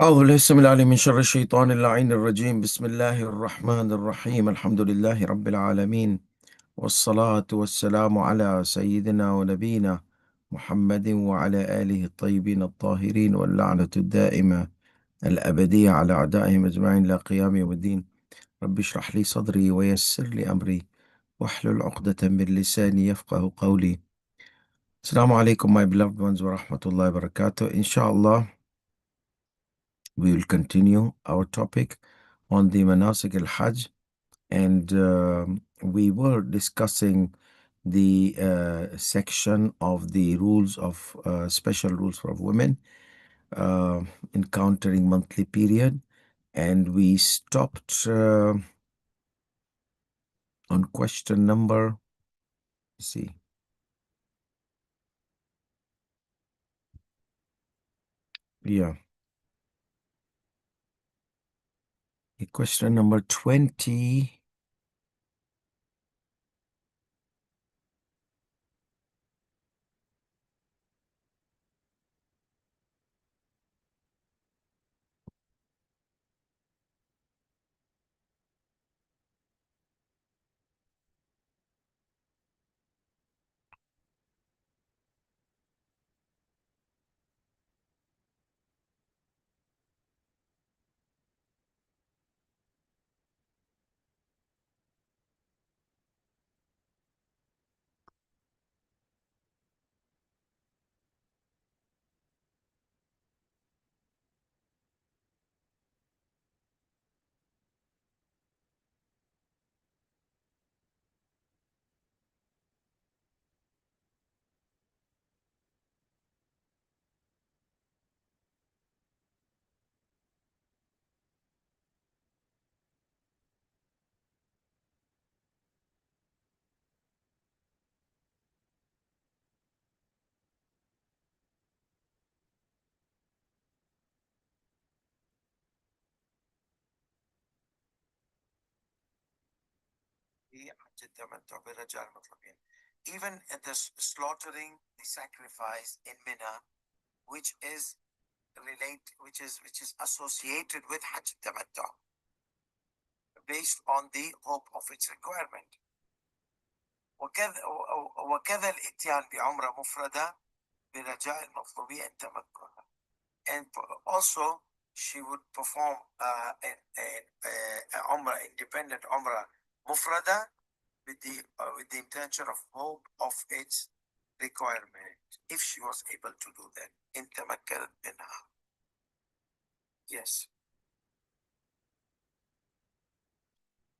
أعوذ بالله السميع العليم من شر الشيطان اللعين الرجيم. بسم الله الرحمن الرحيم. الحمد لله رب العالمين، والصلاة والسلام على سيدنا ونبينا محمد وعلى آله الطيبين الطاهرين، واللعنة الدائمة الأبدية على أعدائهم أجمعين إلى قيام يوم الدين. رب اشرح لي صدري ويسر لي أمري واحلل عقدة من لساني يفقه قولي. السلام عليكم my beloved ones ورحمة الله وبركاته. إن شاء الله we will continue our topic on the manasik al-Hajj, and we were discussing the section of the rules of special rules for women uh, encountering monthly period, and we stopped on question number, see, yeah, question number 20. Even at the slaughtering the sacrifice in Mina, which is which is associated with Hajj Tamattu, based on the hope of its requirement. وكذا الاتيان بعمرة مفردة برجاء المطلوبية التمكن. And also she would perform a Umrah, independent Umrah mufrada, with the intention of hope of its requirement, if she was able to do that. In tamakkanat minha. Yes.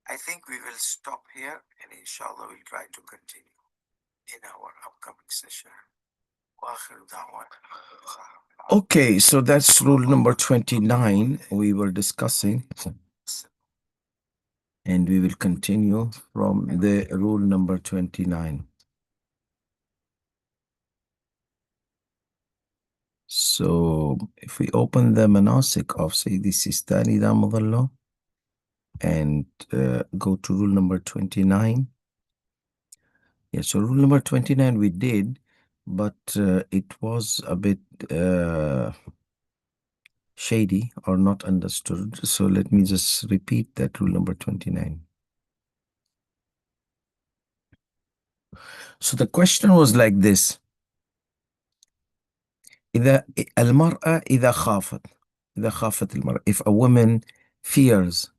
I think we will stop here, and inshallah we'll try to continue in our upcoming session. Okay, so that's rule number 29 we were discussing, and we will continue from the rule number 29. So if we open the manasik of Sayyidi Sistani Damadallah and go to rule number 29. Yeah, so rule number 29 we did, but it was a bit shady or not understood. So let me just repeat that rule number 29. So the question was like this. المرأة إذا خافت المرأة, if a woman fears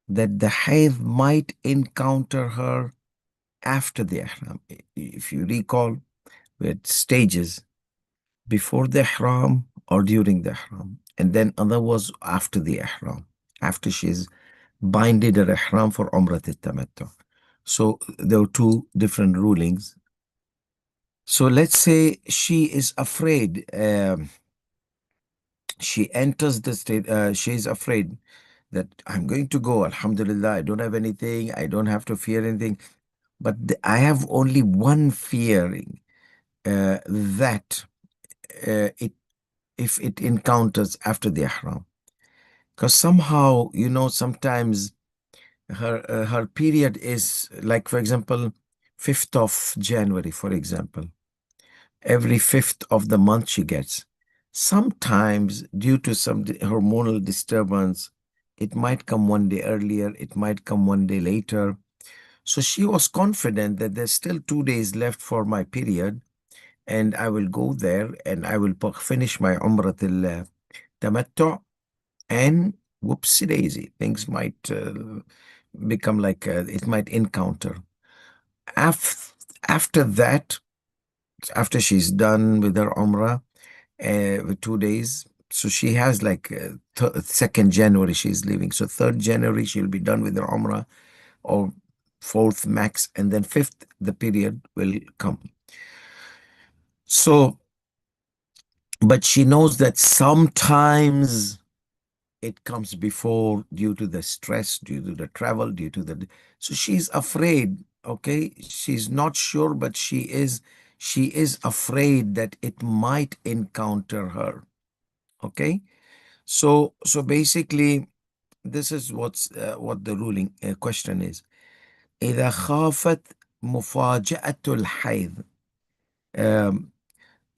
that the haid might encounter her after the ihram. If you recall, we had stages: before the ihram or during the ihram, and then other was after the ihram, after she's binded her ihram for Umrat al-Tamattu. So there were two different rulings. So let's say she is afraid, she enters the state, she is afraid that I'm going to go, alhamdulillah, I don't have anything, I don't have to fear anything, but I have only one fearing, that if it encounters after the ihram, because somehow, sometimes her period is like, for example, 5th of January, for example. Every 5th of the month she gets. Sometimes, due to some hormonal disturbance, it might come one day earlier, it might come one day later. So she was confident that there's still 2 days left for my period, and I will go there and I will finish my Umrah al-Tamattu, and whoopsie daisy, things might become like it might encounter. Af After that, after she's done with her Umrah, with 2 days. So she has like 2nd January she's leaving. So 3rd January she'll be done with her Umrah, or 4th max, and then 5th the period will come. So, but she knows that sometimes it comes before, due to the stress, due to the travel, due to the, so she's afraid. Okay, she's not sure, but she is afraid that it might encounter her. Okay. So basically, this is what the ruling question is. إذا خافت مفاجأة الحيض. Um,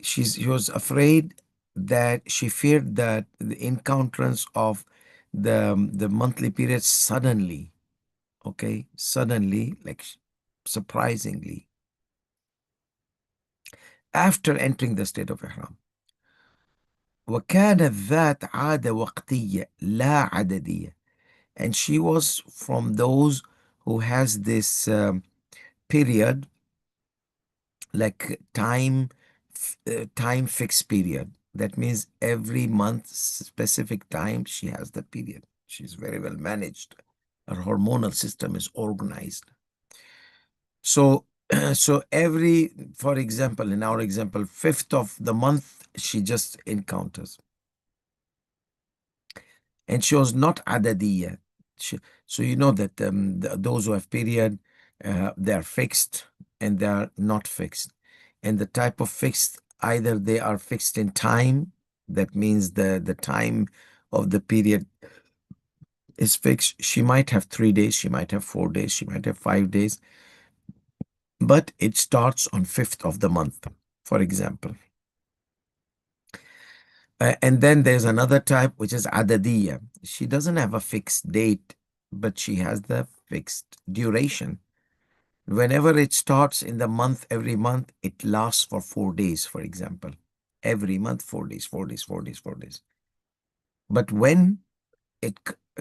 she was afraid, that she feared that the encounters of the monthly period suddenly, okay, suddenly, like surprisingly, after entering the state of ihram. وكانت ذات عادة وقتية لا عددية. And she was from those who has this period, like time fixed period. That means every month, specific time, she has the period. She's very well managed. Her hormonal system is organized. So, so for example, in our example, 5th of the month, she just encounters. And she was not adadiyya. So you know that those who have period, they are fixed and they are not fixed. And the type of fixed, either they are fixed in time, that means the time of the period is fixed. She might have 3 days, she might have 4 days, she might have 5 days, but it starts on 5th of the month, for example. And then there's another type, which is adadiyya. She doesn't have a fixed date, but she has the fixed duration. Whenever it starts in the month, every month, it lasts for 4 days, for example. Every month, 4 days, 4 days, 4 days, 4 days. But when it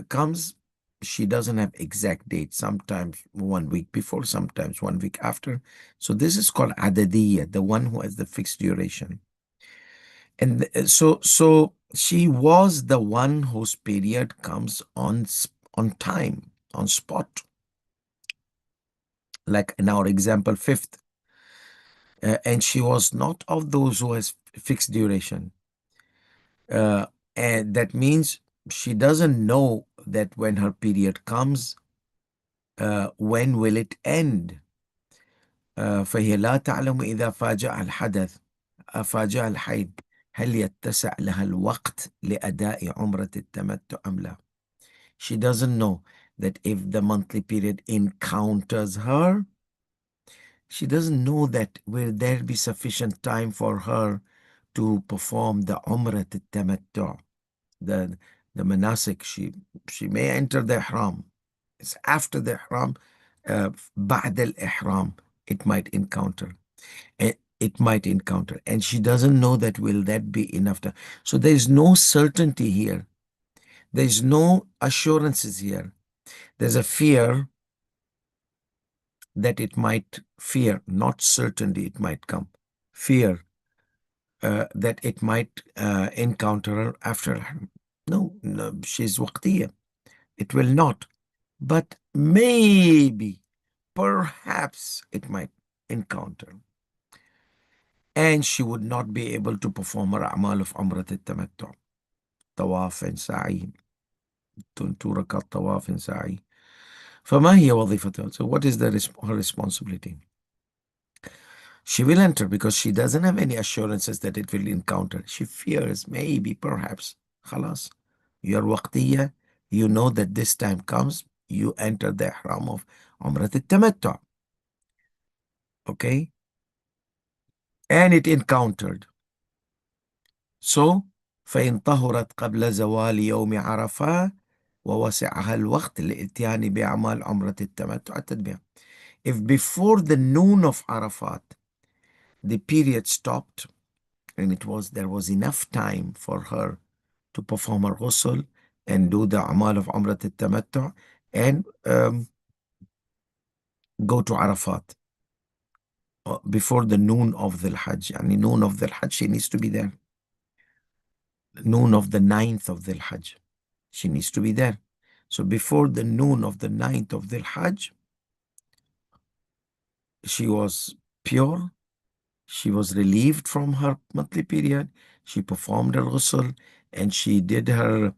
comes, she doesn't have exact date. Sometimes 1 week before, sometimes 1 week after. So this is called adadiyya, the one who has the fixed duration. And so she was the one whose period comes on time, on spot. Like in our example, 5th. And she was not of those who has fixed duration. And that means she doesn't know that when her period comes, when will it end. فهي لا تعلم إذا فاجأ الحدث فاجأ الحيض هل يتسع لها الوقت لأداء عمرة التمتع أم لا. She doesn't know that if the monthly period encounters her, she doesn't know that will there be sufficient time for her to perform the Umrah al-Tamattu, the manasik. She may enter the ihram. It's after the ihram, بعد al-ihram, it might encounter. It might encounter, and she doesn't know that will that be enough time. So there is no certainty here. There is no assurances here. There's a fear that it might, fear, not certainty it might come. Fear that it might encounter her after. No, no, she's waqtiyya. It will not. But maybe, perhaps it might encounter. And she would not be able to perform her a'mal of Umrat al-Tamattu. Tawaf and Sa'i. 2 rakat tawaf and Sa'i. فما هي وظيفتها? So what is her responsibility? She will enter because she doesn't have any assurances that it will encounter. She fears, maybe, perhaps. Khalas. Your waqtiyya, you know that this time comes, you enter the ihram of Umrat al-Tamattu. Okay? And it encountered. So, فإن طهرت قبل زوال يوم عرفة ووسعها الوقت للإتيان بأعمال عمرة التمتع التتبع. If before the noon of Arafat the period stopped and there was enough time for her to perform her ghusl and do the amal of Umrah al-Tamattu and go to Arafat before the noon of the Hajj. Yani noon of the Hajj, she needs to be there. Noon of the 9th of the Hajj, she needs to be there. So before the noon of the 9th of the Hajj, she was pure. She was relieved from her monthly period. She performed her ghusl and she did her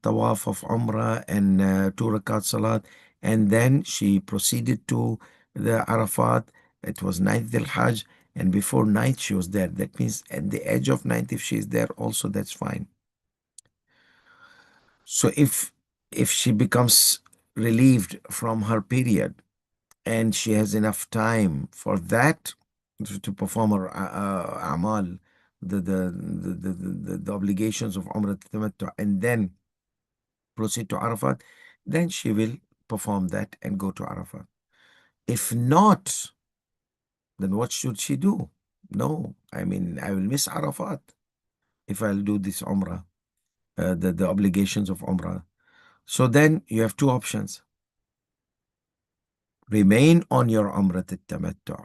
tawaf of Umrah and 2 rakat salat. And then she proceeded to the Arafat. It was 9th Dhul Hajj. And before night she was there. That means at the edge of night, if she is there also, that's fine. So if she becomes relieved from her period and she has enough time for that to perform her amal, the obligations of Umrah Tamattu, and then proceed to Arafat, then she will perform that and go to Arafat. If not, then what should she do? No, I mean, I will miss Arafat if I'll do this Umrah, the obligations of Umrah. So then you have two options. Remain on your Umrah Tamattu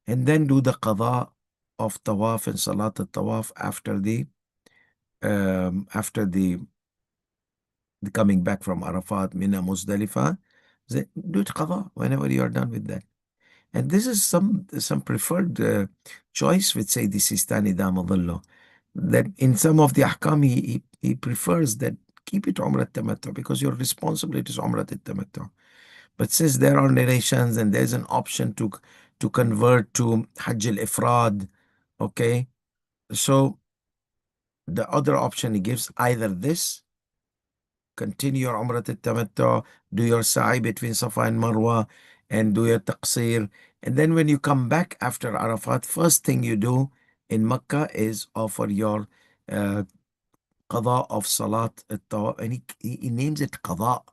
and then do the qada of tawaf and salat al-tawaf after the coming back from Arafat, Mina, Muzdalifah. Do it qada whenever you are done with that. And this is some preferred choice with Sayyidi Sistani Damadullah, that in some of the ahkam he prefers that keep it Umrah Tamattu because your responsibility is Umrah Tamattu. But since there are narrations and there's an option to convert to Hajj al-Ifrad, okay, so the other option he gives, either this, continue your Umrah al-Tamattu, do your sa'i between Safa and Marwa, and do your taqsir. And then when you come back after Arafat, first thing you do in Mecca is offer your uh, qada of Salat al-Tawaf. And he names it qada.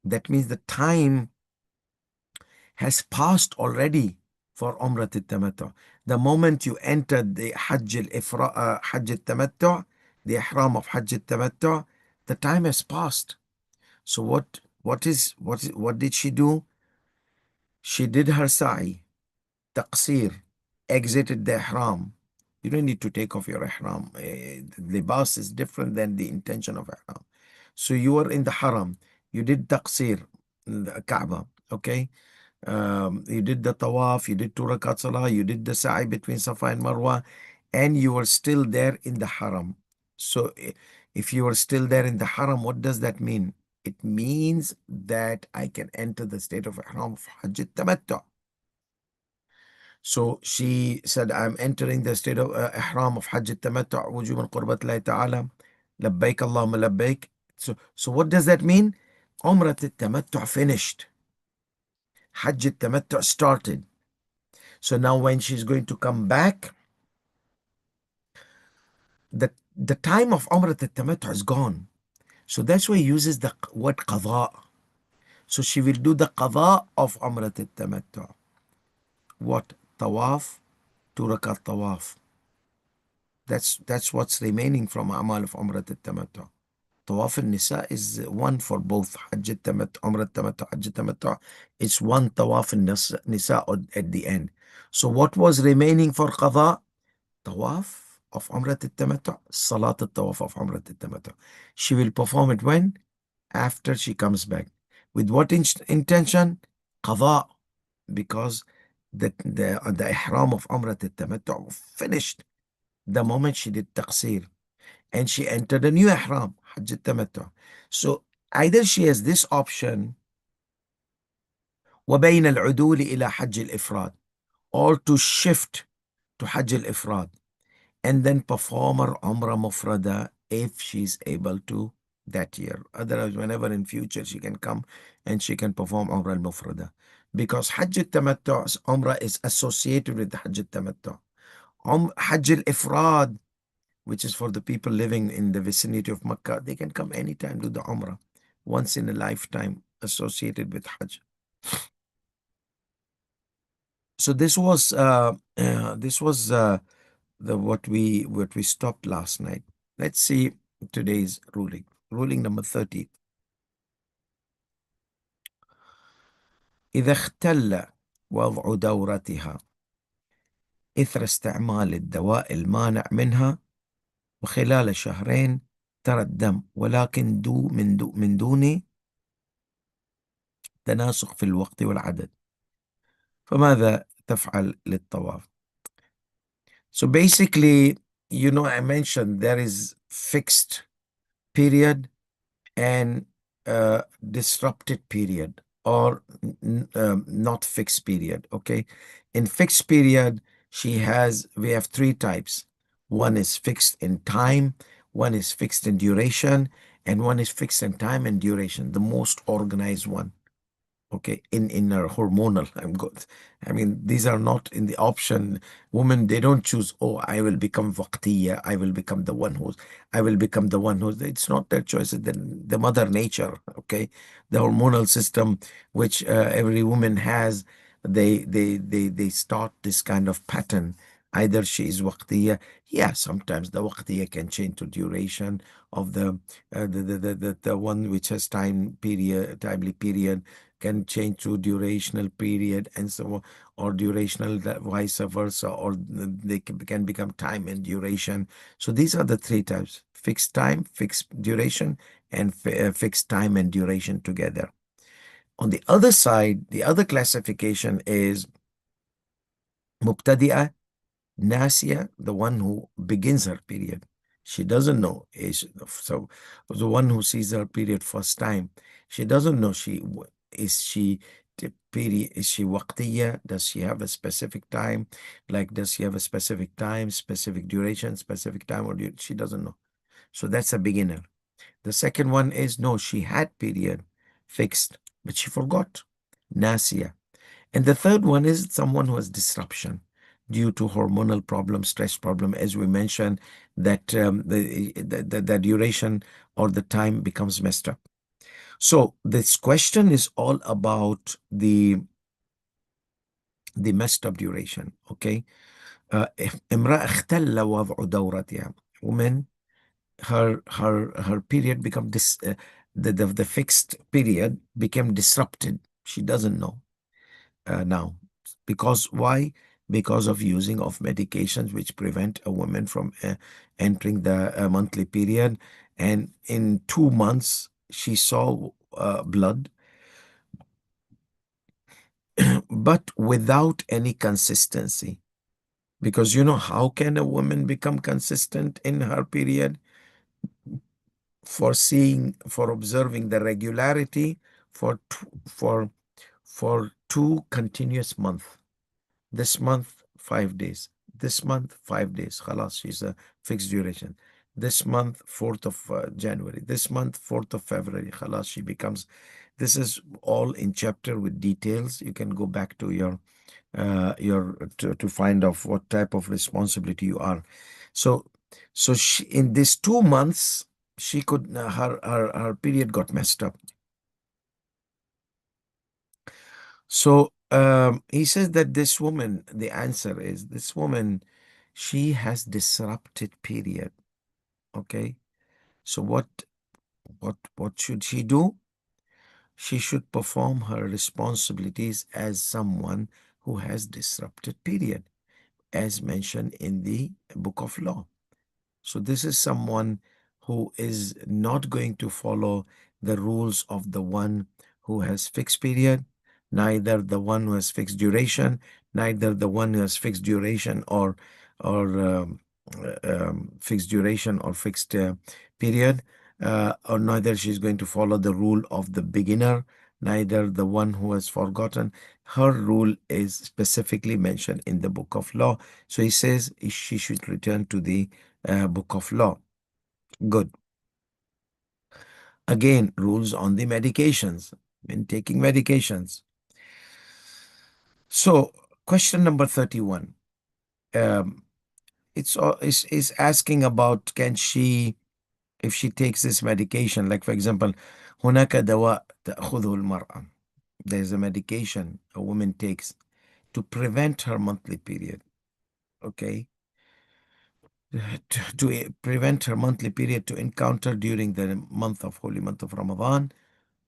That means the time has passed already for Umrah al-Tamattu. The moment you enter the Hajj al-Tamattu, the Ihram of Hajj al-Tamattu, the time has passed. So what did she do? She did her sa'i, taqsir, exited the ihram. You don't need to take off your ihram. The libas is different than the intention of ihram. So you were in the haram. You did taqsir, the Kaaba, okay? You did the tawaf, you did 2 rakat salah, you did the sa'i between Safa and Marwa, and you were still there in the haram. So if you were still there in the haram, what does that mean? It means that I can enter the state of ihram of Hajj al-Tamattu. So she said, I'm entering the state of ihram of Hajj al-Tamattu, wujuban qurbat Allah ta'ala, labbaik Allahumma labbaik. So what does that mean? Umrah al-Tamattu finished. Hajj al-Tamattu started. So now when she's going to come back, the time of Umrah al-Tamattu is gone. So that's why he uses the word qada. So she will do the qada of Umrah al-Tamattu. What? Tawaf, 2 rakat tawaf. That's what's remaining from Amal of Umrah al-Tamattu. Tawaf al-Nisa is one for both Hajj al-Tamattu, Umrah al-Tamattu, Hajj al-Tamattu. It's one Tawaf al-Nisa at the end. So what was remaining for qada? Tawaf of Umrah al-Tamattu, Salat al-Tawaf of Umrah al-Tamattu. She will perform it when? After she comes back. With what intention? Qada. Because the ihram of Umrah al-Tamattu finished the moment she did taqsir. And she entered a new ihram, Hajj al-Tamattu. So either she has this option, وبين العدول إلى حج الإفراد, or to shift to Hajj al-Ifrad and then perform her Umrah Mufrada if she's able to that year. Otherwise, whenever in future she can come and she can perform Umrah al-Mufrada. Because Hajj al-Tamattu's Umrah is associated with Hajj al-Tamattu. Hajj al-Ifrad which is for the people living in the vicinity of Makkah. They can come anytime to the Umrah, once in a lifetime associated with Hajj. So this was the what we stopped last night. Let's see today's ruling. Ruling number 30. إذا اختل وضع دورتها إثر استعمال الدواء المانع منها وخلال شهرين ترى الدم، ولكن من دون تناسق في الوقت والعدد، فماذا تفعل للطواف؟ So basically, I mentioned there is fixed period and disrupted period, or not fixed period. Okay, in fixed period we have three types. One is fixed in time, one is fixed in duration, and one is fixed in time and duration, the most organized one. Okay, in our hormonal, I mean, these are not in the option. Women, they don't choose, oh, I will become waqtiya, I will become the one who's, it's not their choice. It's the mother nature. Okay, the hormonal system which every woman has, they start this kind of pattern. Either she is waqtiya, yeah, sometimes the waqtiya can change to duration of the one which has timely period can change to durational period, and so on, or durational vice versa, or they can become time and duration. So these are the three types: fixed time, fixed duration, and fixed time and duration together. On the other side, the other classification is mubtadi'ah, Nasia, the one who begins her period. She doesn't know. So the one who sees her period first time, she doesn't know is she period, is she waqtiya? Does she have a specific time? Like, does she have a specific time, specific duration, specific time, or she doesn't know. So that's a beginner. The second one is, no, she had period fixed, but she forgot. Nasia. And the third one is someone who has disruption due to hormonal problem, stress problem, as we mentioned, that the duration or the time becomes messed up. So this question is all about the messed up duration. Okay, امرأة اختل وضع دورتها. Woman, her period become the fixed period became disrupted. She doesn't know now. Because why? Because of using of medications which prevent a woman from entering the monthly period. And in 2 months, she saw blood, but without any consistency. Because how can a woman become consistent in her period? For observing the regularity for 2 continuous months. This month, 5 days. This month, 5 days. Khalas, she's a fixed duration. This month, 4th of January. This month, 4th of February. Khalas, she becomes. This is all in chapter with details. You can go back to your to find out what type of responsibility you are. So she, in these 2 months, she could her period got messed up. So he says that this woman, the answer is this woman, she has disrupted period. Okay. So what should she do? She should perform her responsibilities as someone who has disrupted period, as mentioned in the book of law. So this is someone who is not going to follow the rules of the one who has fixed period, neither the one who has fixed duration, neither the one who has fixed duration or fixed duration or fixed period, or neither she's going to follow the rule of the beginner, neither the one who has forgotten. Her rule is specifically mentioned in the book of law. So he says she should return to the book of law. Good. Again, rules on the medications, when taking medications. So, question number 31. it's asking about can she, if she takes this medication, like for example, هناك دواء تأخذه المرأة. There's a medication a woman takes to prevent her monthly period. Okay, to prevent her monthly period to encounter during the month of holy month of Ramadan,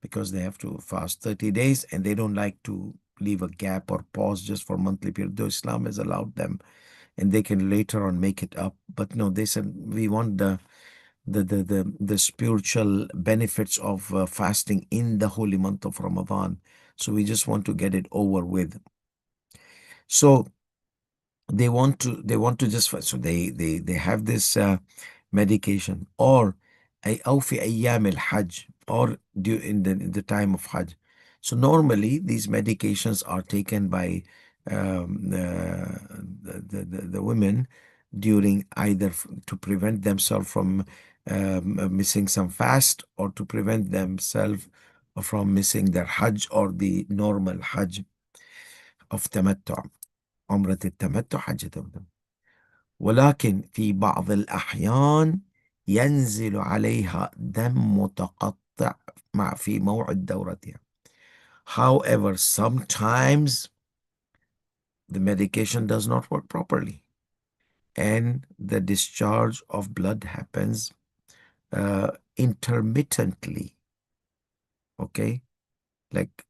because they have to fast 30 days and they don't like to leave a gap or pause just for monthly period, though Islam has allowed them, and they can later on make it up. But no, they said we want the spiritual benefits of fasting in the holy month of Ramadan, so we just want to get it over with. So they want to just, so they have this medication, or أو في أيام الحج, or in the time of Hajj. So normally these medications are taken by the women during either to prevent themselves from missing some fast, or to prevent themselves from missing their Hajj or the normal Hajj of tamattu, عمرة التمتع حجة الوداع. ولكن في بعض الأحيان ينزل عليها دم متقطع في موعد دورتها. However, sometimes the medication does not work properly and the discharge of blood happens intermittently. Okay, like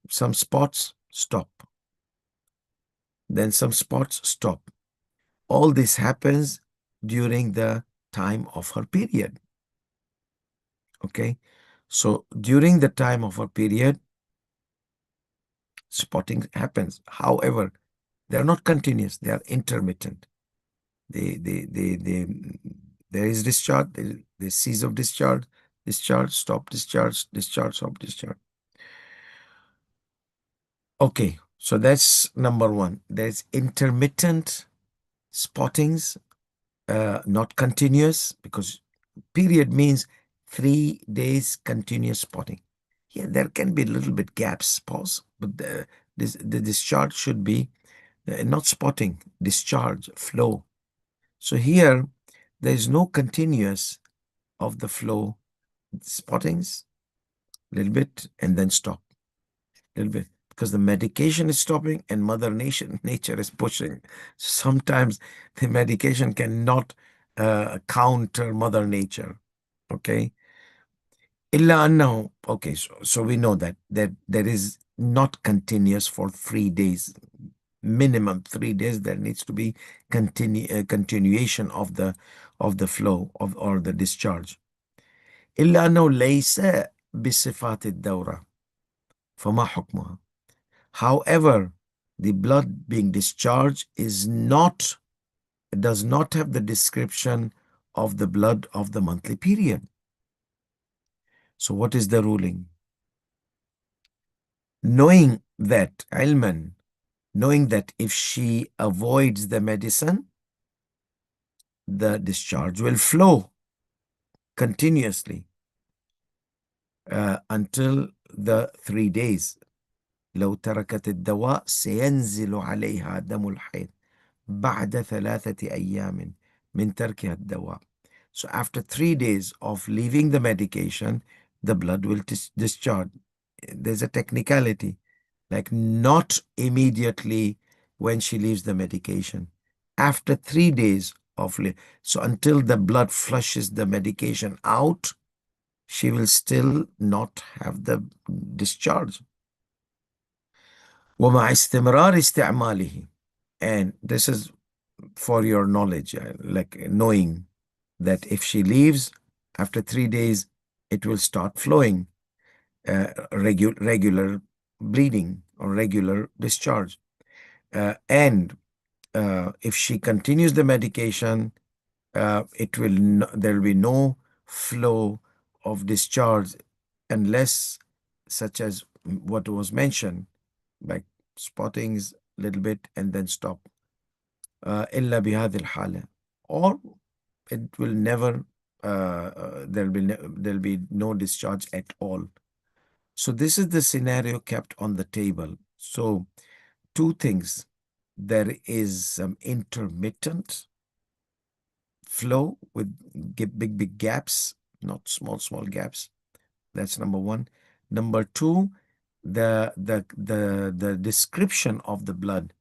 some spots stop, then some spots stop. All this happens during the time of her period. Okay, so during the time of her period, spotting happens. However, they are not continuous, they are intermittent. There is discharge, there is cease of discharge, discharge, stop, discharge, discharge, stop, discharge. Okay, so that's number one. There's intermittent spottings, not continuous, because period means 3 days continuous spotting. Yeah, there can be a little bit gaps, pause, but the discharge should be not spotting, discharge, flow. So here, there is no continuous of the flow, spottings, a little bit, and then stop, a little bit, because the medication is stopping and Mother Nature is pushing. Sometimes the medication cannot counter Mother Nature. Okay. إلا أنه, okay, so we know that there is not continuous for 3 days. Minimum 3 days there needs to be continuation of the flow of or the discharge. إلا أنه ليس بصفات الدورة فما حكمها. However, the blood being discharged does not have the description of the blood of the monthly period. So what is the ruling? Knowing that, ilman, knowing that if she avoids the medicine, the discharge will flow continuously until the 3 days. لو تركت الدواء سينزل عليها دم الحيض بعد 3 أيام من تركها الدواء. So after 3 days of leaving the medication, the blood will discharge. There's a technicality, like not immediately when she leaves the medication. After 3 days of, so until the blood flushes the medication out, she will still not have the discharge. ومع استمرار استعماله, and this is for your knowledge, like knowing that if she leaves after 3 days, it will start flowing, regular bleeding or regular discharge. And if she continues the medication, there will be no flow of discharge unless, such as what was mentioned, like spottings a little bit and then stop. إلا بهذه الحالة, or it will never, there'll be no discharge at all. So this is the scenario kept on the table. So two things: there is some intermittent flow with big gaps, not small gaps. That's number one. Number two, the description of the blood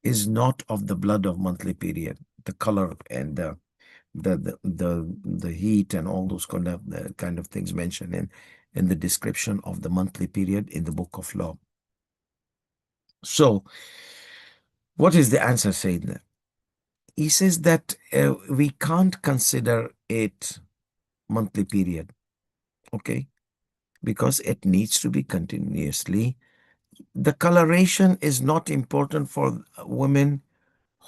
is not of the blood of monthly period. The color and the heat and all those kind of things mentioned in the description of the monthly period in the book of law. So what is the answer, Sayyidina? He says that we can't consider it monthly period, okay, because it needs to be continuously. The coloration is not important for women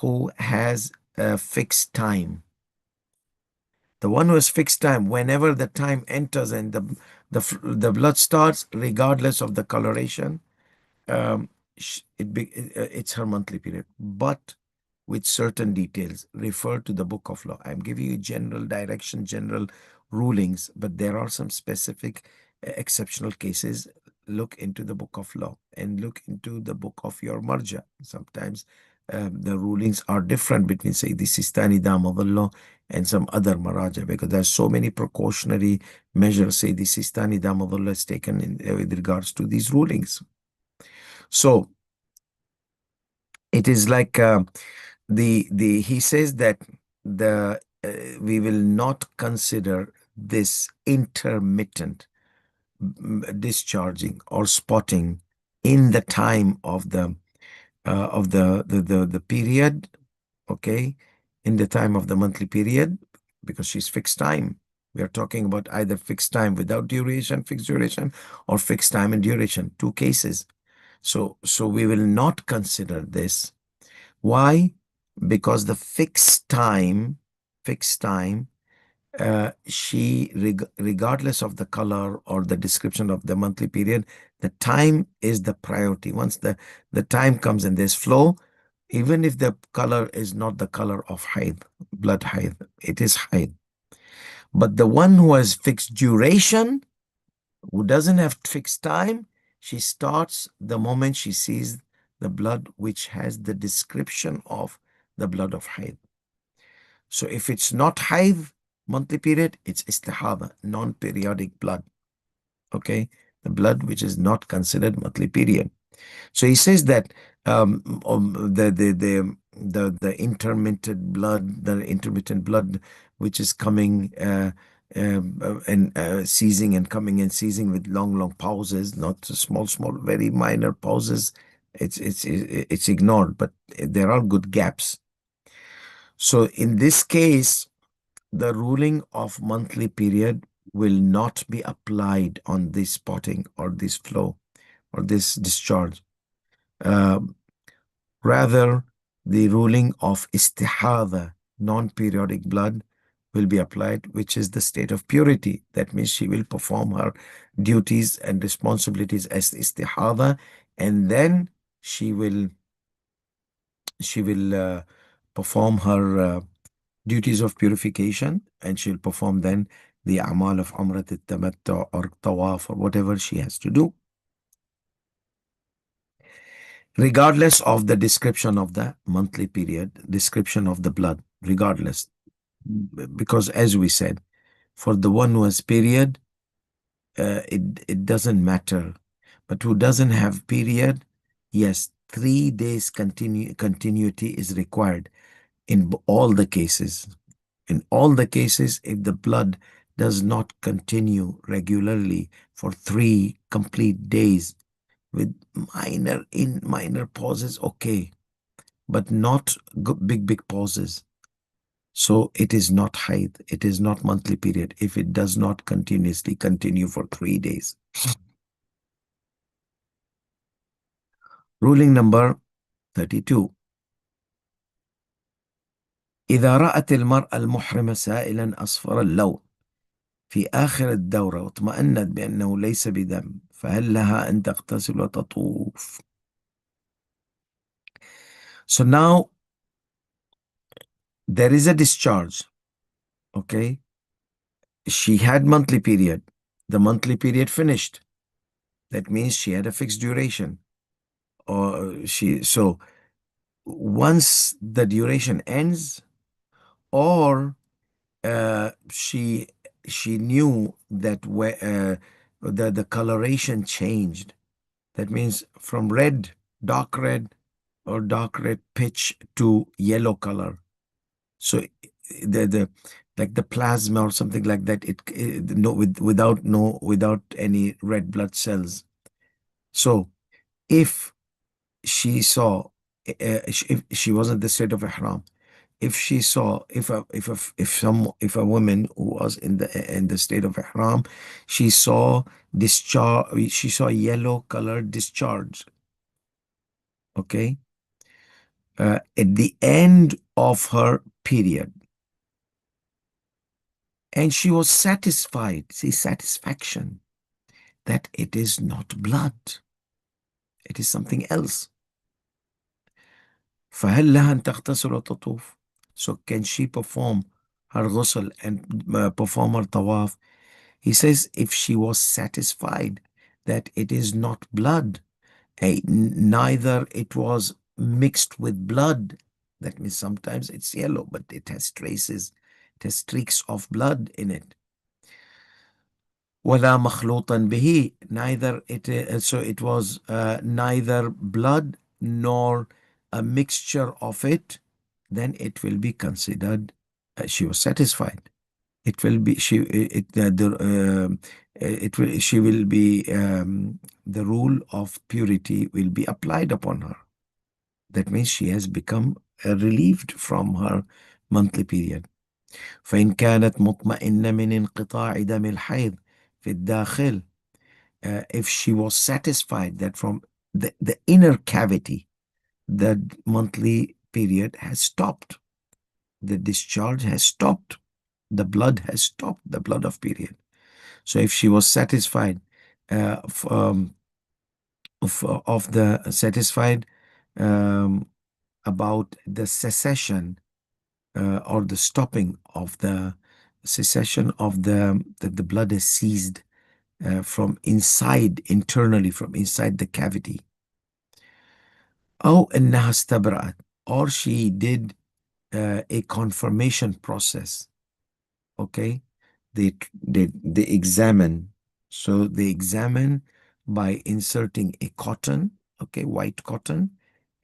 who has a fixed time. The one who has fixed time, whenever the time enters and the blood starts, regardless of the coloration, um, it's her monthly period, but with certain details. Refer to the book of law. I'm giving you general direction, general rulings, but there are some specific exceptional cases. Look into the book of law and look into the book of your marja. Sometimes the rulings are different between, say, the Sistani Damadullah and some other maraja, because there's so many precautionary measures, say, the Sistani Damadullah is taken with regards to these rulings. So it is like he says that the we will not consider this intermittent discharging or spotting in the time of the period, okay, in the time of the monthly period, because she's fixed time. We are talking about either fixed time without duration, fixed duration, or fixed time and duration, two cases. So we will not consider this. Why? Because the fixed time, regardless of the color or the description of the monthly period, the time is the priority. Once the time comes and there's flow, even if the color is not the color of haid, blood haid, it is haid. But the one who has fixed duration, who doesn't have fixed time, she starts the moment she sees the blood which has the description of the blood of haid. So if it's not haid, monthly period, it's istihada, non-periodic blood. Okay, the blood which is not considered monthly period. So he says that the intermittent blood which is coming and ceasing and coming and ceasing with long pauses, not small very minor pauses. It's ignored, but there are good gaps. So in this case, the ruling of monthly period will not be applied on this spotting or this flow or this discharge. Rather, the ruling of istihada, non-periodic blood, will be applied, which is the state of purity. That means she will perform her duties and responsibilities as istihada, and then she will perform her duties of purification, and she'll perform then the amal of umrat al-tamattu or tawaf or whatever she has to do, regardless of the description of the monthly period, description of the blood, regardless. Because as we said, for the one who has period, it doesn't matter. But who doesn't have period, yes, 3 days continuity is required in all the cases. In all the cases, if the blood does not continue regularly for 3 complete days with minor pauses, okay, but not big pauses. So it is not haid, it is not monthly period if it does not continuously continue for 3 days. Ruling number 32. إذا رأت المرأة المحرمة سائلا أصفر اللون في آخر الدورة واطمأنت بأنه ليس بدم فهل لها أن تغتسل وتطوف؟ So now there is a discharge, okay? She had monthly period. The monthly period finished. That means she had a fixed duration. Once the duration ends, or she knew that the coloration changed. That means from red, dark red, or dark red pitch to yellow color. So the like the plasma or something like that, it no without any red blood cells. So if she saw, if she was in the state of ihram, if she saw, if a woman who was in the state of ihram, she saw discharge, she saw yellow colored discharge, okay, at the end of her period, and she was satisfied, see, satisfaction, that it is not blood, it is something else. فهل لها أن تغتسل وتطوف? So can she perform her ghusl and perform her tawaf? He says if she was satisfied that it is not blood, neither it was mixed with blood. That means sometimes it's yellow, but it has traces, it has streaks of blood in it. وَلَا مَخْلُوطًا بِهِ, neither so it was neither blood nor a mixture of it, then it will be considered she was satisfied. It will be it will she will be the rule of purity will be applied upon her. That means she has become relieved from her monthly period. فإن كانت مطمئنة من انقطاع دم الحيض في الداخل, if she was satisfied that from the inner cavity the monthly period has stopped, the discharge has stopped, the blood has stopped, the blood of period. So if she was satisfied of the satisfied about the cessation or the stopping of the cessation of the blood is seized from inside, internally, from inside the cavity. أو إنها استبرأت, or she did a confirmation process. Okay, they examine. So they examine by inserting a cotton, okay, white cotton,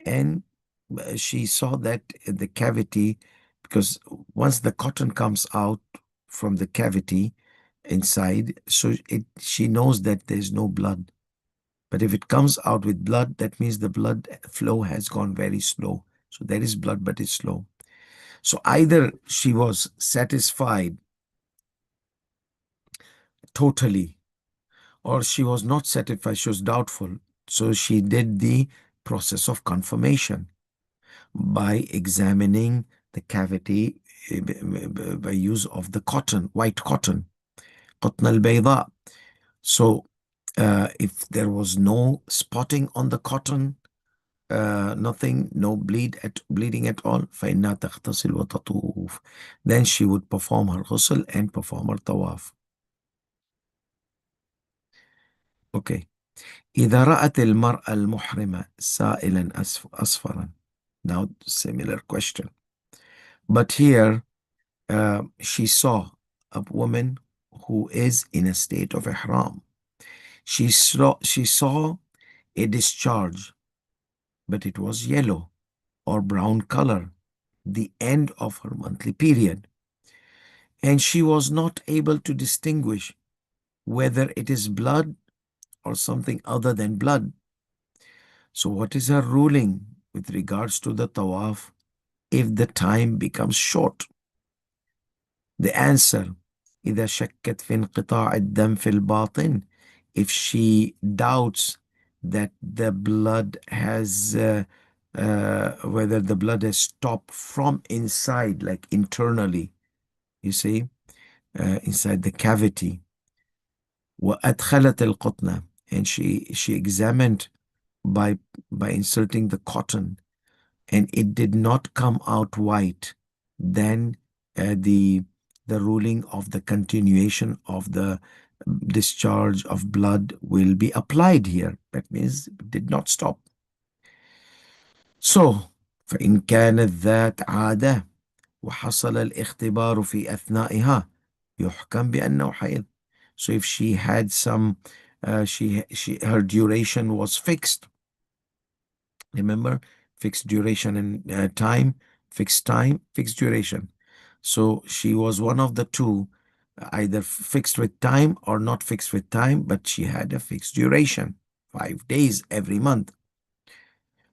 and she saw that the cavity, because once the cotton comes out from the cavity inside, so she knows that there's no blood. But if it comes out with blood, that means the blood flow has gone very slow. So there is blood, but it's slow. So either she was satisfied totally, or she was not satisfied, she was doubtful. So she did the process of confirmation by examining the cavity by use of the cotton, white cotton, قطن البيضاء. So if there was no spotting on the cotton, nothing, no bleeding at all, فإنها تغتسل وتطوف. Then she would perform her ghusl and perform her tawaf. Okay. إذا رأت المرأة المحرمة سائلا أصفرا. Now, similar question. But here, she saw a woman who is in a state of ihram. She saw a discharge, but it was yellow or brown color, the end of her monthly period. And she was not able to distinguish whether it is blood or something other than blood. So what is her ruling with regards to the tawaf if the time becomes short? The answer, إذا شكت في انقطاع الدم في الباطن, if she doubts that the blood has whether the blood has stopped from inside, like internally, you see, inside the cavity. وأدخلت القطنة, and she examined by inserting the cotton, and it did not come out white, then the ruling of the continuation of the discharge of blood will be applied here. That means it did not stop. So فإن كانت ذات عادة, وحصل الاختبار في أثنائها يحكم بأنه حيض. So if she had some, her duration was fixed. Remember, fixed duration and time, fixed duration. So she was one of the two, either fixed with time or not fixed with time, but she had a fixed duration, 5 days every month.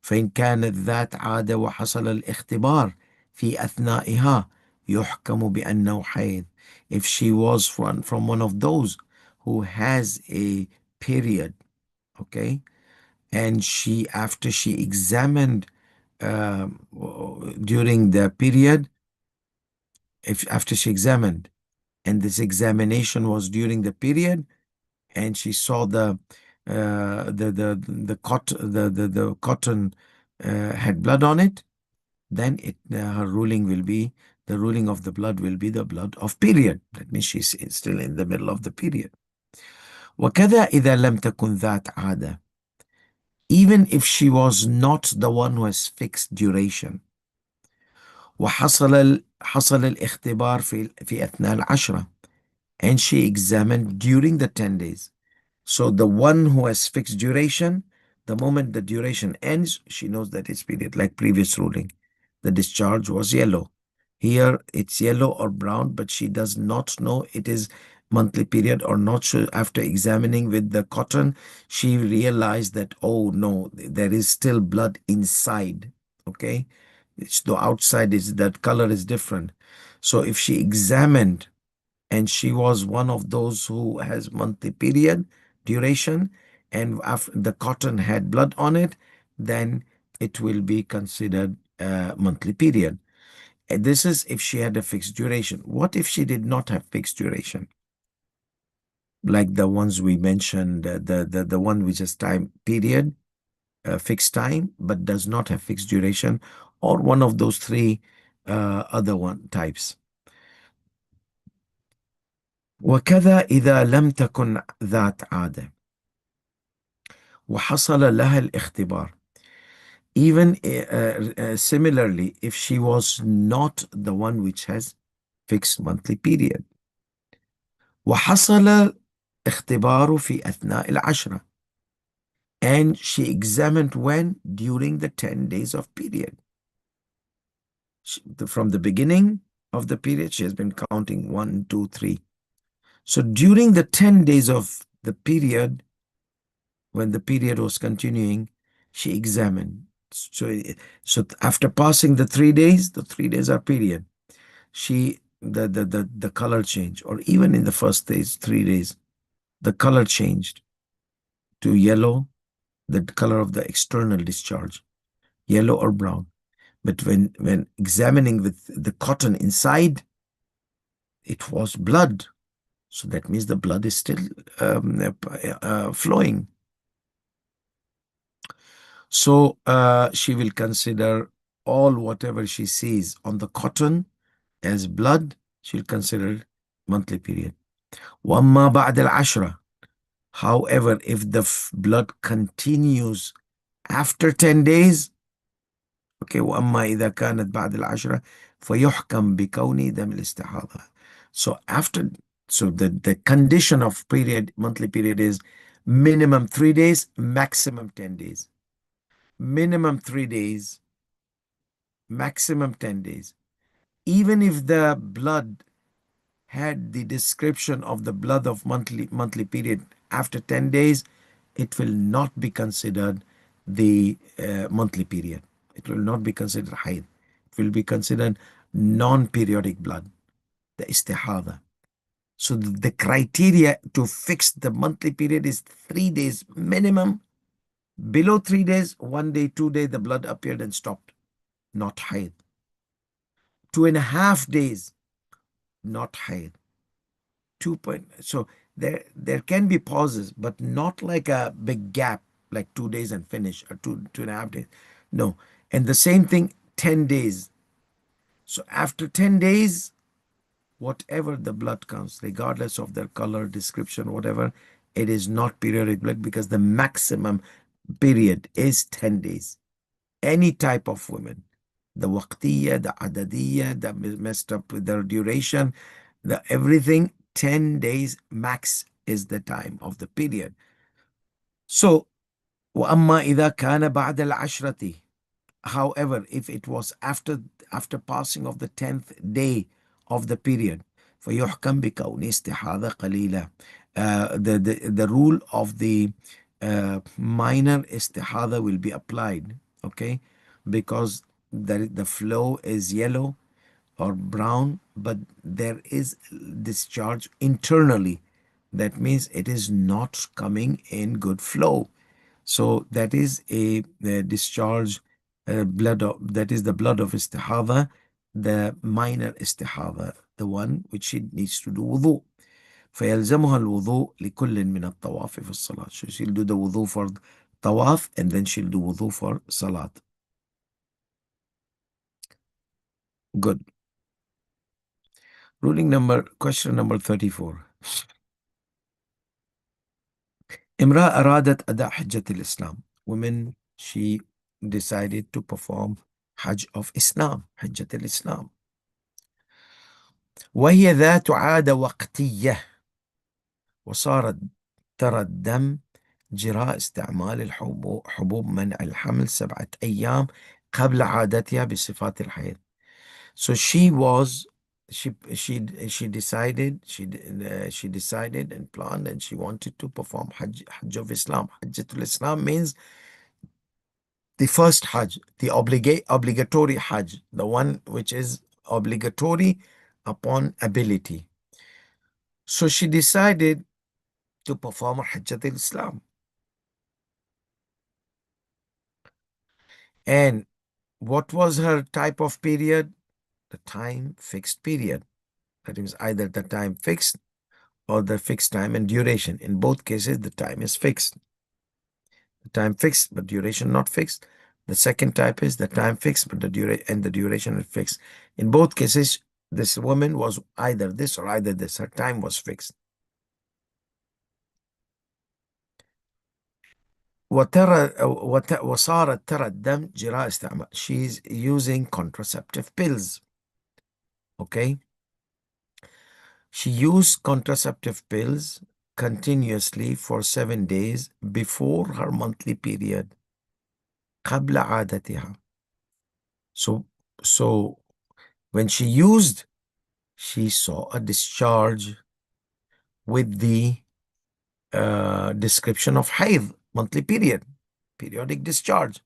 فإن كانت ذات عادة وحصل الاختبار في أثنائها يحكم بأنه حيض. If she was from one of those who has a period, okay, and after she examined during the period, if after she examined and this examination was during the period, and she saw the cotton had blood on it, then her ruling will be, the ruling of the blood will be the blood of period. That means she's still in the middle of the period. وكذا إذا لم تكن ذات عادة, even if she was not the one who has fixed duration. حصل الاختبار في أثناء العشرة, and she examined during the 10 days. So the one who has fixed duration, the moment the duration ends, she knows that it's period, like previous ruling. The discharge was yellow. Here it's yellow or brown, but she does not know it is monthly period or not. So after examining with the cotton, she realized that, oh no, there is still blood inside. Okay. It's the outside is that color is different. So if she examined and she was one of those who has monthly period duration, and after the cotton had blood on it, then it will be considered a monthly period. And this is if she had a fixed duration. What if she did not have fixed duration? Like the ones we mentioned, the one which is time period, fixed time, but does not have fixed duration, or one of those three other one types. وكذا إذا لم تكن ذات عادة وحصل لها الاختبار. Even similarly, if she was not the one which has fixed monthly period. وحصل اختبار في أثناء العشرة, and she examined when? During the 10 days of period. From the beginning of the period, she has been counting 1, 2, 3. So during the 10 days of the period, when the period was continuing, she examined. So after passing the 3 days, the 3 days are period, the color changed, or even in the first days, 3 days, the color changed to yellow, the color of the external discharge, yellow or brown. But when examining with the cotton inside, it was blood. So that means the blood is still flowing. So she will consider all whatever she sees on the cotton as blood. She'll consider monthly period. وَأَمَّا بَعْدَ الْعَشْرَةِ, however, if the blood continues after 10 days, okay, وَأَمَّا إِذَا كَانَتْ بَعْدَ الْعَشْرَةِ فَيُحْكَمْ بِكَوْنِ دَمِ الْإِسْتِحَاضَةِ. So the condition of period, monthly period, is minimum 3 days, maximum 10 days. Minimum 3 days, maximum 10 days. Even if the blood had the description of the blood of monthly period after 10 days, it will not be considered the monthly period. It will not be considered hayd. It will be considered non-periodic blood, the istihada. So the criteria to fix the monthly period is 3 days minimum. Below 3 days, 1 day, 2 days, the blood appeared and stopped. Not hayd. 2.5 days, not hayd. So there can be pauses, but not like a big gap, like 2 days and finish, or 2.5 days. No. And the same thing, 10 days. So after 10 days, whatever the blood comes, regardless of their color, description, whatever, it is not periodic blood, because the maximum period is 10 days. Any type of women, the waqtiyya, the adadiyya, the messed up with the duration, the everything, 10 days max is the time of the period. So, وَأَمَّا إِذَا كَانَ بَعْدَ الْعَشْرَةِ. However, if it was after passing of the 10th day of the period, فَيُحْكَمْ بِكَوْنِ اسْتِحَاضَةٍ قَلِيلًا. The rule of the minor istihada will be applied, okay? Because the flow is yellow or brown, but there is discharge internally. That means it is not coming in good flow. So that is a discharge, that is the blood of istihada, the minor istihada, the one which she needs to do wudu. فيلزمها الوضوء لكل من الطواف في الصلاة. So she'll do the wudu for tawaf and then she'll do wudu for salat. Good. Question number 34. امرأة أرادت أداء حجة الإسلام. Women, she decided to perform Hajj of Islam, حجة الإسلام. وهي ذات عادة وقتية، وصارت ترى الدم جراء استعمال حبوب منع الحمل 7 أيام قبل عادتها بصفات الحيض. So she decided and planned, and she wanted to perform Hajj of Islam. Hajjatul Islam means the first Hajj, the obligatory Hajj, the one which is obligatory upon ability. So she decided to perform Hajjatul Islam. And what was her type of period? The time fixed period. That means either the time fixed or the fixed time and duration. In both cases, the time is fixed. The time fixed, but duration not fixed. The second type is the time fixed, but the duration is fixed. In both cases, this woman was either this or either this. Her time was fixed. وصارت ترى الدم جراء استعمال. She's using contraceptive pills. Okay? She used contraceptive pills continuously for 7 days before her monthly period. قبل عادتها. So when she used, she saw a discharge with the description of hayd, monthly period, periodic discharge.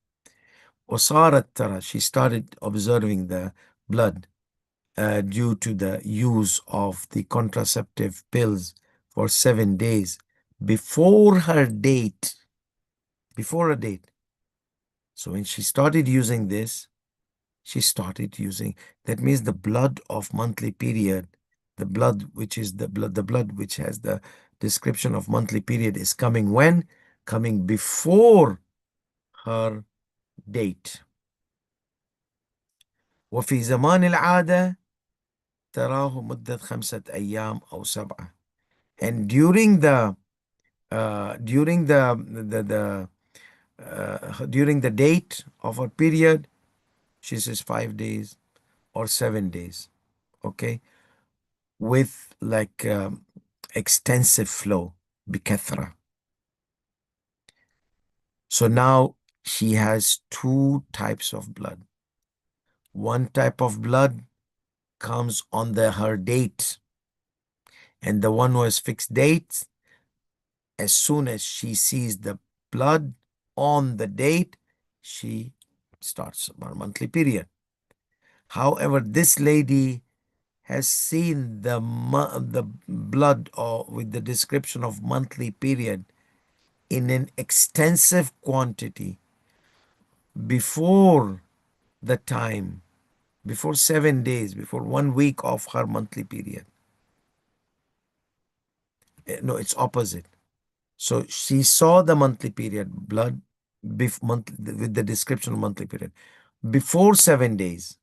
وصارت ترى, she started observing the blood due to the use of the contraceptive pills for 7 days before her date. Before a date. So when she started using this, that means the blood of monthly period, the blood which is the blood which has the description of monthly period is coming when? Coming before her date. وفي زمان العادة تراه مدة 5 أيام أو 7. And during the date of her period, she says 5 days or 7 days, okay, with like extensive flow, بكثرة. So now she has 2 types of blood. One type of blood comes on her date, and the one who has fixed dates, as soon as she sees the blood on the date, she starts her monthly period. However, this lady has seen the blood with the description of monthly period in an extensive quantity before the time, before 7 days, before 1 week of her monthly period. No, it's opposite. So she saw the monthly period blood with the description of monthly period before 7 days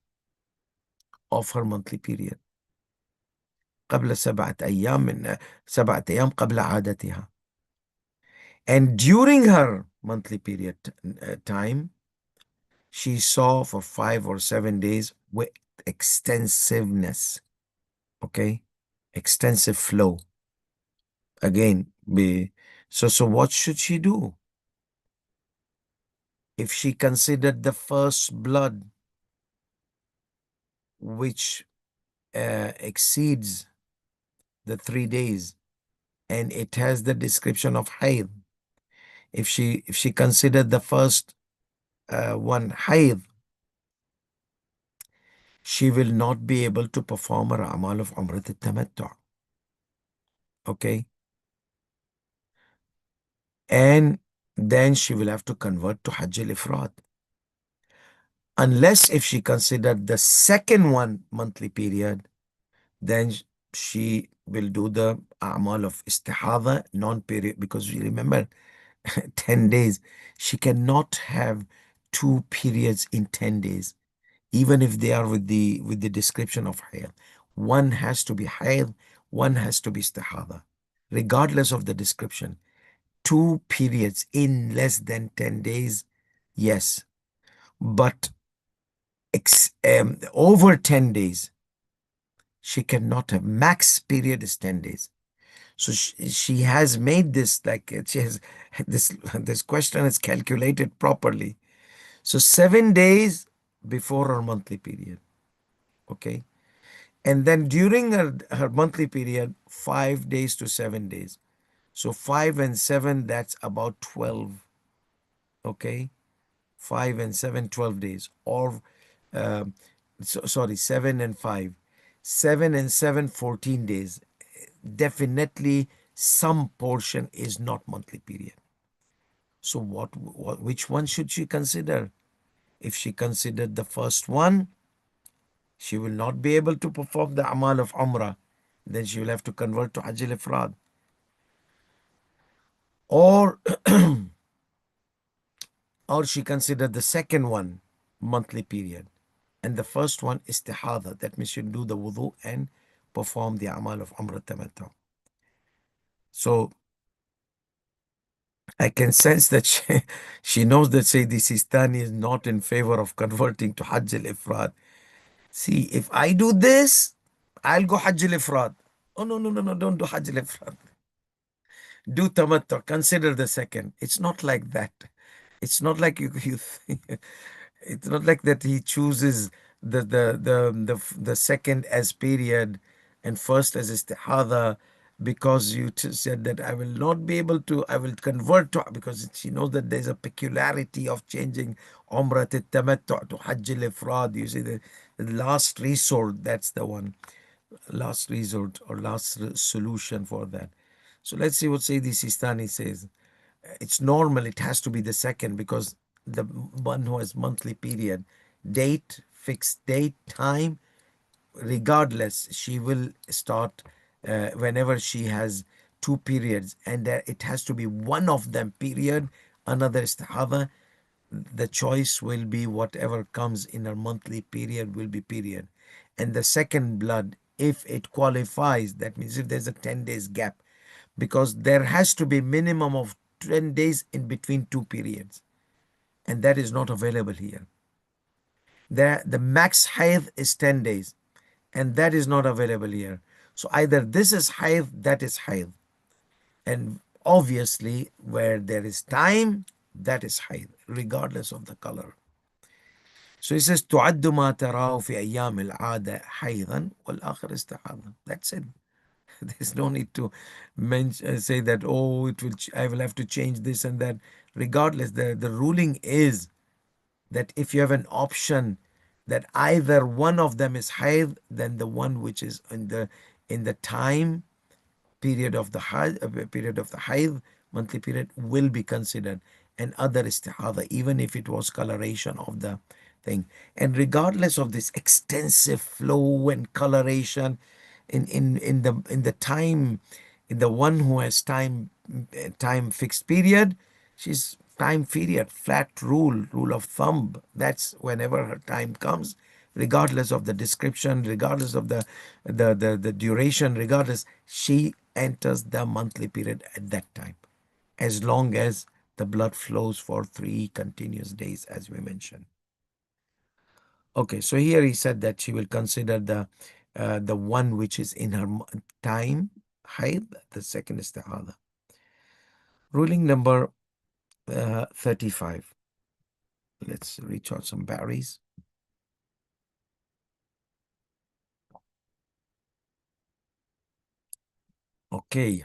of her monthly period. قبل 7 أيام قبل عادتها. And during her monthly period time, she saw for 5 or 7 days with extensiveness, okay, extensive flow. Again, so what should she do? If she considered the first blood which exceeds the 3 days, and it has the description of hayd, if she considered the first one hayd, she will not be able to perform her amal of Umrat al-Tamattu'. Okay? And then she will have to convert to Hajj al-Ifrad. Unless if she considered the second one monthly period, then she will do the amal of istihada non-period, because you remember 10 days. She cannot have two periods in 10 days, even if they are with the description of hayd. One has to be hayd, one has to be istihada, regardless of the description. Two periods in less than 10 days, yes. But over 10 days, she cannot have. Max period is 10 days. So she has made this, like she has this question is calculated properly. So 7 days before her monthly period. Okay. And then during her monthly period, 5 days to 7 days. So 5 and 7, that's about 12. Okay. 5 and 7, 12 days. Or, sorry, 7 and 5. 7 and 7, 14 days. Definitely some portion is not monthly period. So which one should she consider? If she considered the first one, she will not be able to perform the amal of Umrah. Then she will have to convert to Hajj al-Ifrad. Or, or she considered the second one monthly period. And the first one istihada. That means she'll do the wudu and perform the amal of Umrah Tamattu. So I can sense that she knows that Sayyidi Sistani is not in favor of converting to Hajj al-Ifrad. See, if I do this, I'll go Hajj al-Ifrad. Oh, no, no, no, no, don't do Hajj al-Ifrad. Do Tamattu. Consider the second. It's not like that. It's not like you it's not like that he chooses the second as period and first as istihada, because you said that I will not be able to, I will convert to, because she knows that there's a peculiarity of changing Umrah al-Tamattu to Hajj al-Ifrad. You see, the last resort, that's the one. Last resort or last solution for that. So let's see what Sayyidi Sistani says. It's normal, it has to be the second, because the one who has monthly period, date, fixed date, time, regardless, she will start whenever she has two periods, and it has to be one of them period, another istihada. The choice will be whatever comes in her monthly period will be period. And the second blood, if it qualifies, that means if there's a 10 days gap, because there has to be minimum of 10 days in between two periods, and that is not available here. The max hayd is 10 days, and that is not available here. So either this is hayd, that is hayd, and obviously where there is time, that is hayd, regardless of the color. So he says تعد ما تراه في أيام العادة حيضا والآخر استحاضة. That's it. There's no need to say that, oh, I will have to change this and that. Regardless, the ruling is that if you have an option that either one of them is hayd, then the one which is in the time period of the hayd, monthly period, will be considered, and other istihada, even if it was coloration of the thing. And regardless of this extensive flow and coloration in the time, in the one who has time fixed period, she's time period, flat rule of thumb. That's whenever her time comes, regardless of the description, regardless of the duration, regardless, she enters the monthly period at that time, as long as the blood flows for 3 continuous days, as we mentioned. Okay, so here he said that she will consider the one which is in her time, haid, the second istihada. Ruling number 35. Let's reach out some berries. Okay.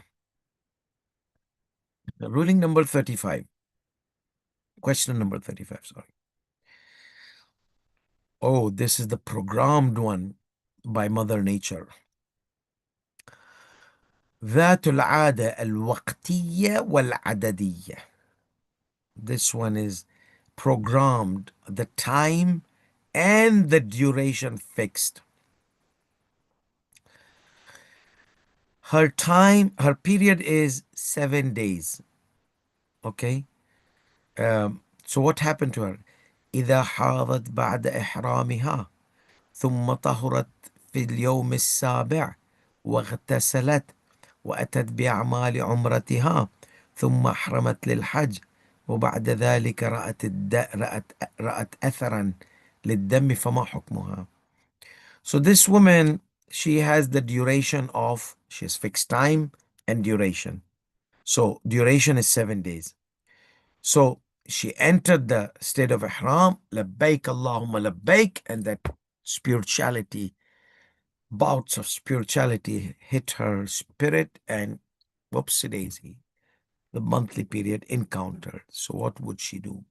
Ruling number 35. Question number 35, sorry. Oh, this is the programmed one by Mother Nature. ذات العادة الوقتية والعددية. This one is programmed, the time and the duration fixed. Her time, her period is 7 days. Okay. So what happened to her? إذا حاضت بعد إحرامها ثم طهرت في اليوم السابع واغتسلت وأتت بأعمال عمرتها ثم أحرمت للحج وبعد ذلك رأت أثرا للدم فما حكمها. So this woman, she has the duration of, she has fixed time and duration. So duration is 7 days. So she entered the state of Ihram, Labbaik Allahumma Labbaik, and that spirituality, bouts of spirituality hit her spirit, and whoopsie daisy, the monthly period encountered. So what would she do?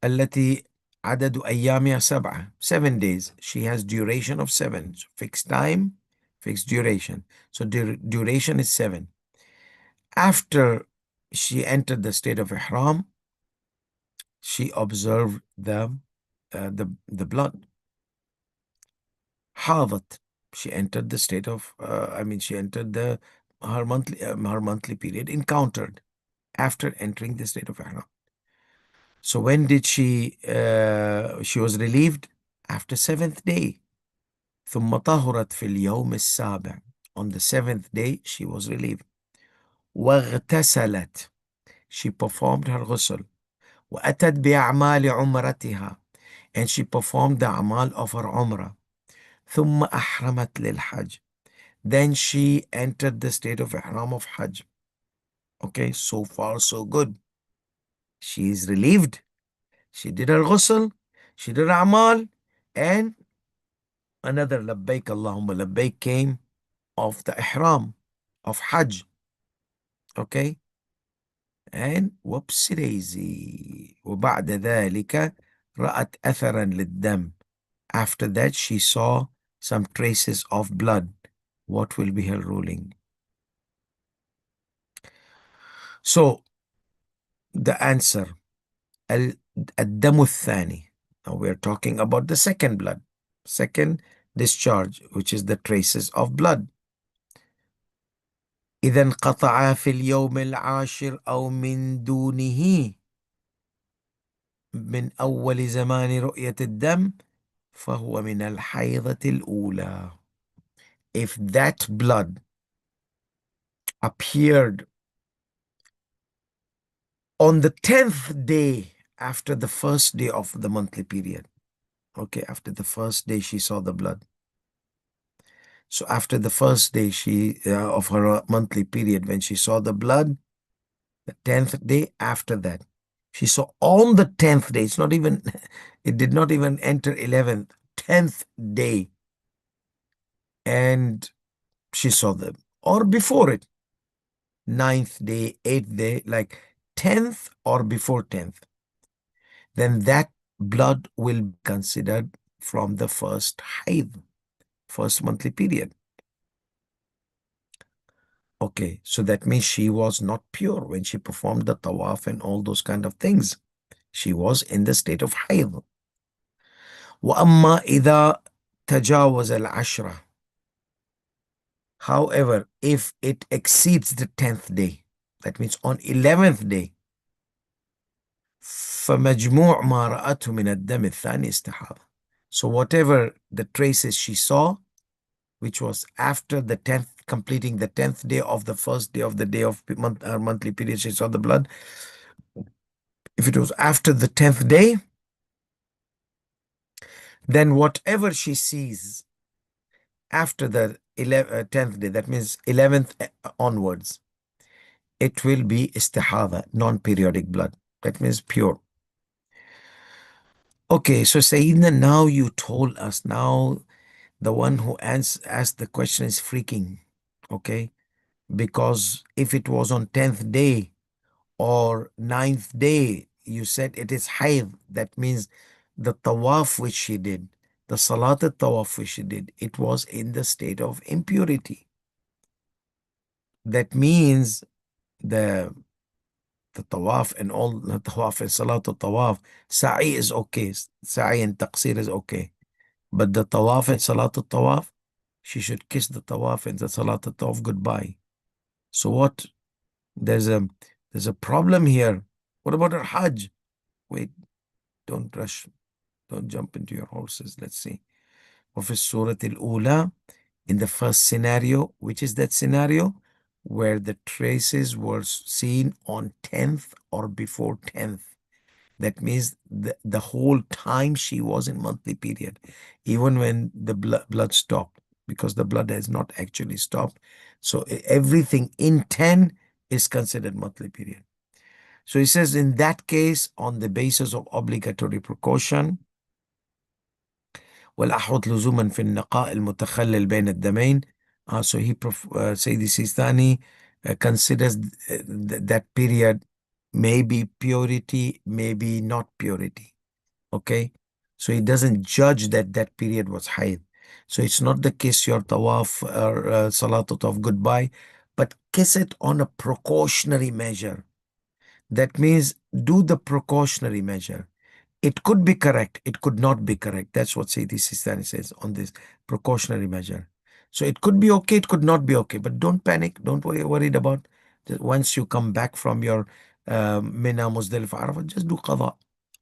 التي عدد أيامها 7. 7 days. She has duration of 7. So fixed time, fixed duration. So duration is 7. After she entered the state of Ihram, she observed the blood. حاضت. She entered the state of, she entered her monthly period, encountered after entering the state of Ihram. So when did she was relieved? After 7th day. ثم طهرت في اليوم السابع. On the 7th day, she was relieved. واغتسلت. She performed her ghusl. وأتت بأعمال عمرتها. And she performed the amal of her umrah. ثم أحرمت للحج. Then she entered the state of ihram of Hajj. Okay, so far so good. She is relieved. She did her ghusl. She did her amal. And another labbaik Allahumma labbaik came of the ihram of Hajj. Okay. And whoopsie daisy. وبعد ذلك رأت أثرا للدم. After that, she saw some traces of blood. What will be her ruling? So, the answer, الدم الثاني. Now we are talking about the second blood, second discharge, which is the traces of blood. إذا انقطع في اليوم العاشر أو من دونه من أول زمان رؤية الدم فهو من الحيضة الأولى. If that blood appeared on the 10th day after the first day of the monthly period. Okay, after the first day she saw the blood. So after the first day of her monthly period, when she saw the blood, the 10th day after that, she saw on the 10th day, it did not even enter 11th, 10th day. And she saw them, or before it, 9th day, 8th day, like 10th or before 10th. Then that blood will be considered from the first haid, first monthly period. Okay, so that means she was not pure when she performed the tawaf and all those kind of things. She was in the state of haid. وَأَمَّا إِذَا تَجَاوَزَ الْعَشْرَةِ. However, if it exceeds the 10th day, that means on 11th day, فَمَجْمُوعْ مَا رَأَتْهُ مِنَ الدَّمِ الثَّانِي استحاضة. So whatever the traces she saw, which was after the 10th, completing the 10th day of the first day of the day of monthly period, she saw the blood. If it was after the 10th day, then whatever she sees after the 10th day, that means 11th onwards, it will be istihada, non-periodic blood. That means pure. Okay, so Sayyidina, now you told us. Now the one who asked the question is freaking. Okay, because if it was on 10th day or 9th day, you said it is hayd. That means the tawaf which she did, the salat al-tawaf which she did, it was in the state of impurity. That means the tawaf and all the tawaf and salat al-tawaf, sa'i is okay. Sa'i and taqsir is okay. But the tawaf and salat al-tawaf, she should kiss the tawaf and the salat al-tawaf goodbye. So what? There's a problem here. What about her Hajj? Wait, don't rush. Don't jump into your horses. Let's see. وفي السورة الأولى, in the first scenario, which is that scenario where the traces were seen on 10th or before 10th. That means the whole time she was in monthly period, even when the blood stopped, because the blood has not actually stopped. So everything in 10 is considered monthly period. So he says in that case, on the basis of obligatory precaution, والأحوط لزوما في النقاء المتخلل بين الدمين. So Sayyidi Sistani considers that period maybe purity, maybe not purity. Okay, so he doesn't judge that that period was hayd. So it's not the kiss your tawaf or salatul tawaf goodbye, but kiss it on a precautionary measure. That means do the precautionary measure. It could be correct, it could not be correct. That's what Sayyidi Sistani says on this precautionary measure. So it could be okay, it could not be okay, but don't panic, don't worried about. Once you come back from your Mina, Muzdalifah, Arafah, just do qada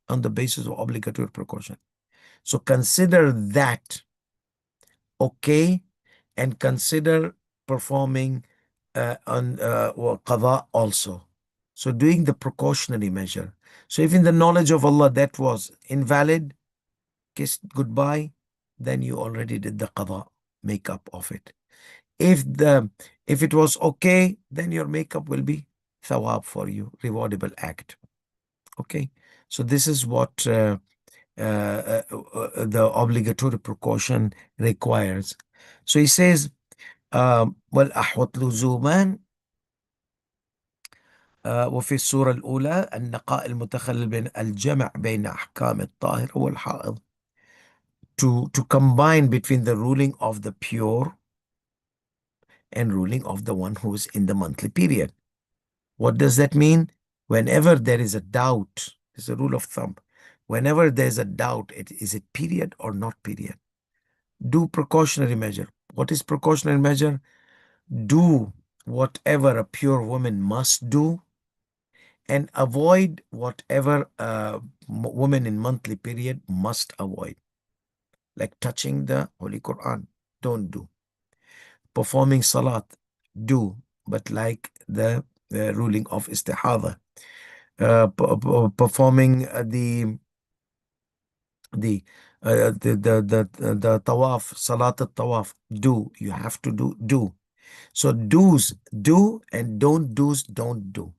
on the basis of obligatory precaution. So consider that okay, and consider performing on qada also. So doing the precautionary measure. So if in the knowledge of Allah that was invalid, kissed goodbye, then you already did the qada, makeup of it. If it was okay, then your makeup will be thawab for you, rewardable act. Okay, so this is what the obligatory precaution requires. So he says, والأحوط لزوما وفي السورة الأولى النقاء المتخلل بين الجمع بين أحكام الطاهر والحائض, to combine between the ruling of the pure and ruling of the one who is in the monthly period. What does that mean? Whenever there is a doubt, it's a rule of thumb. Whenever there's a doubt, is it period or not period? Do precautionary measure. What is precautionary measure? Do whatever a pure woman must do and avoid whatever a woman in monthly period must avoid. Like touching the Holy Quran, don't do. Performing salat, do, but like the ruling of istihada. Performing the tawaf, salat al-tawaf, do. You have to do. So do's do and don't do's don't do.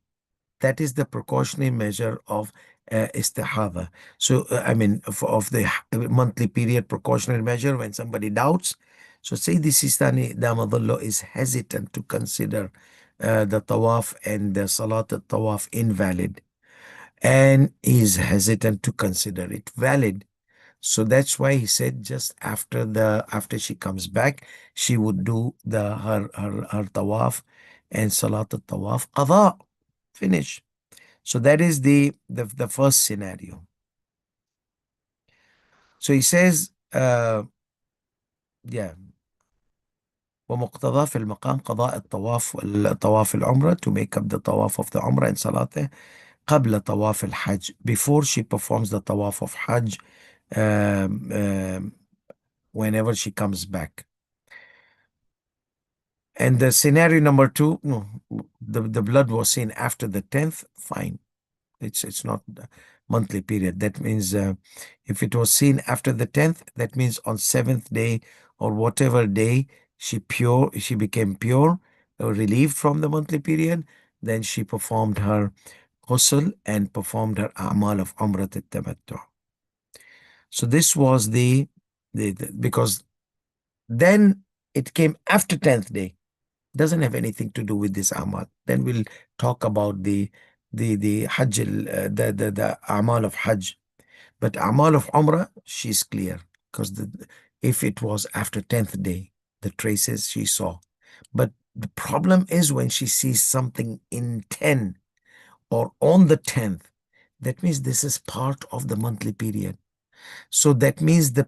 That is the precautionary measure of istihada. So, of the monthly period precautionary measure when somebody doubts. So, Sayyidi Sistani Damadullah is hesitant to consider the tawaf and the salat al-tawaf invalid. And is hesitant to consider it valid. So that's why he said just after she comes back, she would do her tawaf and salat al-tawaf qada. Finish. So that is the first scenario. So he says, yeah, ومقتضى في المقام قضاء الطواف والطواف العمرة, to make up the tawaf of the umrah and salateh قبل طواف الحج, before she performs the tawaf of Hajj, whenever she comes back. And the scenario number 2, no, the blood was seen after the 10th, fine. It's not monthly period. That means if it was seen after the 10th, that means on 7th day or whatever day she became pure or relieved from the monthly period, then she performed her ghusl and performed her a'mal of umrat al-tamattu. So this was because then it came after 10th day. Doesn't have anything to do with this amal. Then we'll talk about the hajj, the amal of hajj. But amal of umrah, she's clear because if it was after 10th day, the traces she saw. But the problem is when she sees something in 10 or on the 10th, that means this is part of the monthly period. So that means the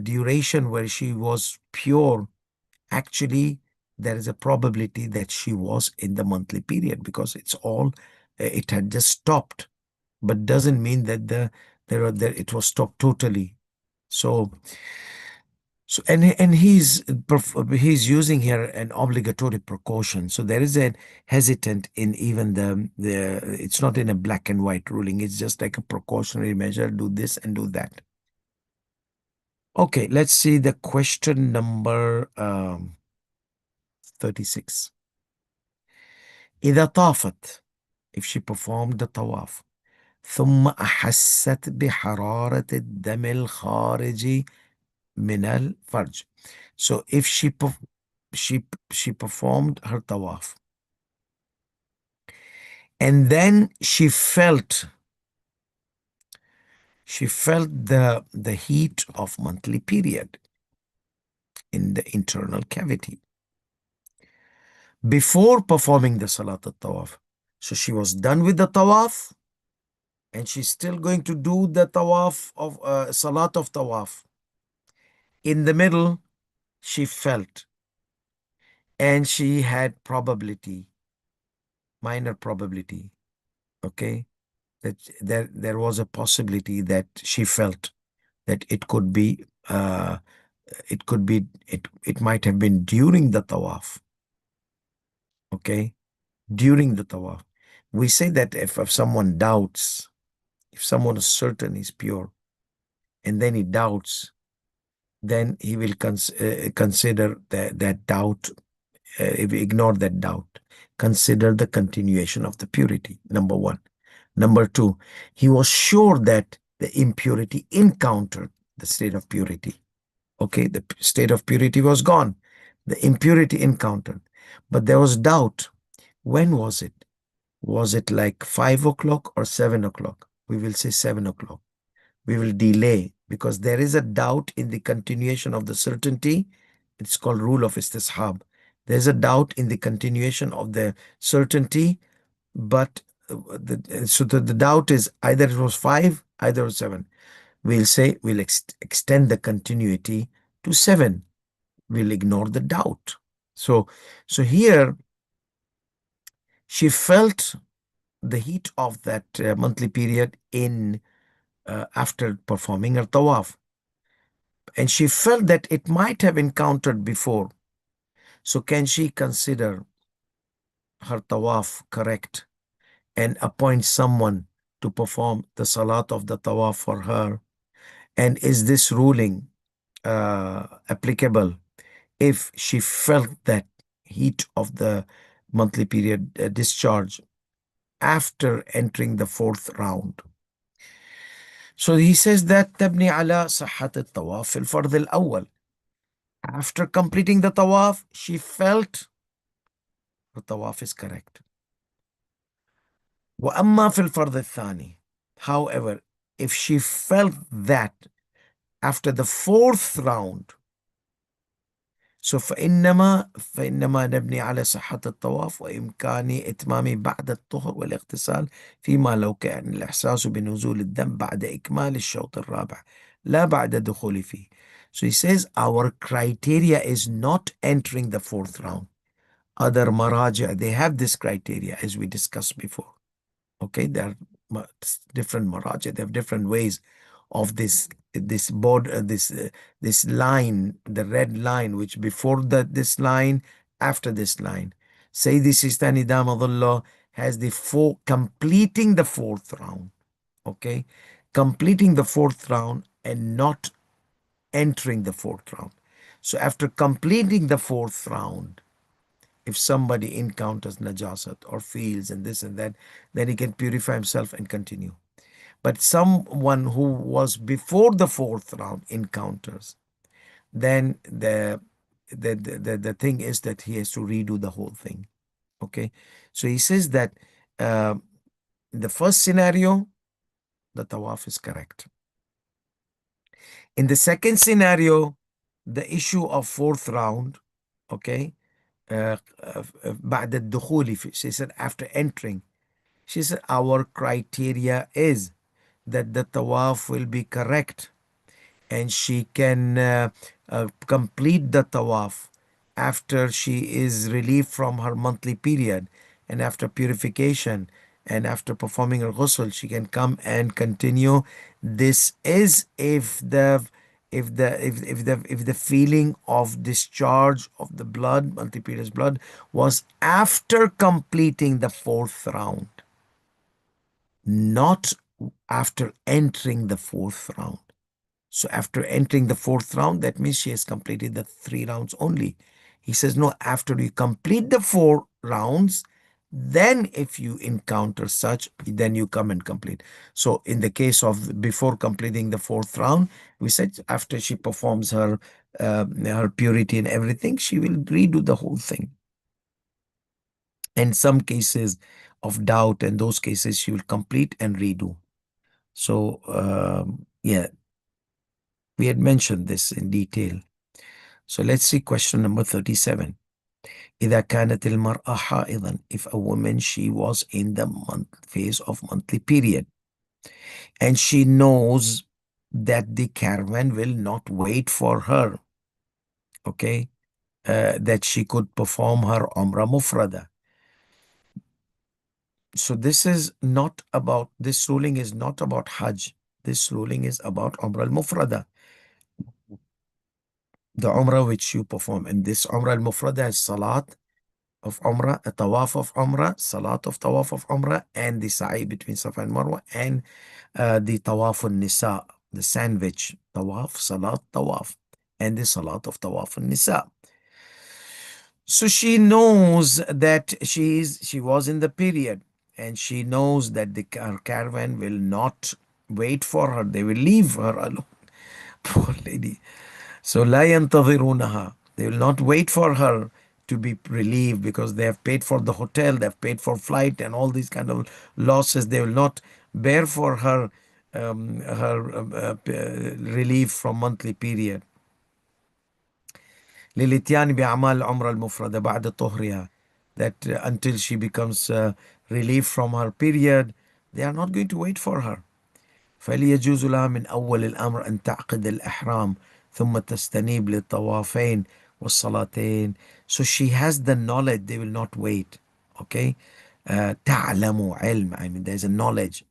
duration where she was pure, actually there is a probability that she was in the monthly period because it had just stopped, but doesn't mean that it was stopped totally. So he's using here an obligatory precaution. So there is a hesitant in even the it's not in a black and white ruling. It's just like a precautionary measure. Do this and do that. Okay, let's see the question number 36. إذا طافت, if she performed the tawaf, ثم أحست بحرارة الدم الخارج من الفرج. So if she performed her tawaf and then she felt the heat of monthly period in the internal cavity before performing the salat al-tawaf. So she was done with the tawaf and she's still going to do the tawaf of salat of tawaf. In the middle, she felt and she had probability, minor probability, okay, that there was a possibility that she felt that it might have been during the tawaf, okay, during the tawaf. We say that if someone doubts, if someone is certain he's pure and then he doubts, then he will consider that doubt, if we ignore that doubt, consider the continuation of the purity, number one. Number two, he was sure that the impurity encountered the state of purity. Okay, the state of purity was gone. The impurity encountered. But there was doubt. When was it? Was it like 5 o'clock or 7 o'clock? We will say 7 o'clock. We will delay because there is a doubt in the continuation of the certainty. It's called rule of istishab. There's a doubt in the continuation of the certainty, but the doubt is either it was 5, either it was 7. We'll say we'll extend the continuity to 7. We'll ignore the doubt. So here she felt the heat of that monthly period in after performing her tawaf, and she felt that it might have encountered before. So can she consider her tawaf correct and appoint someone to perform the salat of the tawaf for her? And is this ruling applicable if she felt that heat of the monthly period discharge after entering the 4th round? So he says that تبني على صحة الطواف في الفرض الأول. After completing the tawaf, she felt the tawaf is correct. وأما في الفرض الثاني, however, if she felt that after the 4th round, so فإنما نبني على صحة الطواف وإمكان إتمام بعد الطهر والاغتسال فيما لو كان الإحساس بنزول الدم بعد إكمال الشوط الرابع لا بعد دخول فيه. So he says our criteria is not entering the 4th round. Other maraja, they have this criteria as we discussed before. Okay, there are different maraja, they have different ways of this border, this line, the red line, which before this line, after this line. Sayyidi Sistani Damadullah has completing the 4th round. Okay, completing the fourth round and not entering the fourth round. So after completing the fourth round, if somebody encounters najasat or feels and this and that, then he can purify himself and continue. But someone who was before the fourth round encounters, then the thing is that he has to redo the whole thing. Okay, so he says that uh, in the first scenario, the tawaf is correct. In the second scenario, the issue of fourth round, okay, بعد الدخول, she said after entering, she said our criteria is that the tawaf will be correct and she can complete the tawaf after she is relieved from her monthly period and after purification and after performing her ghusl, she can come and continue. This is if the feeling of discharge of the blood, multi-period blood, was after completing the fourth round, not after entering the fourth round. So after entering the fourth round, that means she has completed the 3 rounds only. He says, no, after you complete the 4 rounds, then if you encounter such, then you come and complete. So in the case of before completing the fourth round, we said after she performs her purity and everything, she will redo the whole thing. In some cases of doubt and those cases, she will complete and redo. So yeah, we had mentioned this in detail. So let's see question number 37. إذا كانت المرأة حائضا, if a woman, she was in the phase of monthly period and she knows that the caravan will not wait for her, okay, that she could perform her Umrah Mufrada. So this ruling is not about Hajj. This ruling is about Umrah al-Mufrada, the Umrah which you perform. And this Umrah al-Mufrada is Salat of Umrah, a Tawaf of Umrah, Salat of Tawaf of Umrah, and the Sa'i between Safa and Marwa, and the Tawaf al-Nisa, the sandwich, Tawaf, Salat, Tawaf, and the Salat of Tawaf al-Nisa. So she knows that she was in the period and she knows that her caravan will not wait for her. They will leave her alone. Poor lady. So لا ينتظرونها. They will not wait for her to be relieved because they have paid for the hotel, they have paid for flight and all these kind of losses. They will not bear for her relief from monthly period. للإتيان بأعمال العمرة المفردة بعد طهرها, that until she becomes relieved from her period, they are not going to wait for her. فليجوز لها من أول الأمر أن تعقد الإحرام ثم تستنيب للطوافين والصلاتين. So she has the knowledge, they will not wait. Okay, تعلم علم, I mean there's a knowledge.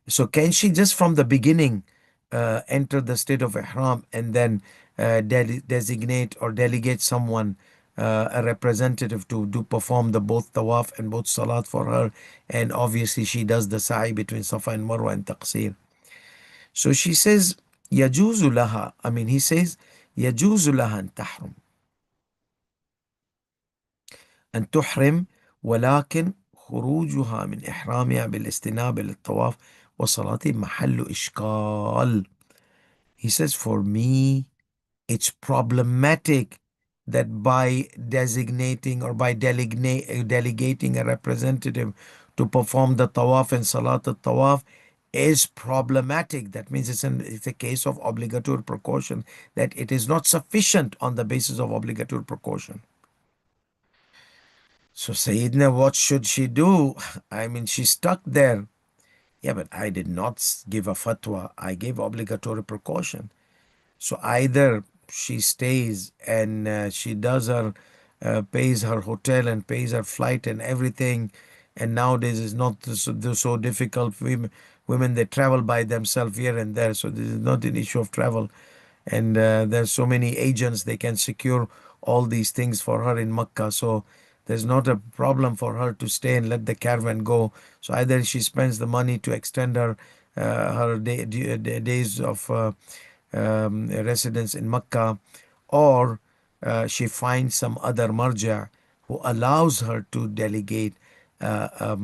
So can she just from the beginning enter the state of ihram and then designate or delegate someone, a representative to perform the both tawaf and both salat for her, and obviously she does the sa'i between Safa and Marwa and taqsir. So she says يجوز لها, I mean he says يجوز لها أن تحرم, أن تحرم, ولكن خروجها من إحرامها بالاستنابة للطواف والصلاة محل إشكال. He says, for me, it's problematic that by designating or by delegating a representative to perform the tawaf and salat al-tawaf is problematic. That means it's a case of obligatory precaution, that it is not sufficient on the basis of obligatory precaution. So Sayyidina, what should she do? I mean, she's stuck there. Yeah, but I did not give a fatwa. I gave obligatory precaution. So either she stays and she does pays her hotel and pays her flight and everything. And nowadays it's not so difficult. Women, they travel by themselves here and there. So this is not an issue of travel. And there's so many agents, they can secure all these things for her in Makkah. So there's not a problem for her to stay and let the caravan go. So either she spends the money to extend her her days of residence in Mecca, or she finds some other marja who allows her to delegate a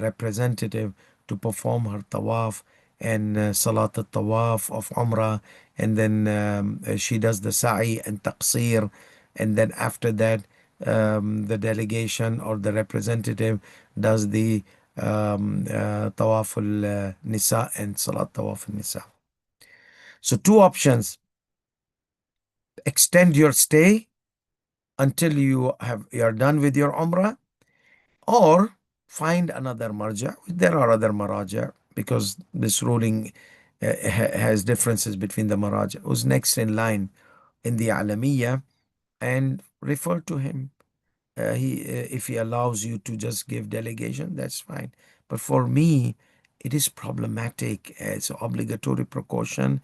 representative to perform her tawaf and salat al-tawaf of Umrah, and then she does the sa'i and taqsir, and then after that the delegation or the representative does the tawaf al-nisa and salat tawaf al-nisa. So two options: extend your stay until you're done with your umrah, or find another marja. There are other maraja, because this ruling has differences between the maraja. Who's next in line in the Alamiyya, and refer to him. If he allows you to just give delegation, that's fine. But for me, it is problematic as obligatory precaution.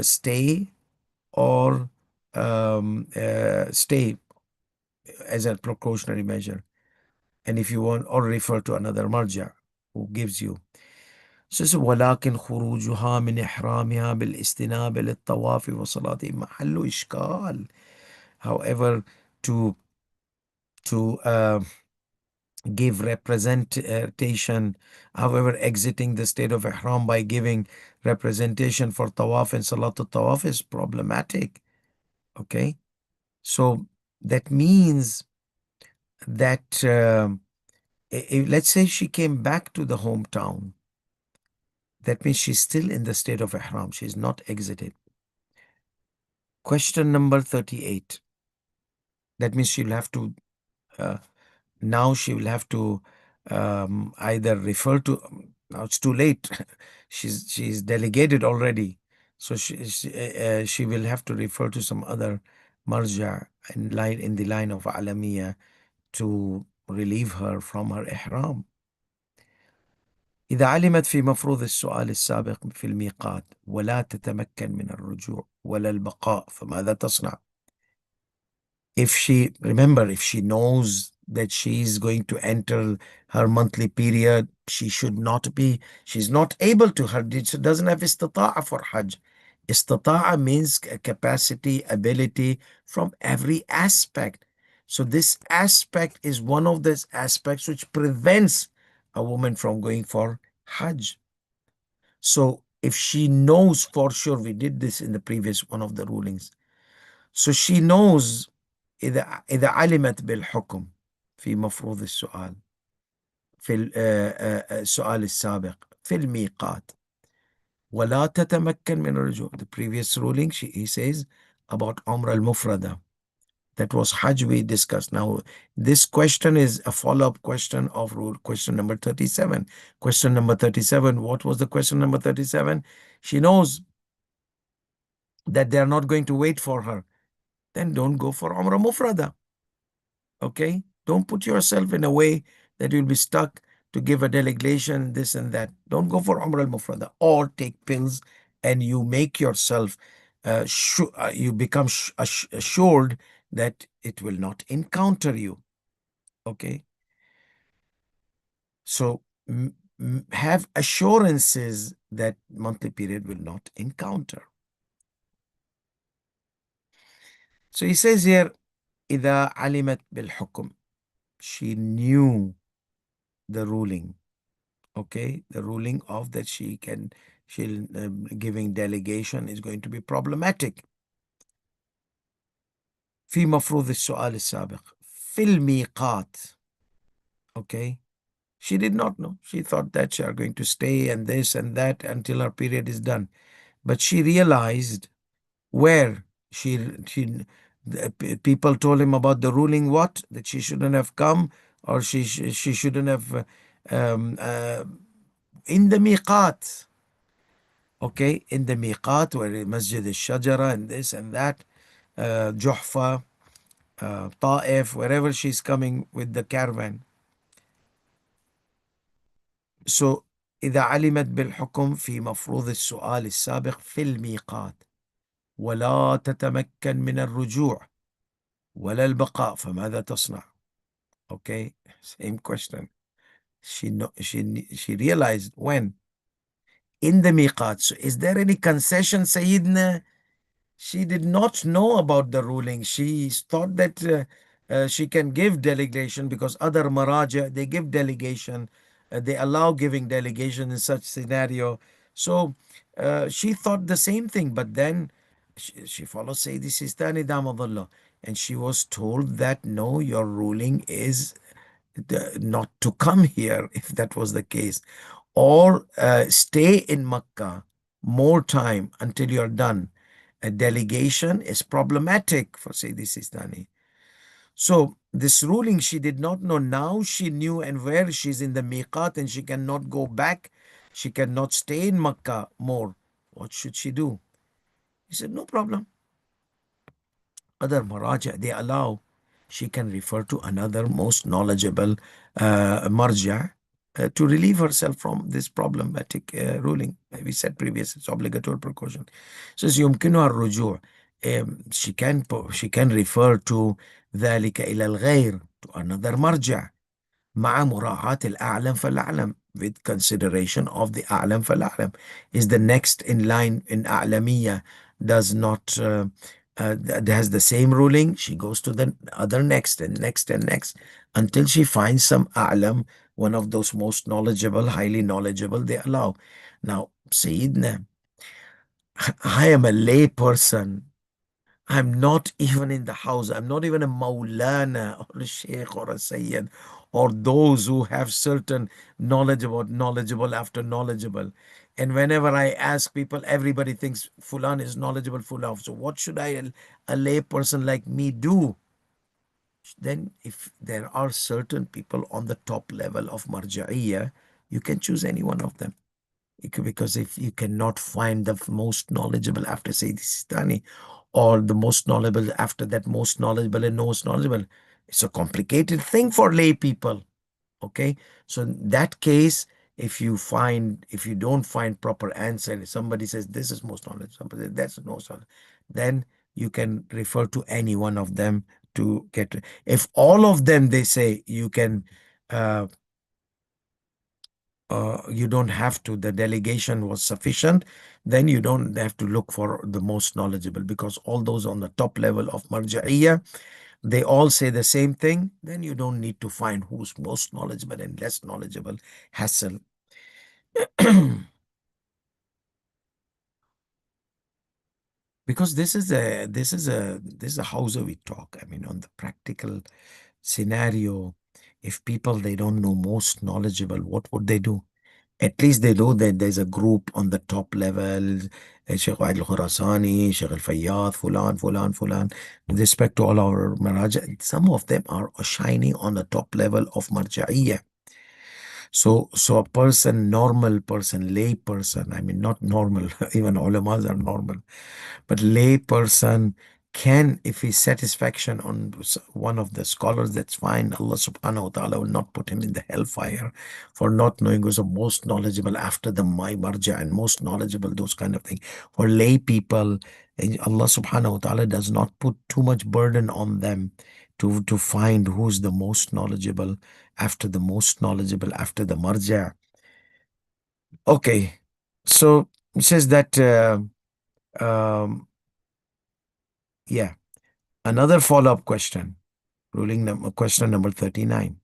Stay or stay as a precautionary measure. And if you want, or refer to another marja who gives you. So ولكن خروجها من إحرامها بالاستنابة للطواف وصلاة محل إشكال. However, to give representation, however, exiting the state of ihram by giving representation for tawaf and salatul tawaf is problematic. Okay, so that means that let's say she came back to the hometown, that means she's still in the state of ihram, she's not exited. Question number 38, that means she'll have to uh, now she will have to either refer to, now it's too late, she's delegated already, so she will have to refer to some other marja in the line of alamiya to relieve her from her ihram. إذا علمت في مفروض السؤال السابق في الميقات ولا تتمكن من الرجوع ولا البقاء فماذا تصنع؟ If she knows that she is going to enter her monthly period, she's not able to, she doesn't have istita'a for Hajj. Istita'a means capacity, ability from every aspect. So this aspect is one of those aspects which prevents a woman from going for Hajj. So if she knows for sure, we did this in the previous one of the rulings. So she knows إذا علمت بالحكم في مفروض السؤال في السؤال السابق في الميقات ولا تتمكن من الرجوع. The previous ruling, he says about Umrah al-Mufrada. That was Hajj we discussed. Now, this question is a follow-up question of rule question number 37. Question number 37, what was the question number 37? She knows that they are not going to wait for her. Then don't go for Umrah Mufrada. Okay? Don't put yourself in a way that you'll be stuck to give a delegation, this and that. Don't go for Umrah al-Mufrada, or take pills and you make yourself, you become assured that it will not encounter you. Okay? So have assurances that monthly period will not encounter. So he says here, إذا علمت بالحكم. She knew the ruling. Okay, the ruling of that she'll giving delegation is going to be problematic. في مفروض السؤال السابق في الميقات. Okay, she did not know. She thought that she are going to stay and this and that until her period is done. But she realized where people told him about the ruling, what? That she shouldn't have come, or she shouldn't have in the miqat. Okay, in the miqat, where Masjid al-Shajara and this and that, Juhfa, Ta'if, wherever she's coming with the caravan. So إذا علمت بالحكم في مفروض السؤال السابق في الميقات ولا تتمكن من الرجوع ولا البقاء فماذا تصنع؟ Okay, same question. She realized when in the miqat. So is there any concession, Sayyidina? She did not know about the ruling. She thought that she can give delegation because other maraja, they give delegation. They allow giving delegation in such scenario. So she thought the same thing, but then she follows Sayyidi Sistani Damadullah, and she was told that no, your ruling is not to come here if that was the case, or stay in Makkah more time until you're done. A delegation is problematic for Sayyidi Sistani. So this ruling she did not know. Now she knew, and where she's in the miqat and she cannot go back, she cannot stay in Makkah more. What should she do? He said, no problem. Other maraja, they allow. She can refer to another most knowledgeable marja to relieve herself from this problematic ruling. We said previous, it's obligatory precaution. Says يمكنها الرجوع. She can refer to ذلك إلى الغير, to another marja, مع مراعاة الأعلم فالأعلم, with consideration of the أعلم فالأعلم. Is the next in line in أعلمية does not has the same ruling, she goes to the other next and next and next until she finds some أعلم, one of those most knowledgeable, highly knowledgeable, they allow. Now, Sayyidina, I am a lay person. I'm not even in the house. I'm not even a Maulana or a Sheikh or a Sayyid or those who have certain knowledge about knowledgeable after knowledgeable. And whenever I ask people, everybody thinks Fulan is knowledgeable, Fulan. So what should a lay person like me do? Then if there are certain people on the top level of Marja'iyya, you can choose any one of them. Because if you cannot find the most knowledgeable after Sayyidi Sistani, or the most knowledgeable after that most knowledgeable and most knowledgeable, it's a complicated thing for lay people. Okay, so in that case, if you don't find proper answer, if somebody says this is most knowledge, somebody says that's most knowledge, then you can refer to any one of them to get. If all of them they say you can uh, you don't have to, the delegation was sufficient, then you don't have to look for the most knowledgeable, because all those on the top level of marja'iyya, they all say the same thing. Then you don't need to find who's most knowledgeable and less knowledgeable. Hassle. Because this is a Hausawi talk. I mean, on the practical scenario, if people they don't know most knowledgeable, what would they do? At least they know that there's a group on the top level, Sheikh Waid al-Khurasani, Sheikh al-Fayyad, Fulan, Fulan, Fulan. With respect to all our Maraja, some of them are shining on the top level of Marja'iyya. So a person, normal person, lay person, I mean, not normal, even ulamas are normal, but lay person can, if his satisfaction on one of the scholars, that's fine. Allah subhanahu wa ta'ala will not put him in the hellfire for not knowing who's the most knowledgeable after the my marja and most knowledgeable, those kind of things. For lay people, Allah subhanahu wa ta'ala does not put too much burden on them to find who's the most knowledgeable after the most knowledgeable after the marja. Okay, so it says that um, yeah. Another follow-up question. Question number 39.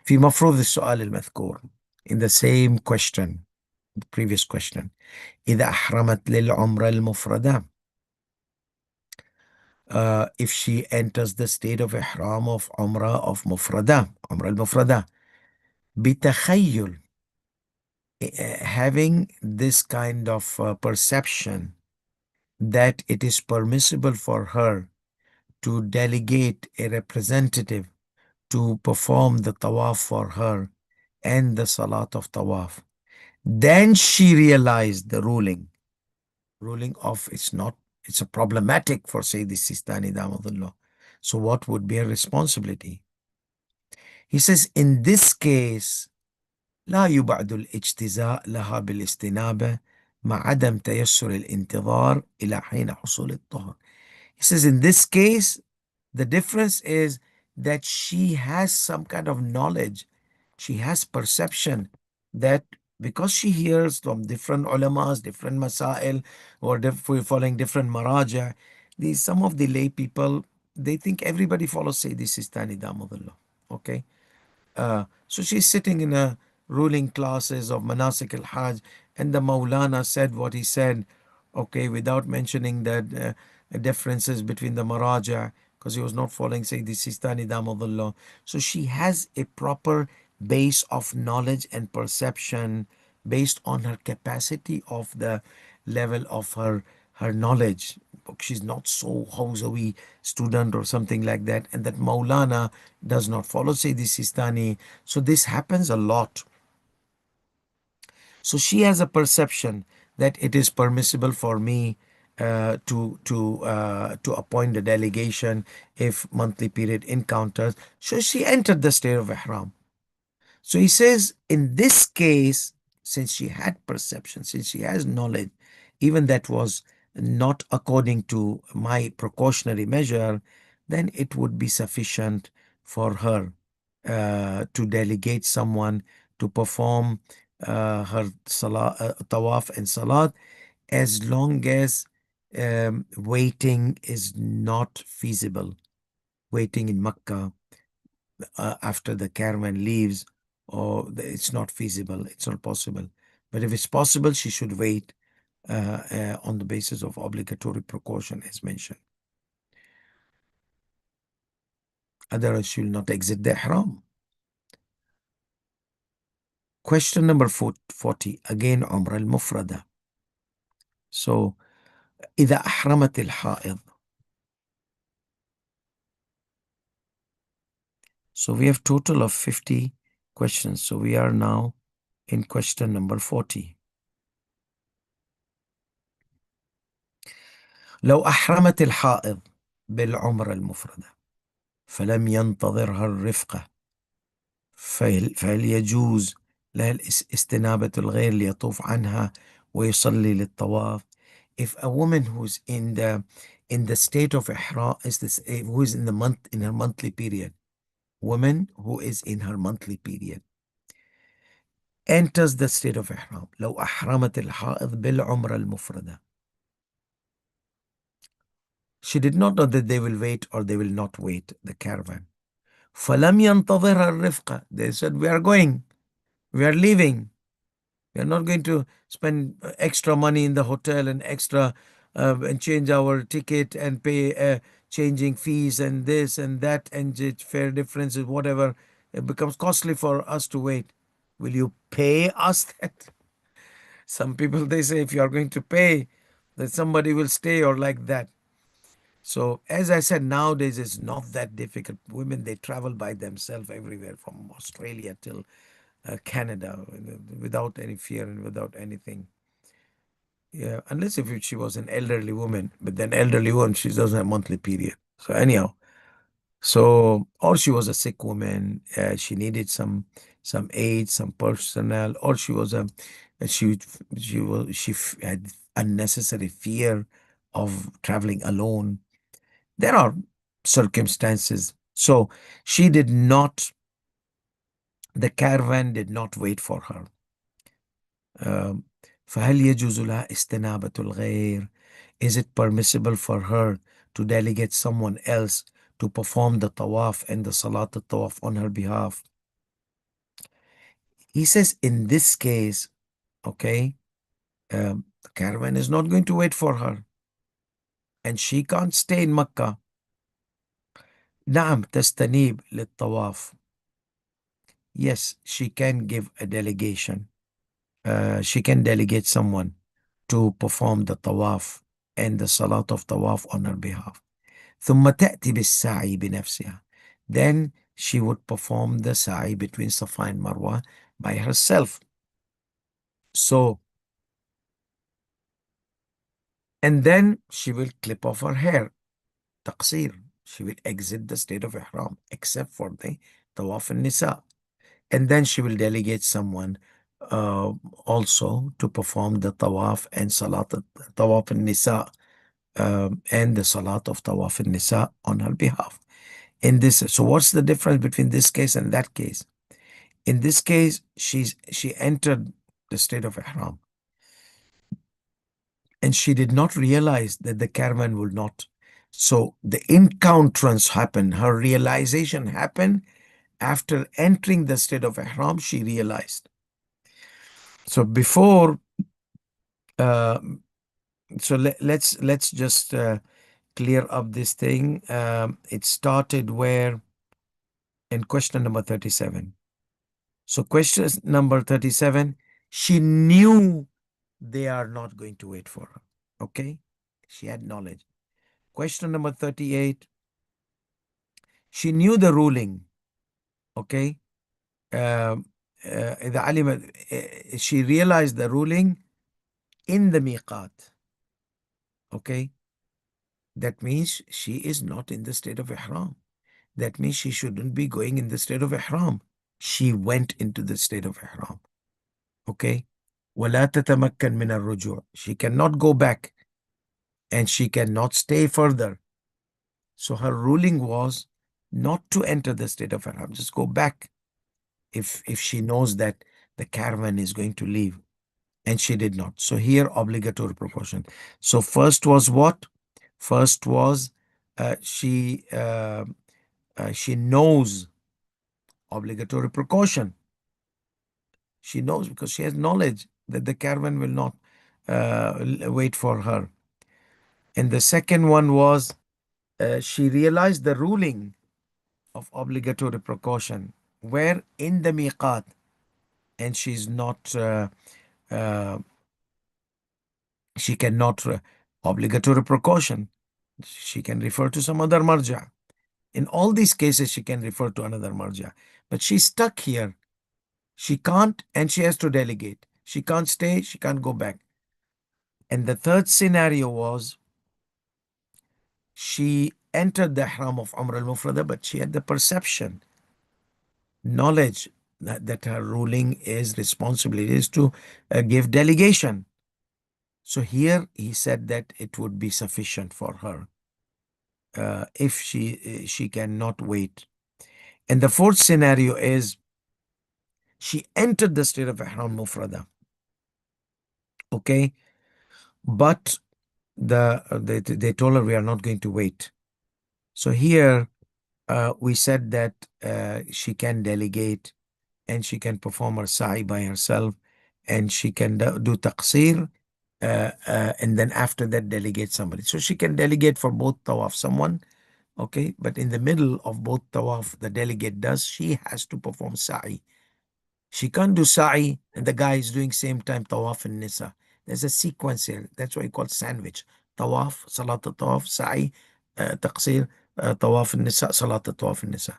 في مفروض السؤال المذكور. In the same question, the previous question. إذا أحرمت للعمرة المفردة. If she enters the state of إحرام of عمرة of مفردة, عمرة المفردة, بتخيل, having this kind of perception that it is permissible for her to delegate a representative to perform the tawaf for her and the salat of tawaf. Then she realized the ruling of it's a problematic for Sayyidi Sistani Damadullah. So what would be her responsibility? He says, in this case, لا يبعد الاجتزاء لها بالاستنابة مع عدم تيسر الانتظار إلى حين حصول الطهر. He says, in this case, the difference is that she has some kind of knowledge. She has perception that because she hears from different ulamas, different masail, or following different maraja. These some of the lay people, they think everybody follows Sayyidi Sistani Damadullah. Okay. So she's sitting in a ruling classes of Manasik al-Hajj, and the Maulana said what he said, okay, without mentioning the differences between the Maraja, because he was not following Sayyidi Sistani Damadullah. So she has a proper base of knowledge and perception based on her capacity of the level of her knowledge. She's not so Hausawi student or something like that, and that Maulana does not follow Sayyidi Sistani. So this happens a lot. So she has a perception that it is permissible for me to appoint a delegation if monthly period encounters. So she entered the state of ihram. So he says, in this case, since she had perception, since she has knowledge, even that was not according to my precautionary measure, then it would be sufficient for her to delegate someone to perform her tawaf and salat, as long as waiting is not feasible. Waiting in Makkah after the caravan leaves, or it's not feasible, it's not possible. But if it's possible, she should wait on the basis of obligatory precaution as mentioned. Otherwise, she will not exit the ihram. Question number 40, again Umrah al-Mufrada. So, إذا أحرمت الحائض. So we have total of 50 questions. So we are now in question number 40. لو أحرمت الحائض بالعمرة المفردة فلم ينتظرها الرفقة فهل يجوز لها استنابة الغير ليطوف عنها ويصلي للطواف? If a woman who's in the state of ihram, who is in the month, in her monthly period, woman who is in her monthly period enters the state of ihram. لو أحرمت الحائض بالعمرة المفردة. She did not know that they will wait or they will not wait, the caravan. فلم ينتظرها الرفقة. They said, we are going, we are leaving. We are not going to spend extra money in the hotel and extra and change our ticket and pay changing fees and this and that and fare differences, whatever. It becomes costly for us to wait. Will you pay us that? Some people, they say, if you are going to pay, that somebody will stay or like that. So, as I said, nowadays it's not that difficult. Women, they travel by themselves everywhere from Australia till Canada without any fear and without anything. Yeah, unless if she was an elderly woman, but then elderly woman, she doesn't have monthly period. So anyhow, so or she was a sick woman, she needed some aid, some personnel, or she was a had unnecessary fear of traveling alone. There are circumstances. So she did not, the caravan did not wait for her. فهل يجوز لها استنابة الغير? Is it permissible for her to delegate someone else to perform the tawaf and the salat al-tawaf on her behalf? He says in this case, okay, the caravan is not going to wait for her and she can't stay in Makkah. نعم تستنيب للطواف. Yes, she can give a delegation. She can delegate someone to perform the tawaf and the salat of tawaf on her behalf. ثم تأتي بالسعي بنفسها. Then she would perform the sa'i between Safa and Marwa by herself. So, and then she will clip off her hair. Taqsir. She will exit the state of ihram except for the tawaf al-nisa. And then she will delegate someone also to perform the tawaf and salat tawaf al-nisa and the salat of tawaf al-nisa on her behalf. In this, so what's the difference between this case and that case? In this case, she entered the state of Ihram. And she did not realize that the caravan would not. So the encounterance happened. Her realization happened after entering the state of Ihram. She realized. So before, uh, let's just clear up this thing. It started where in question number 37. So question number 37, she knew they are not going to wait for her. Okay, she had knowledge. Question number 38, she knew the ruling. Okay, إذا علمت, she realized the ruling in the miqat. Okay, that means she is not in the state of ihram. That means she shouldn't be going in the state of ihram. She went into the state of ihram. Okay, ولا تتمكن من الرجوع. She cannot go back and she cannot stay further. So her ruling was not to enter the state of ihram, just go back if she knows that the caravan is going to leave. And she did not. So here obligatory precaution. So first was what? First was she knows obligatory precaution. She knows because she has knowledge that the caravan will not wait for her. And the second one was she realized the ruling of obligatory precaution where in the miqat, and she's not uh, she cannot obligatory precaution, she can refer to some other marja. In all these cases she can refer to another marja, but she's stuck here. She can't, and she has to delegate. She can't stay, she can't go back. And the third scenario was she entered the ihram of Umrah al-Mufrada, but she had the perception, knowledge that her ruling is responsibility is to give delegation. So here he said that it would be sufficient for her if she cannot wait. And the fourth scenario is she entered the state of ihram mufrada. Okay, but they told her we are not going to wait. So here we said that she can delegate and she can perform her sa'i by herself and she can do taqsir and then after that delegate somebody. So she can delegate for both tawaf someone, okay, but in the middle of both tawaf the delegate does, she has to perform sa'i. She can't do sa'i and the guy is doing same time tawaf and nisa. There's a sequence here. That's why you call it sandwich. Tawaf, salat al-tawaf, sa'i, taqsir, tawaf al-nisa, salat al-tawaf al-nisa.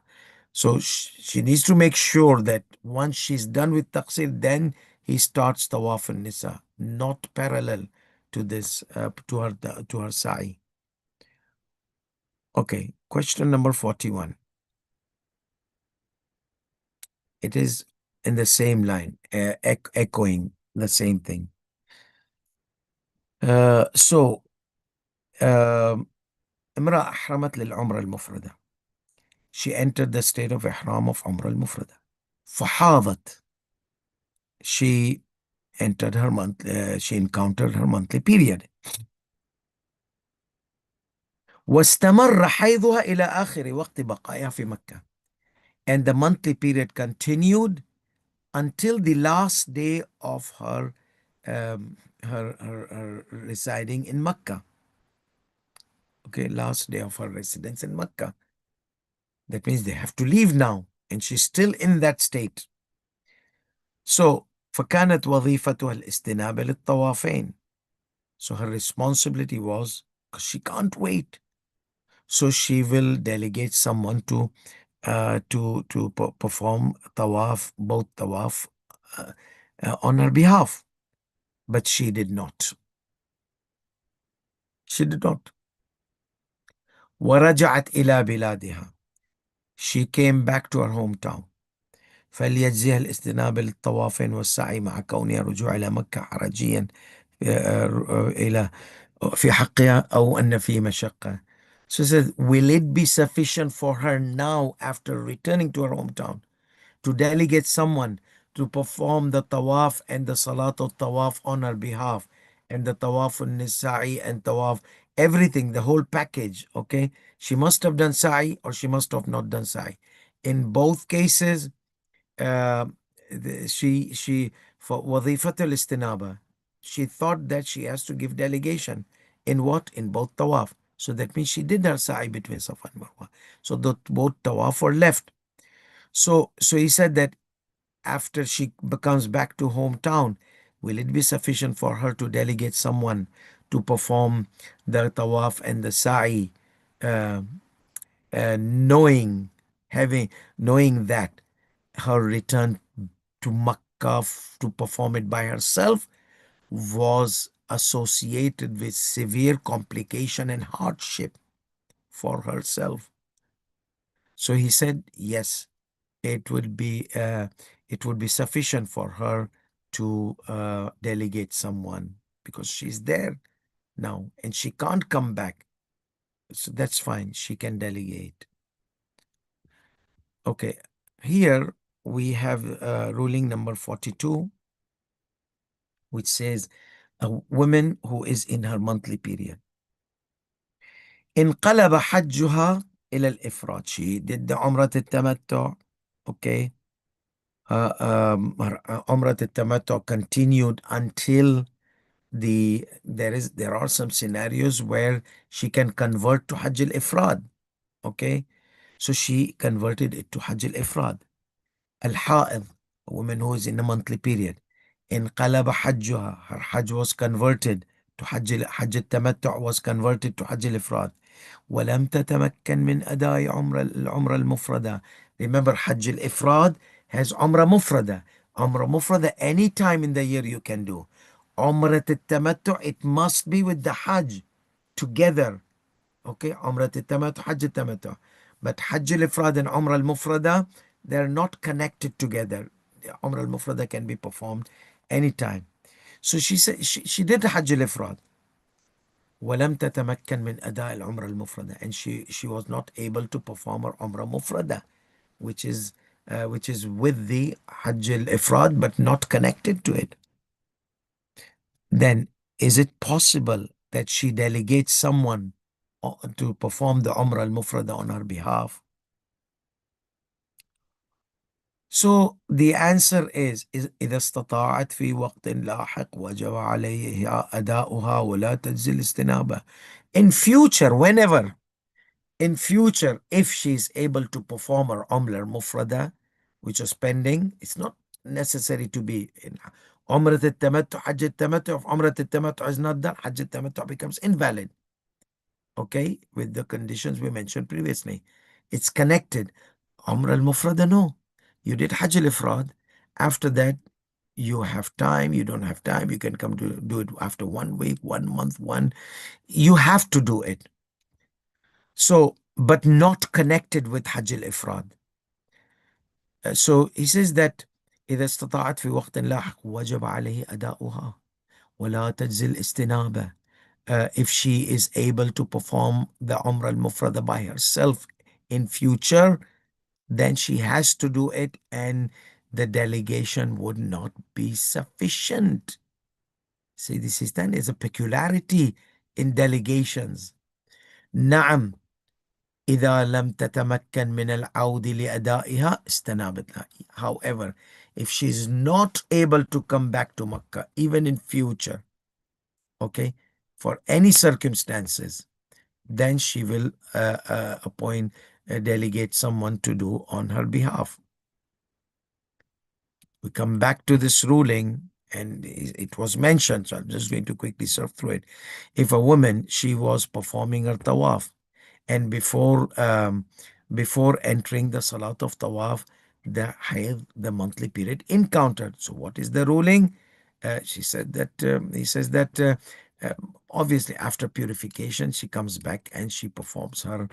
So she needs to make sure that once she's done with taqsir, then he starts tawaf al-nisa, not parallel to this, to her sa'i. Okay, question number 41. It is in the same line, echoing the same thing. So امرأة أحرمت للعمرة المفردة. She entered the state of ihram of عمرة المفردة. فحاضت. She entered her month. She encountered her monthly period. واستمر حيضها إلى آخر وقت بقائها في مكة. And the monthly period continued until the last day of her her residing in Mecca. Okay, last day of her residence in Mecca. That means they have to leave now, and she's still in that state. So, فكانت وظيفتها الاستنابة للطوافين. So her responsibility was, because she can't wait, so she will delegate someone to perform tawaf, both tawaf on her behalf. But she did not. She did not. ورجعت إلى بلادها. She came back to her hometown. فليجزيها الاستنابة للطوافين والسعي مع كونها رجوع إلى مكة حرجيا إلى في حقها أو أن في مشقة. So she says, will it be sufficient for her now after returning to her hometown to delegate someone to perform the tawaf and the salat of tawaf on her behalf, and the tawaf al-nisa'i and tawaf, everything, the whole package. Okay, she must have done sa'i or she must have not done sa'i. In both cases, uh, she for wadifat al-istinaba, she thought that she has to give delegation in what? In both tawaf. So that means she did her sa'i between Safa and Marwa. So the both tawaf were left. So he said that after she comes back to hometown, will it be sufficient for her to delegate someone to perform the tawaf and the sa'i, uh, knowing, knowing that her return to Makkah to perform it by herself was associated with severe complication and hardship for herself? So he said, yes, it would be sufficient for her to delegate someone, because she's there now and she can't come back. So that's fine. She can delegate. Okay. Here we have ruling number 42, which says a woman who is in her monthly period. انقلب حجها إلى الإفراد. She did the عمرة التمتع. Okay. Umrah al-Tamattu continued until there are some scenarios where she can convert to Hajj al-Ifrad. Okay, so she converted it to Hajj al-Ifrad. Al-Ha'id, a woman who is in a monthly period, انقلب حجها, her Hajj was converted to Hajj al-Tamattu was converted to Hajj al-Ifrad. ولم تتمكن من أداء العمرة المفردة. Remember, Hajj al-Ifrad has Umrah Mufrada. Umrah Mufrada, any time in the year you can do. Umrah al-Tamattu, it must be with the Hajj together. Okay, Umrah al-Tamattu, Hajj al-Tamattu. But Hajj al-Ifrad and Umrah al-Mufrada, they're not connected together. The Umrah al-Mufrada can be performed anytime. So she said she did Hajj al-Ifrad. ولم تتمكن من أداء العمرة المفردة, and she was not able to perform her Umrah Mufrada, which is with the Hajj al-Ifrad but not connected to it. Then is it possible that she delegates someone to perform the Umrah al-Mufrada on her behalf? So the answer is إذا استطاعت في وقت لاحق وجب عليها أداؤها ولا تجزي الاستنابة. In future, whenever, in future, if she is able to perform her Umrah Mufrada, which is pending, it's not necessary to be in Umrah al-Tamattu, Hajj al-Tamattu. If Umrah al-Tamattu is not done, Hajj al-Tamattu becomes invalid. Okay, with the conditions we mentioned previously. It's connected. Umrah al-Mufrada, no. You did Hajj al-Ifrad. After that, you have time, you don't have time, you can come to do it after 1 week, 1 month, you have to do it. So, but not connected with Hajj al-Ifrad. So he says that إذا استطاعت في وقت لاحق وجب عليه أداؤها ولا تجزي الاستنابة. If she is able to perform the Umrah al-Mufrada by herself in future, then she has to do it, and the delegation would not be sufficient. See, this is then is a peculiarity in delegations. نعم إذا لم تتمكن من العود لأدائها استنابت لها. However, if she is not able to come back to Makkah, even in future, okay, for any circumstances, then she will delegate someone to do on her behalf. We come back to this ruling, and it was mentioned, so I'm just going to quickly surf through it. If a woman, she was performing her tawaf, and before entering the salat of tawaf, the hayd, the monthly period, encountered. So what is the ruling? She said that he says that obviously after purification she comes back and she performs her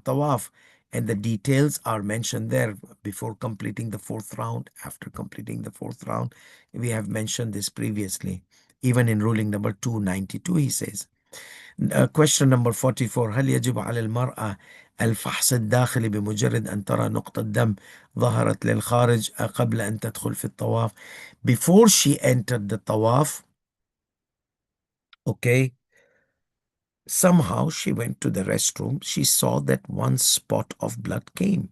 tawaf, and the details are mentioned there. Before completing the 4th round, after completing the 4th round, we have mentioned this previously. Even in ruling number 292, he says. Question number 44. هل يجب على المرأة الفحص الداخلي بمجرد أن ترى نقطة دم ظهرت للخارج قبل أن تدخل في الطواف. Before she entered the tawaf, okay, somehow she went to the restroom. She saw that one spot of blood came.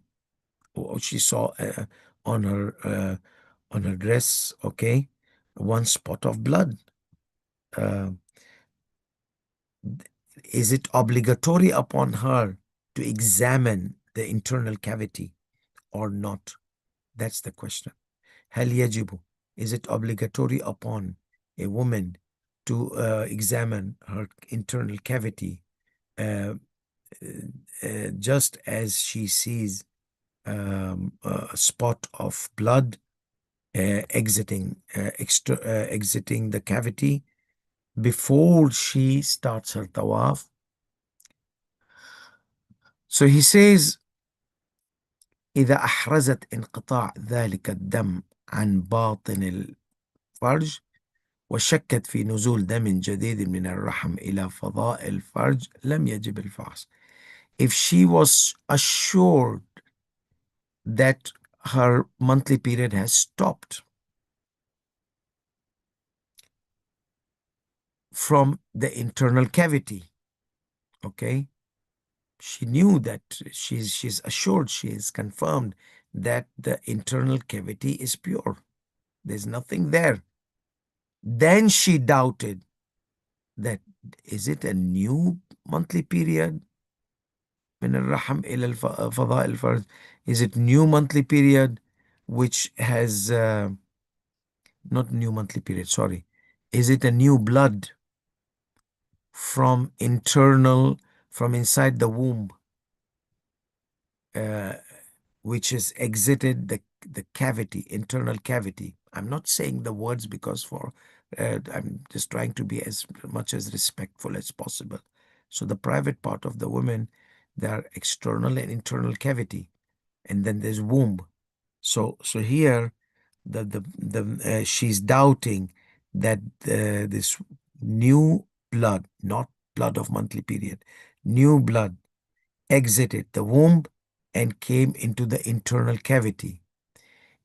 Or she saw on her dress, okay, one spot of blood. Uh, is it obligatory upon her to examine the internal cavity or not? That's the question. هل يجب, is it obligatory upon a woman to examine her internal cavity just as she sees a spot of blood exiting the cavity before she starts her tawaf? So he says, إذا أحرزت انقطاع ذلك الدم عن باطن الفرج وشكت في نزول دم جديد من الرحم إلى فضاء الفرج لم يجب الفحص. If she was assured that her monthly period has stopped from the internal cavity, okay, she knew that she's assured, she is confirmed that the internal cavity is pure, there's nothing there. Then she doubted that, is it a new monthly period من الرحم إلى فضاء الفرج? Is it new monthly period which has not new monthly period, sorry, is it a new blood from inside the womb which has exited the cavity, internal cavity? I'm not saying the words because I'm just trying to be as much as respectful as possible. So the private part of the woman, there are external and internal cavity, and then there's womb. So here she's doubting that this new blood, not blood of monthly period, new blood exited the womb and came into the internal cavity.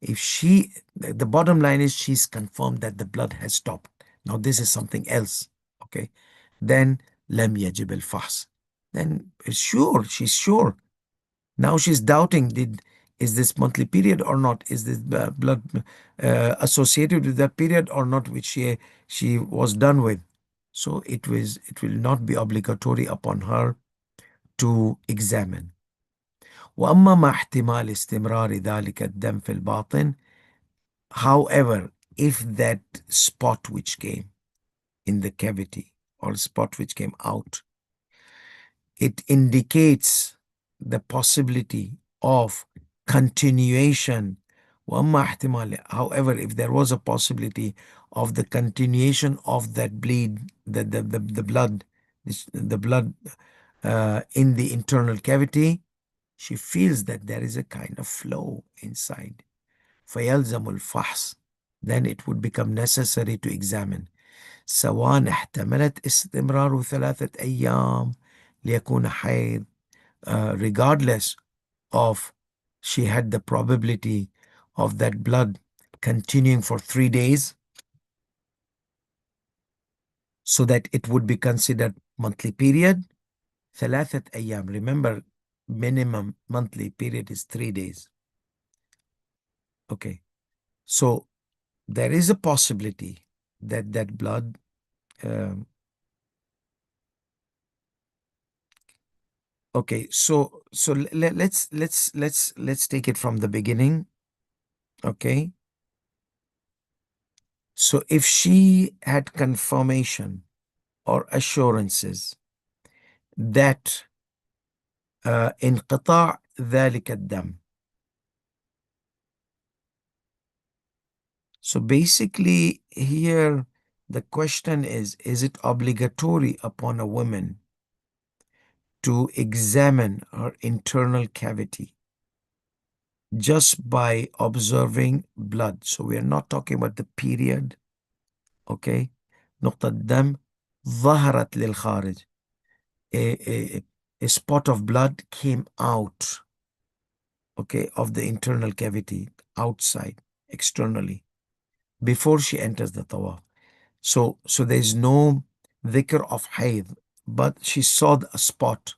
The bottom line is she's confirmed that the blood has stopped. Now this is something else, okay? Then لم يجب الفحص. Then she's sure. Now she's doubting, is this monthly period or not? Is this blood associated with that period or not, which she was done with? So it will not be obligatory upon her to examine. وأما مع احتمال استمرار ذلك الدم في الباطن, however, if that spot which came in the cavity or spot which came out, it indicates the possibility of continuation. وأما احتمال, however, if there was a possibility of the continuation of that bleed, the blood, the blood in the internal cavity, she feels that there is a kind of flow inside. فيلزم الفحص, then it would become necessary to examine. سواء احتملت استمرار 3 أيام ليكون حيض, regardless of she had the probability of that blood continuing for 3 days, so that it would be considered monthly period. 3 أيام, remember, minimum monthly period is 3 days. Okay, so there is a possibility that that blood okay, so let's take it from the beginning. Okay, so if she had confirmation or assurances that انقطاع ذلك الدم, so basically here the question is it obligatory upon a woman to examine her internal cavity just by observing blood? So we are not talking about the period. Okay, نقطة دم ظهرت للخارج, a spot of blood came out, okay, of the internal cavity, outside, externally, before she enters the tawaf. So there's no dhikr of hayd, but she saw a spot.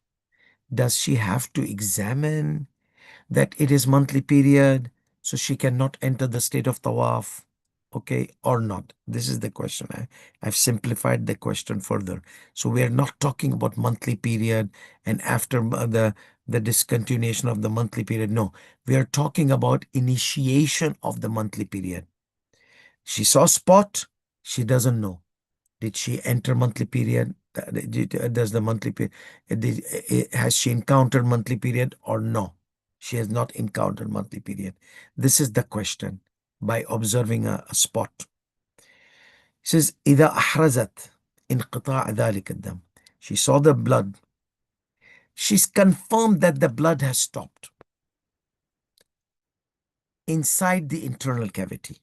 Does she have to examine that it is monthly period so she cannot enter the state of tawaf, okay, or not? This is the question. I've simplified the question further. So we are not talking about monthly period and after the discontinuation of the monthly period. No, we are talking about initiation of the monthly period. She saw spot, she doesn't know. Did she enter monthly period? Does the monthly period, has she encountered monthly period or no? She has not encountered monthly period. This is the question by observing a spot. It says, إذا أحرزت انقطاع ذلك الدم. She saw the blood. She's confirmed that the blood has stopped inside the internal cavity.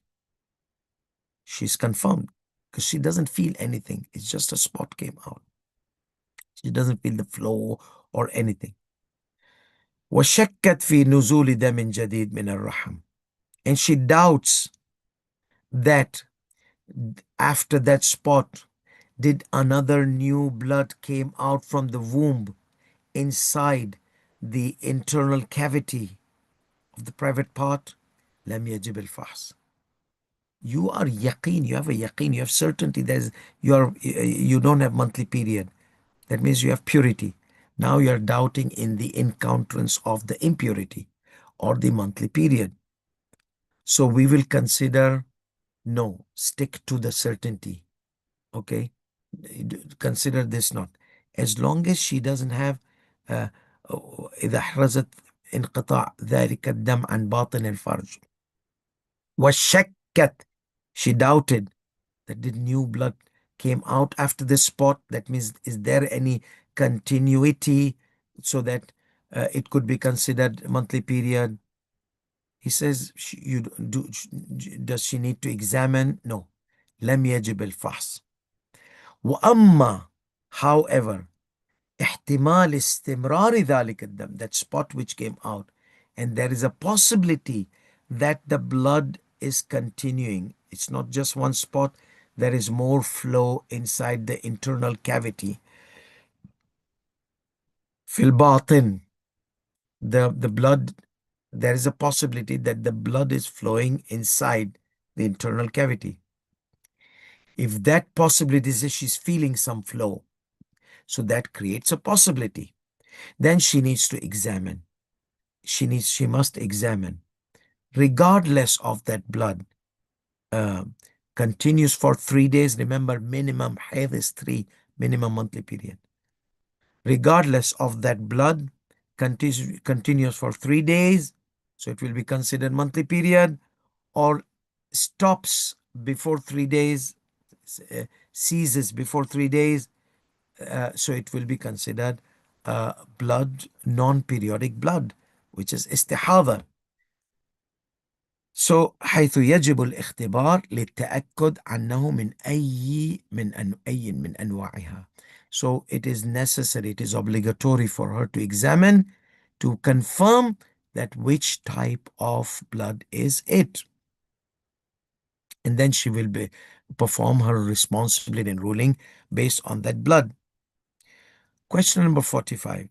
She's confirmed because she doesn't feel anything. It's just a spot came out. She doesn't feel the flow or anything. وشكت في نزول دم جديد من الرحم. And she doubts that after that spot, did another new blood came out from the womb inside the internal cavity of the private part? لم يجب الفحص. You are yaqeen, you have a yaqeen, you have certainty that you don't have monthly period. That means you have purity. Now you are doubting in the encounterance of the impurity or the monthly period. So we will consider no, stick to the certainty. Okay, consider this not. As long as she doesn't have إذا حرزت انقطاع ذلك الدم عن باطن الفرج وشكت, she doubted that the new blood came out after this spot. That means, is there any continuity so that it could be considered monthly period? He says, does she need to examine? No. لم يجب الفحص. وأما, however, احتمال استمرار ذلك الدم, that spot which came out, and there is a possibility that the blood is continuing. It's not just one spot. There is more flow inside the internal cavity. في الباطن, the blood, there is a possibility that the blood is flowing inside the internal cavity. If that possibility is she's feeling some flow, so that creates a possibility. Then she needs to examine. She must examine, regardless of that blood continues for 3 days. Remember, minimum haid is 3, minimum monthly period. Regardless of that blood continues for 3 days, so it will be considered monthly period, or stops before 3 days, ceases before 3 days, so it will be considered blood, non-periodic blood, which is istihada. So حيث يجب الاختبار للتأكد أنه من أي من أنواعها. So it is necessary, it is obligatory for her to examine to confirm that which type of blood is it. And then she will perform her responsibility and ruling based on that blood. Question number 45.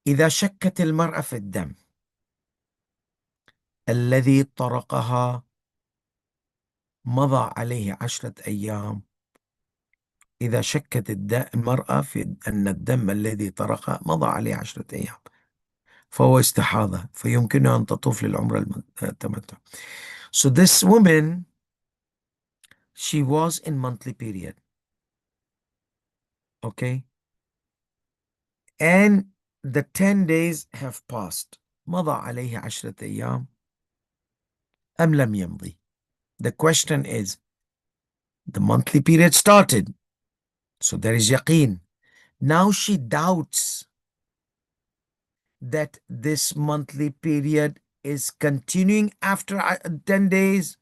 إذا شكت المرأة في الدم الذي طرقها مضى عليه 10 أيام. إذا شكت المرأة في أن الدم الذي طرقها مضى عليه 10 أيام فهو استحاضة فيمكنها أن تطوف للعمرة التمتع. So this woman, she was in monthly period. Okay. And the 10 days have passed. مضى عليه 10 أيام أم لم يمضي. The question is, the monthly period started, so there is yaqeen. Now she doubts that this monthly period is continuing after 10 days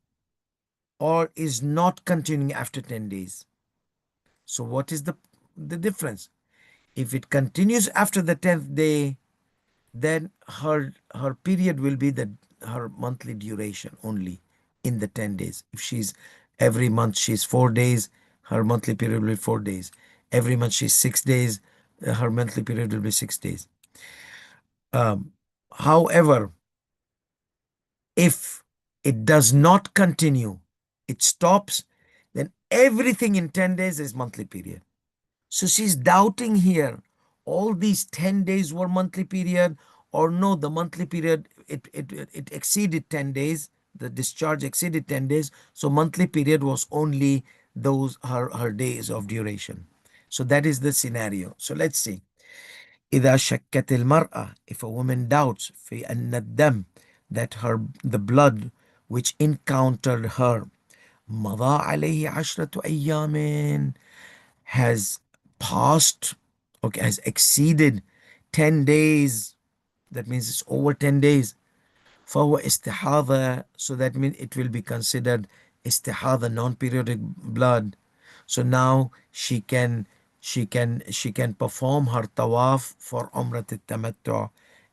or is not continuing after 10 days. So what is the difference? If it continues after the 10th day, then her period will be her monthly duration only in the 10 days. If she's every month she's 4 days, her monthly period will be 4 days. Every month she's 6 days, her monthly period will be 6 days. However, if it does not continue, it stops, then everything in 10 days is monthly period. So she's doubting here. All these 10 days were monthly period, or no, the monthly period, it exceeded 10 days. The discharge exceeded 10 days. So monthly period was only those her days of duration. So that is the scenario. So let's see. إذا شكت المرأة, if a woman doubts في أن الدم, that the blood which encountered her مضى عليه 10 أيام, has passed, okay, has exceeded 10 days, that means it's over 10 days, فهو استحاضة, so that means it will be considered istihada, non-periodic blood. So now she can perform her tawaf for umrat al-tamattu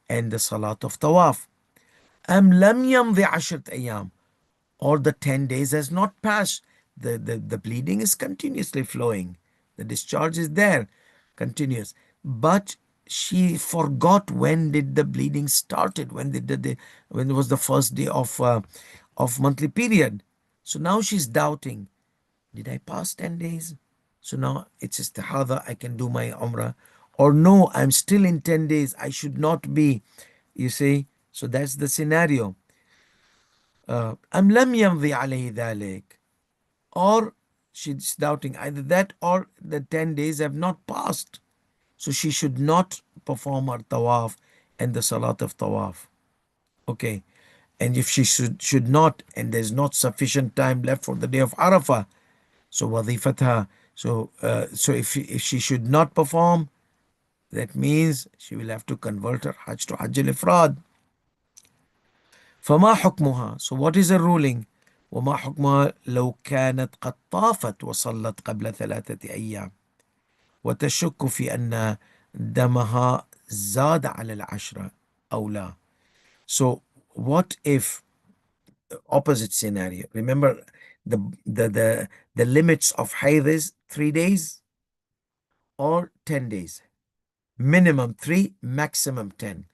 and the salat of tawaf. أم لم يمضي 10 أيام, or the 10 days has not passed. The bleeding is continuously flowing. The discharge is there, continuous. But she forgot when did the bleeding started, when was the first day of monthly period. So now she's doubting, did I pass 10 days? So now it's istihada, I can do my umrah. Or no, I'm still in 10 days, I should not be. You see? So that's the scenario. أم لم يمضي عليه ذلك, or she's doubting either that or the 10 days have not passed. So she should not perform her tawaf and the salat of tawaf. Okay. And if she should not, and there's not sufficient time left for the day of Arafah, so wadifatha, so if she should not perform, that means she will have to convert her Hajj to Hajj al-Ifrad. فما حكمها, so what is the ruling? وما حكمها لو كانت قد طافت وصلت قبل 3 أيام وتشك في أن دمها زاد على 10 أو لا. So what if, opposite scenario, remember the the the, the limits of hayd is 3 days or 10 days, minimum 3, maximum 10.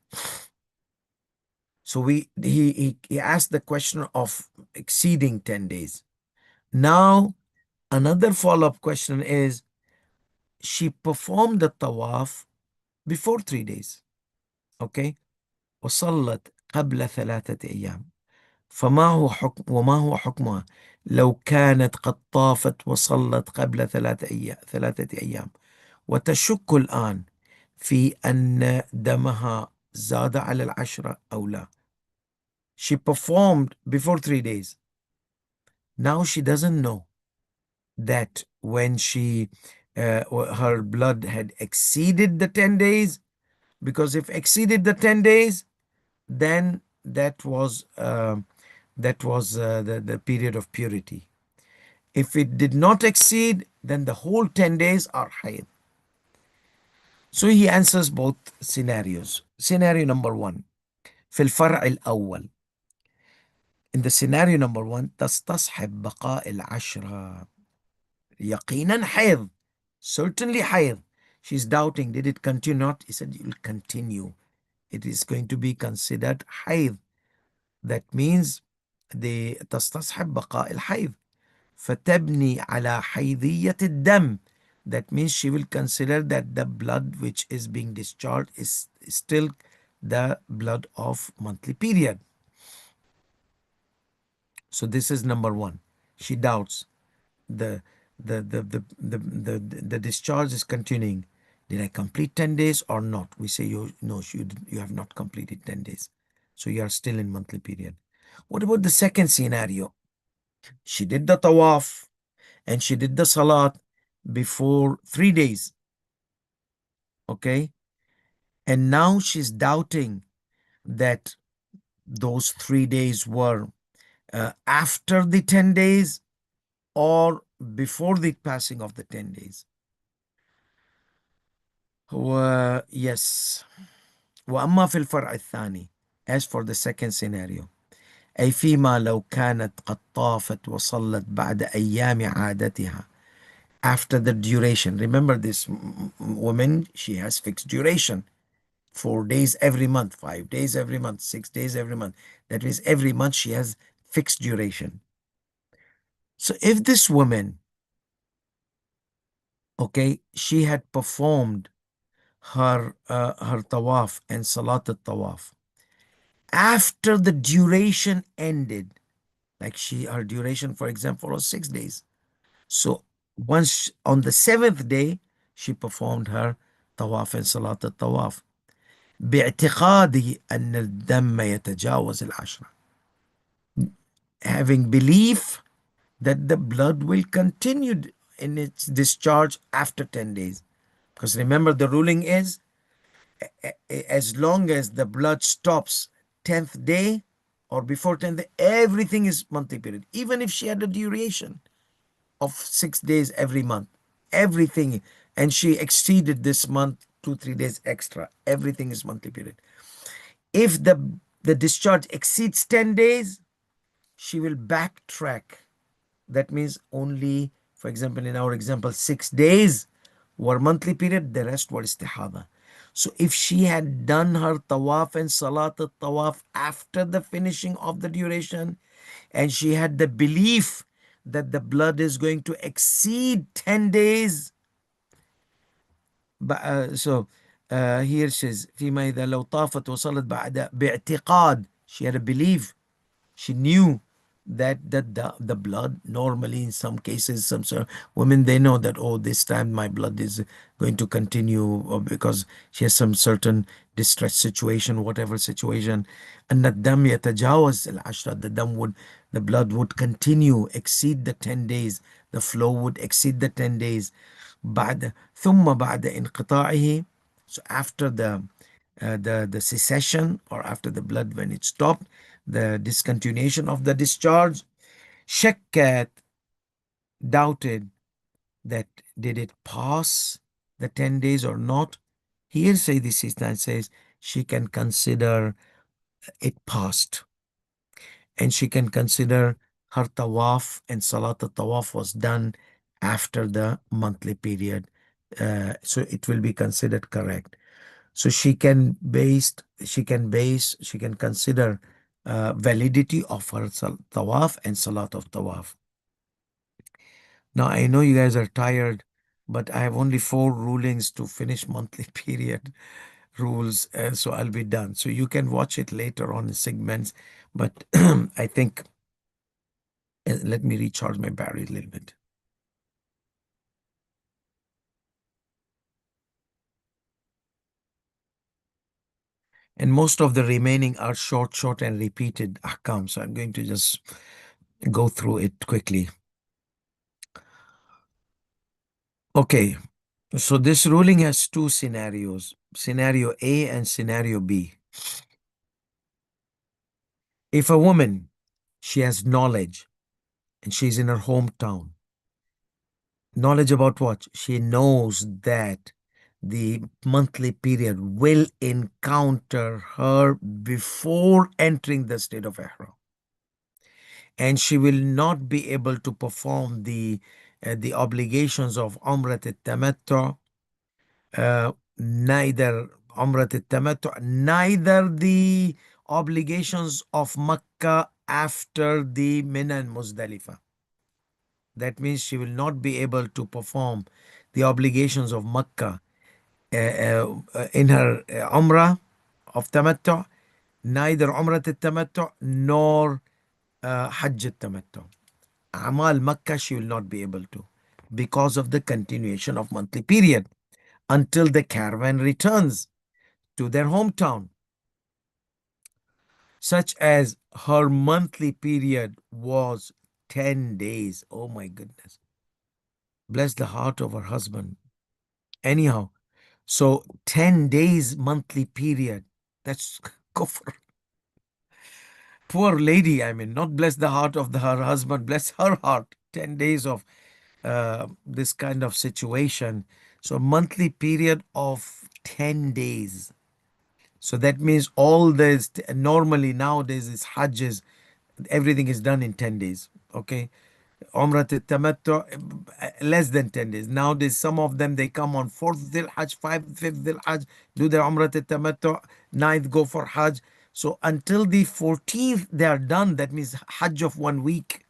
So he asked the question of exceeding 10 days. Now another follow-up question is, she performed the tawaf before 3 days, okay, وصلت قبل 3 أيام, وما هو حكمها لو كانت قد طافت وصلت قبل 3 أيام وتشك الآن في أن دمها زاد على 10 أو لا. She performed before 3 days. Now she doesn't know that when her blood had exceeded the 10 days, because if exceeded the 10 days, then that was the period of purity. If it did not exceed, then the whole 10 days are hayd. So he answers both scenarios. Scenario number 1, في الفرع الأول, in the scenario number 1, تستصحب بقاء 10 يقينا حيض, certainly حيض. She's doubting, did it continue or not? He said, it will continue. It is going to be considered حيض. That means تستصحب بقاء الحيض. فتبني على حيضية الدم. That means she will consider that the blood which is being discharged is still the blood of monthly period. So this is number 1. She doubts. The discharge is continuing. Did I complete 10 days or not? We say, no, you have not completed 10 days. So you are still in monthly period. What about the second scenario? She did the tawaf and she did the salat before 3 days. Okay. And now she's doubting that those 3 days were after the 10 days or before the passing of the 10 days. yes. وأما في الفرع الثاني, as for the second scenario, أي فيما لو كانت قد طافت وصلت بعد أيام عادتها, after the duration. Remember, this woman, she has fixed duration. 4 days every month, 5 days every month, 6 days every month. That means every month she has fixed duration. So if this woman, okay, she had performed her tawaf and salat al-tawaf after the duration ended, like her duration, for example, was 6 days. So once on the seventh day, she performed her tawaf and salat al-tawaf باعتقاد أن الدم يتجاوز العشرة, having belief that the blood will continue in its discharge after 10 days. Because remember, the ruling is as long as the blood stops 10th day or before 10th day, everything is monthly period. Even if she had a duration of 6 days every month, everything, and she exceeded this month 2-3 days extra, everything is monthly period. If the discharge exceeds 10 days, she will backtrack. That means only, for example, in our example, 6 days were monthly period, the rest were istihada. So if she had done her tawaf and salat al-tawaf after the finishing of the duration, and she had the belief that the blood is going to exceed 10 days, so here says فيما إذا لو طافت وصلت بعد باعتقاد, she had a belief, she knew that the blood normally, in some cases, some sort of women, they know that, oh, this time my blood is going to continue, or because she has some certain distress situation, whatever situation, and that dam yatajawaz al-ashra, the blood would continue, exceed the 10 days, the flow would exceed the 10 days. بعد ثم بعد انقطاعه, so after the cessation, or after the blood, when it stopped, the discontinuation of the discharge, shakkat, doubted that did it pass the 10 days or not. Here say the Sistan says she can consider it passed, and she can consider her tawaf and salat al-tawaf was done after the monthly period, so it will be considered correct. So she can consider validity of her tawaf and salat of tawaf. Now I know you guys are tired, but I have only 4 rulings to finish monthly period rules, so I'll be done. So you can watch it later on in segments, but I think let me recharge my battery a little bit. And most of the remaining are short and repeated ahkam, so I'm going to just go through it quickly. Okay, so this ruling has 2 scenarios, scenario A and scenario B. If a woman, she has knowledge and she's in her hometown, knowledge about what? She knows that the monthly period will encounter her before entering the state of ihram, and she will not be able to perform the obligations of Umrat al-Tamattu, neither Umrat al-Tamattu, neither the obligations of Makkah after the Mina and Muzdalifah. That means she will not be able to perform the obligations of Makkah in her Umrah of Tamattu, neither Umrat al-Tamattu nor Hajj al-Tamattu. Amal Makkah she will not be able to, because of the continuation of monthly period until the caravan returns to their hometown, such as her monthly period was 10 days. Oh my goodness. Bless the heart of her husband. Anyhow, so 10 days monthly period, that's kufr. Poor lady, I mean, not bless the heart of her husband, bless her heart. 10 days of this kind of situation. So monthly period of 10 days. So that means all this, normally nowadays is Hajj, everything is done in 10 days. Okay. Umrah al-Tamattu, less than 10 days. Nowadays, some of them, they come on 4th Dhul Hajj, 5th Dhul Hajj, do their Umrah al-Tamattu, 9th go for Hajj. So until the 14th, they are done. That means Hajj of 1 week,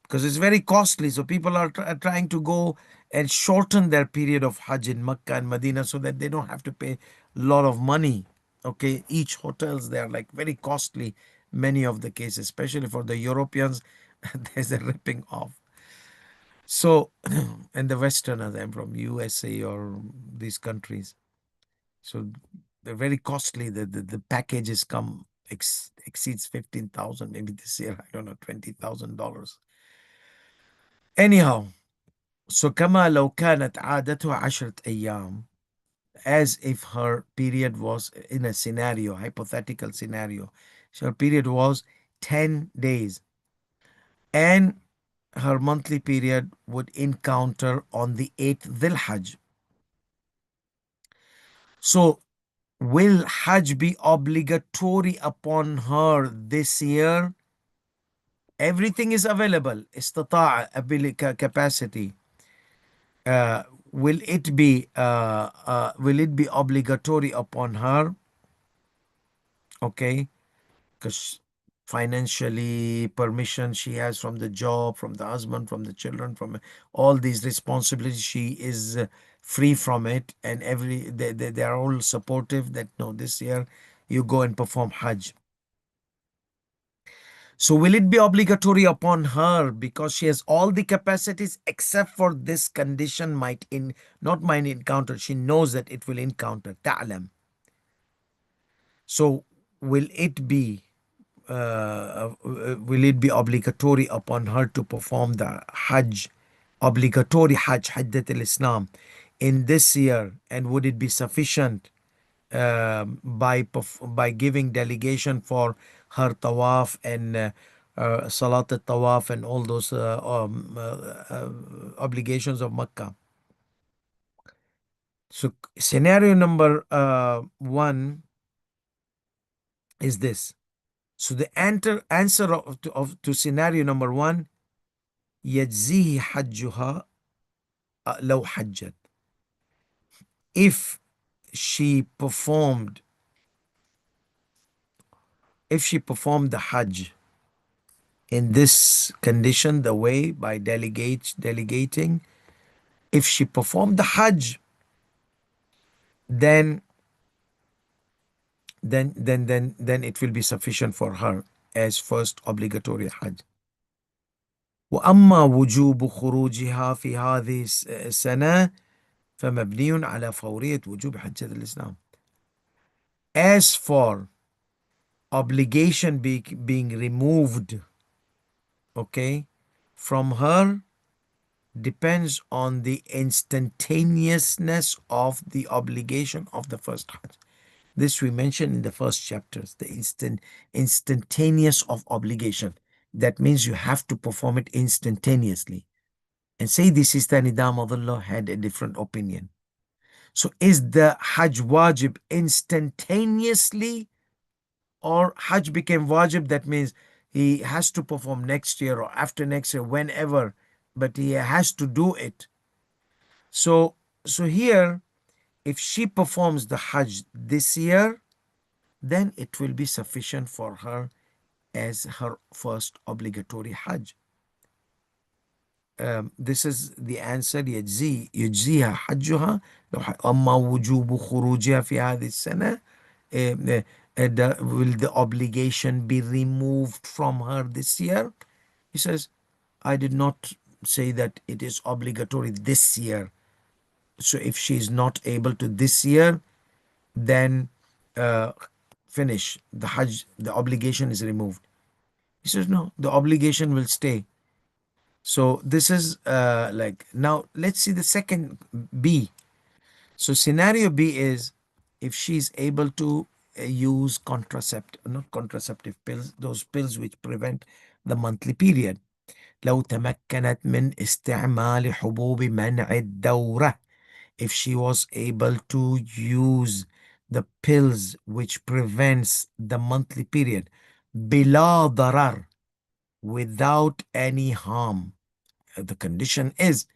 because it's very costly. So people are trying to go and shorten their period of Hajj in Mecca and Medina so that they don't have to pay a lot of money. Okay, each hotels, they are like very costly, many of the cases, especially for the Europeans. There's a ripping off. So, and the Westerners, I'm from USA or these countries. So they're very costly. The packages come exceeds 15,000, maybe this year, I don't know, $20,000. Anyhow, so كما لو كانت عادتها 10 أيام, as if her period was in a scenario, hypothetical scenario. So her period was 10 days. And her monthly period would encounter on the 8th Dhul Hajj. So will Hajj be obligatory upon her this year? Everything is available. Istita'a, ability, capacity. Uh, will it be obligatory upon her? Okay, because financially, permission she has from the job, from the husband, from the children, from all these responsibilities, she is free from it, and they are all supportive that no, this year you go and perform Hajj. So will it be obligatory upon her because she has all the capacities except for this condition not might encounter, she knows that it will encounter, ta'lam. So will it be obligatory upon her to perform the Hajj, obligatory Hajj, Hajjat al-Islam, in this year, and would it be sufficient by giving delegation for her tawaf and salat al-tawaf and all those obligations of Makkah? So scenario number one is this. So the answer to scenario number one, يجزيه حجها لو حجت. If she performed the Hajj in this condition, the way by delegating, if she performed the Hajj, then it will be sufficient for her as first obligatory Hajj. وأما وجوب خروجها في هذه السنة فمبني على فورية وجوب حجة الإسلام. As for obligation being removed, okay, from her, depends on the instantaneousness of the obligation of the first Hajj. This we mentioned in the first chapters, the instantaneous of obligation. That means you have to perform it instantaneously. And Sayyidi SISTANI Damadullah had a different opinion. So is the Hajj wajib instantaneously, or Hajj became wajib, that means he has to perform next year or after next year, whenever, but he has to do it. So here, if she performs the Hajj this year, then it will be sufficient for her as her first obligatory Hajj. This is the answer. يجزيها حجها أما وجوب خروجها في هذه السنة. Will the obligation be removed from her this year? He says, I did not say that it is obligatory this year. So if she is not able to this year, then finish the Hajj, the obligation is removed. He says, no, the obligation will stay. So this is now let's see the second B. So scenario B is if she's able to use not contraceptive pills, those pills which prevent the monthly period. لو تمكنت من استعمال حبوب منع الدورة. if she was able to use the pills which prevents the monthly period, bila darar, without any harm. The condition is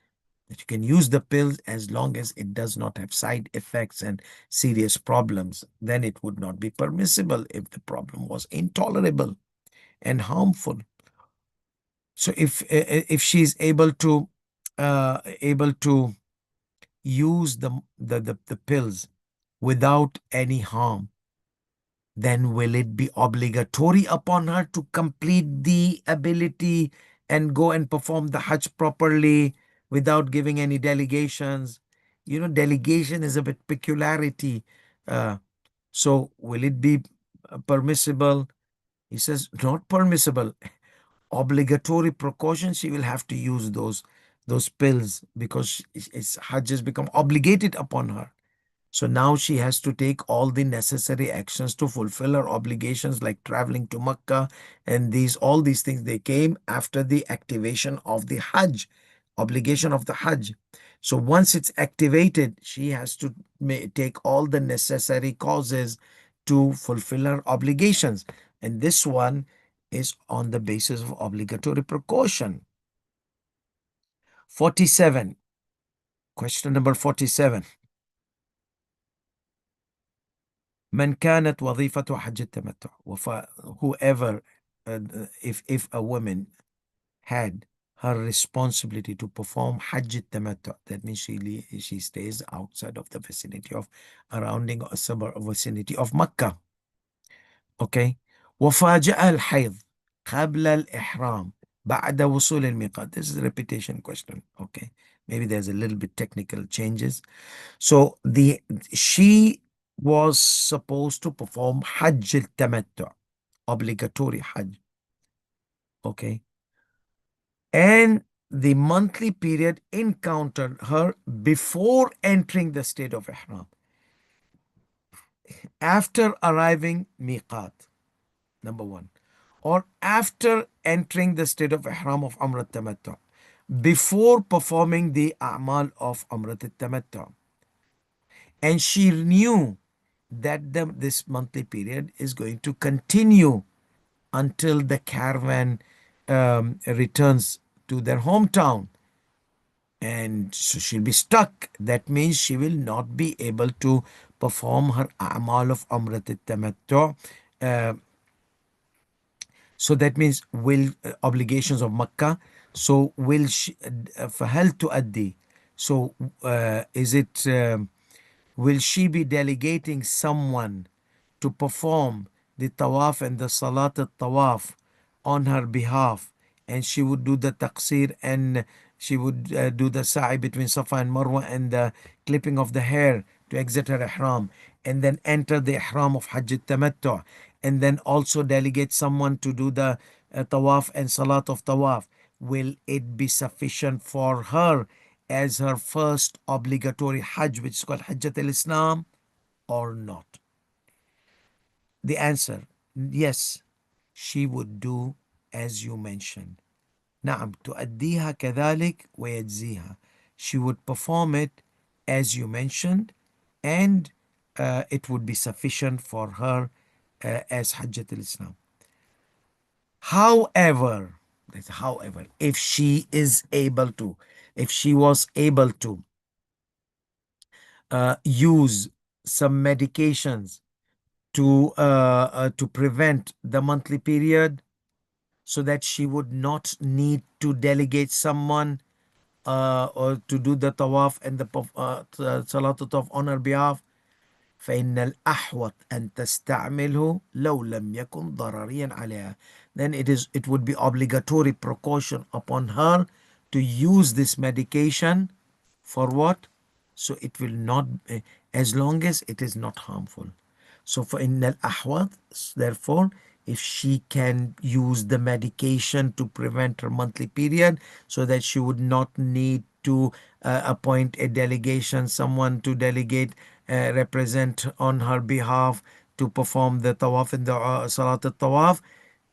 that you can use the pills as long as it does not have side effects and serious problems. Then it would not be permissible if the problem was intolerable and harmful. So if she is able to use the pills without any harm, then will it be obligatory upon her to complete the ability and go and perform the Hajj properly without giving any delegations? Delegation is a bit peculiarity. Uh, so will it be permissible? He says not permissible. Obligatory precautions, she will have to use those pills because Hajj has become obligated upon her. So now she has to take all the necessary actions to fulfill her obligations, like traveling to Mecca, and all these things, they came after the activation of the Hajj, obligation of the Hajj. So once it's activated, she has to take all the necessary causes to fulfill her obligations. And this one is on the basis of obligatory precaution. 47. Question number 47. من كانت وظيفة حج التمتع. Whoever, if a woman had her responsibility to perform Hajj التمتع, that means she stays outside of the vicinity of surrounding or vicinity of Mecca. Okay. وفاجأها الحيض قبل الإحرام بعد وصول الميقات. This is a repetition question. Okay. Maybe there's a little bit technical changes. So she was supposed to perform Hajj al-Tamattu, obligatory Hajj. Okay. And the monthly period encountered her before entering the state of Ihram. After arriving Miqat, number one, or after entering the state of Ihram of Umrah Tamattu, before performing the A'mal of Umrah Tamattu. And she knew that this monthly period is going to continue until the caravan returns to their hometown. And so she'll be stuck. That means she will not be able to perform her a'mal of Umrat al-Tamattu. So that means obligations of Makkah. So will she, فهل تؤدي? So is it, will she be delegating someone to perform the tawaf and the salat al-tawaf on her behalf, and she would do the taqsir, and she would do the sa'i between Safa and Marwa and the clipping of the hair to exit her ihram, and then enter the ihram of Hajj al-Tamattu, and then also delegate someone to do the tawaf and salat of tawaf? Will it be sufficient for her as her first obligatory Hajj, which is called Hajjat al-Islam, or not? The answer, yes, she would do as you mentioned. نعم تؤديها كذلك ويجزيها. She would perform it as you mentioned, and it would be sufficient for her as Hajjat al-Islam. However, if she was able to use some medications to prevent the monthly period, so that she would not need to delegate someone or to do the tawaf and the salat tawaf on her behalf, فإن الأحوط أن تستعمله لو لم يكن ضرريا عليها. Then it would be obligatory precaution upon her to use this medication. For what? So it will not, as long as it is not harmful. So for innal ahwad, therefore, if she can use the medication to prevent her monthly period, so that she would not need to appoint a delegation, someone to delegate, represent on her behalf to perform the tawaf and the salat al-tawaf,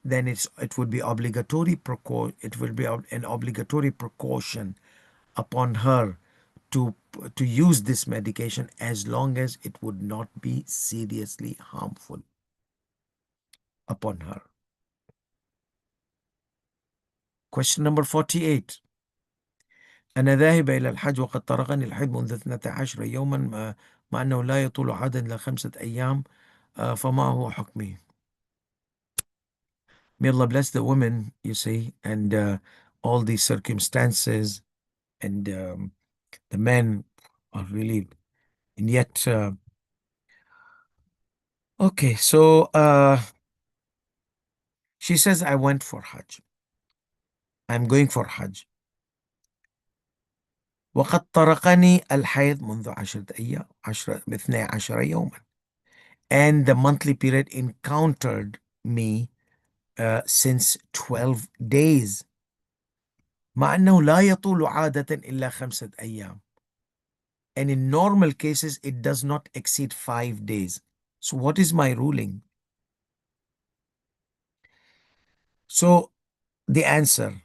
then it would be obligatory it will be an obligatory precaution upon her to to use this medication as long as it would not be seriously harmful upon her. Question number 48. أنا ذاهب إلى الحج وقد طرقني الحيض منذ 12 يوما مع أنه لا يطول عادا إلا 5 أيام فما هو حكمي? May Allah bless the women, you see, and all these circumstances, and the men are really, and yet, okay, so she says, I went for Hajj. I'm going for Hajj. وقد طرقني الحيض منذ 10 أيام 12 يوما, and the monthly period encountered me since 12 days, مع أنه لا يطول عادة إلا 5 أيام, and in normal cases it does not exceed 5 days. So what is my ruling? So the answer,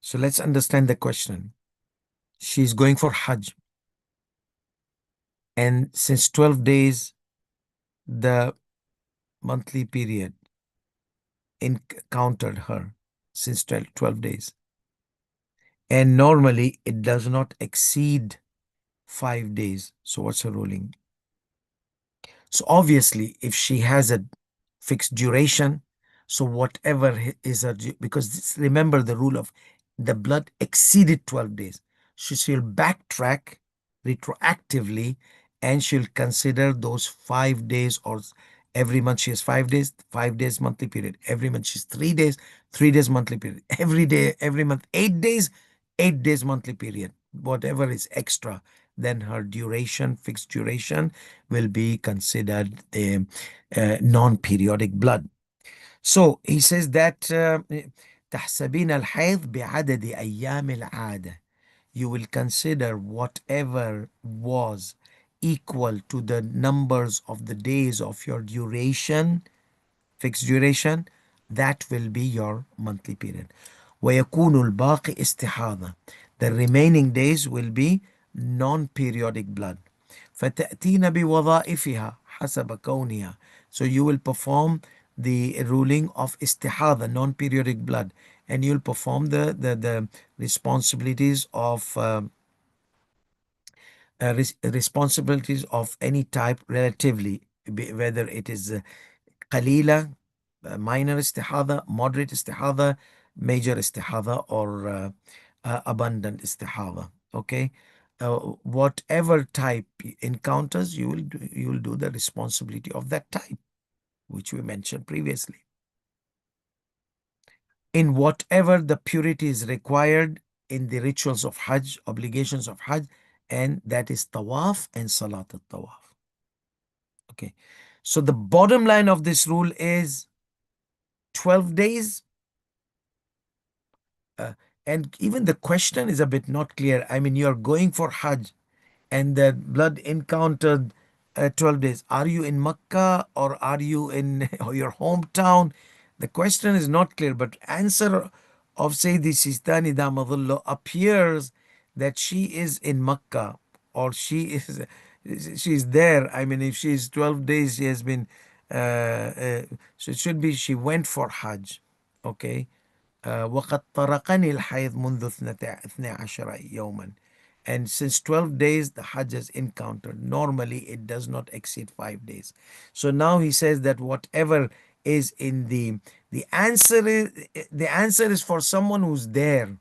so let's understand the question. She's going for Hajj, and since 12 days the monthly period encountered her, since 12 days, and normally it does not exceed 5 days. So what's her ruling? So obviously, if she has a fixed duration, so whatever is her, because remember the rule of the blood exceeded 12 days. She'll backtrack retroactively, and she'll consider those 5 days, or every month she has 5 days monthly period. Every month she's 3 days, 3 days monthly period. Every day, every month, 8 days, 8 days monthly period. Whatever is extra, then her duration, fixed duration, will be considered a non-periodic blood. So he says that تحسبين الحيض بعدد أيام العادة. You will consider whatever was equal to the numbers of the days of your duration, fixed duration, that will be your monthly period. ويكون الباقي استحاضة. The remaining days will be non-periodic blood. فتأتين بوظائفها حسب كونها. So you will perform the ruling of istihada, non-periodic blood, and you'll perform the responsibilities of responsibilities of any type relatively, whether it is qalila, minor istihada, moderate istihada, major istihada, or abundant istihada. Okay, whatever type encounters, you will do the responsibility of that type, which we mentioned previously, in whatever the purity is required in the rituals of Hajj, obligations of Hajj, and that is tawaf and salat al-tawaf. Okay, so the bottom line of this rule is 12 days. And even the question is a bit not clear. I mean, you're going for Hajj and the blood encountered 12 days. Are you in Makkah or are you in your hometown? The question is not clear, but answer of Sayyidi Sistani Damadullah appears that she is in Makkah, or she's there. I mean, if she's 12 days, she has been, so it should be she went for Hajj. Okay. وقد طرقني الحيض منذ 12 يوما, and since 12 days the Hajj is encountered. Normally it does not exceed 5 days. So now he says that whatever is in the answer is for someone who's there,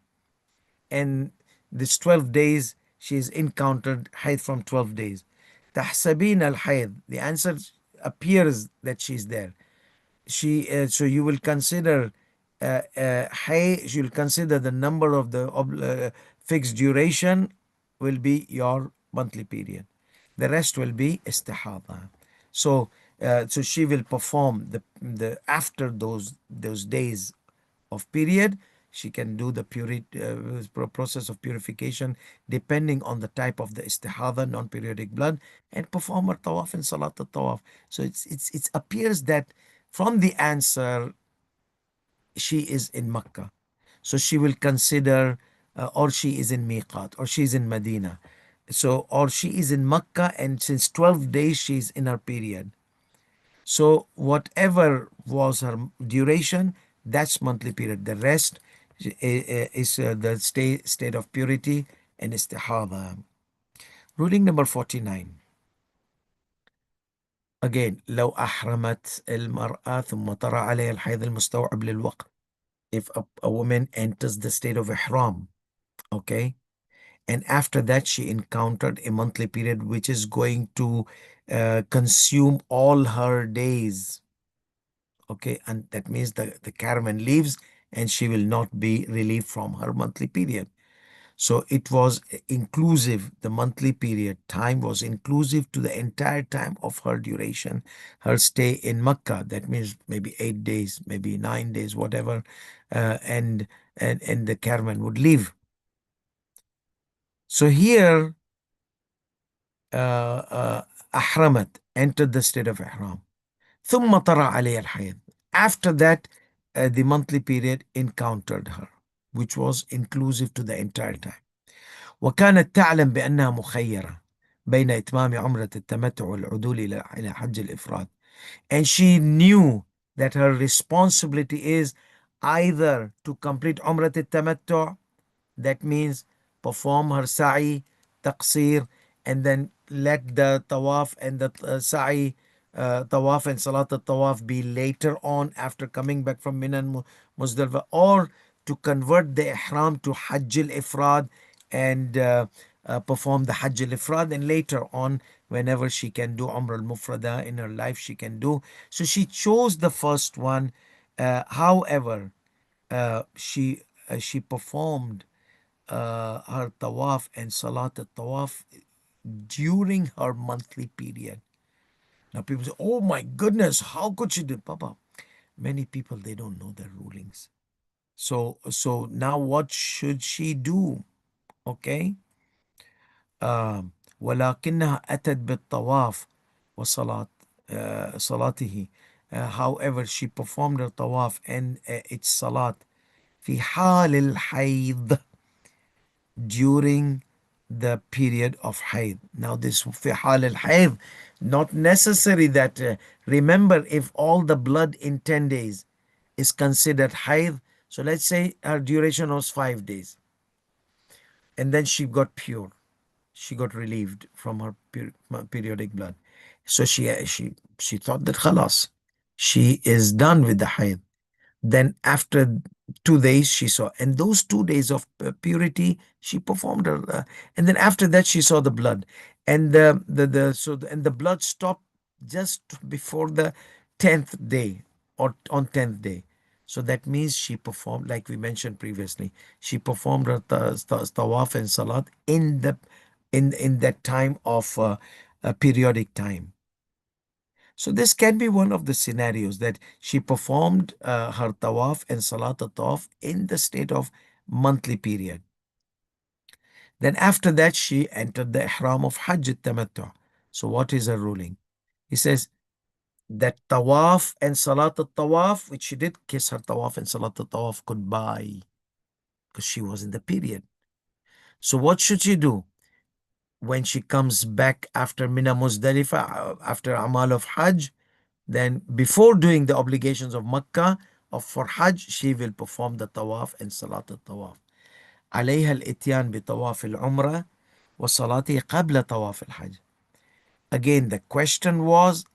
and this 12 days she's encountered Hayd from 12 days. تحسبين الحيض, the answer appears that she's there. So you will consider you'll consider the number of the fixed duration will be your monthly period. The rest will be istihada. So she will perform the after those days of period. She can do the process of purification depending on the type of the istihada, non-periodic blood, and perform her tawaf and salat al-tawaf. So it appears that from the answer, she is in Makkah. So she will consider or she is in Miqat, or she is in Medina. So, or she is in Makkah, and since 12 days she is in her period. So, whatever was her duration, that's monthly period. The rest is the state of purity and istihada. Ruling number 49. Again, لو أحرمت المرأة ثم طرأ عليها الحيض المستوعب للوقت. If a woman enters the state of ihram, okay, and after that she encountered a monthly period which is going to consume all her days, okay, and that means the caravan leaves and she will not be relieved from her monthly period. So it was inclusive, the monthly period time was inclusive to the entire time of her duration, her stay in Makkah. That means maybe 8 days, maybe 9 days, whatever, and the caravan would leave. So here, أحرمت, entered the state of ihram. ثم طرأ عليها الحيض. After that, the monthly period encountered her, which was inclusive to the entire time. وكانت تعلم بأنها مخيرة بين إتمام عمرة التمتع والعدول إلى حج الإفراد. And she knew that her responsibility is either to complete عمرة التمتع, that means perform her sa'i, taqsir, and then let the tawaf and the sa'i, tawaf and salat al-tawaf be later on after coming back from Mina and Muzdalifah, or to convert the ihram to Hajj al-Ifrad and perform the Hajj al-Ifrad, and later on whenever she can do Umrah al-Mufrada in her life she can do. So she chose the first one. However, she performed her tawaf and salat al-tawaf during her monthly period. Now people say, oh my goodness, how could she do? Papa, many people, they don't know their rulings. So now what should she do? Okay. ولكنها أتت بالطواف وصلاة صلاته. However, she performed her tawaf and its salat في حال الحيض, during the period of haid. Now this في حال الحيض, not necessary that remember, if all the blood in 10 days is considered haid, so let's say her duration was 5 days and then she got pure, she got relieved from her periodic blood. So she thought that khalas, she is done with the haid. Then after 2 days she saw, and those 2 days of purity she performed her, and then after that she saw the blood, and and the blood stopped just before the 10th day or on 10th day. So that means she performed, like we mentioned previously, she performed her tawaf and salat in that time of a periodic time. So this can be one of the scenarios that she performed her tawaf and salat al-tawaf in the state of monthly period. Then after that she entered the ihram of Hajj al-Tamattu. So what is her ruling? He says that tawaf and salat al-tawaf, which she did, kiss her tawaf and salat al-tawaf goodbye because she was in the period. So what should she do? When she comes back after Mina Muzdalifah, after Amal of Hajj, then before doing the obligations of Makkah for Hajj, she will perform the tawaf and salat al-tawaf. عليها الاتيان بطواف العمرة وصلاته قبل طواف الحج. Again, the question was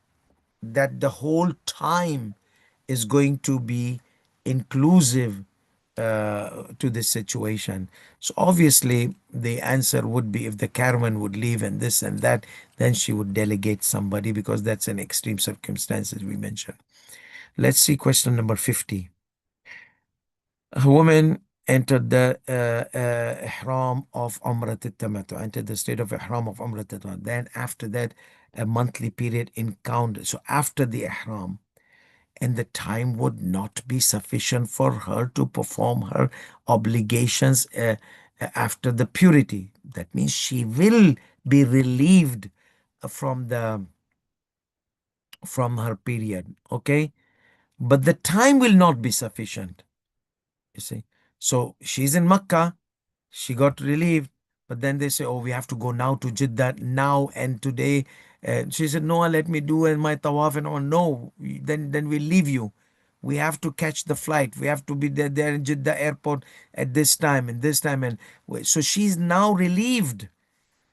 that the whole time is going to be inclusive to this situation. So obviously the answer would be, if the caravan would leave and this and that, then she would delegate somebody, because that's an extreme circumstances we mentioned. Let's see question number 50. A woman entered the ihram of Umrat al-Tamattu, entered the state of ihram of Umrat al-Tamattu. Then after that, a monthly period encountered. So after the ihram, and the time would not be sufficient for her to perform her obligations after the purity. That means she will be relieved from the from her period, okay? But the time will not be sufficient, you see. So she's in Makkah, She got relieved, but then they say, oh, we have to go now to Jeddah now and today. She said, no, let me do my tawaf and all. No, then we leave you. We have to catch the flight. We have to be there in Jeddah airport at this time and this time. And so she's now relieved.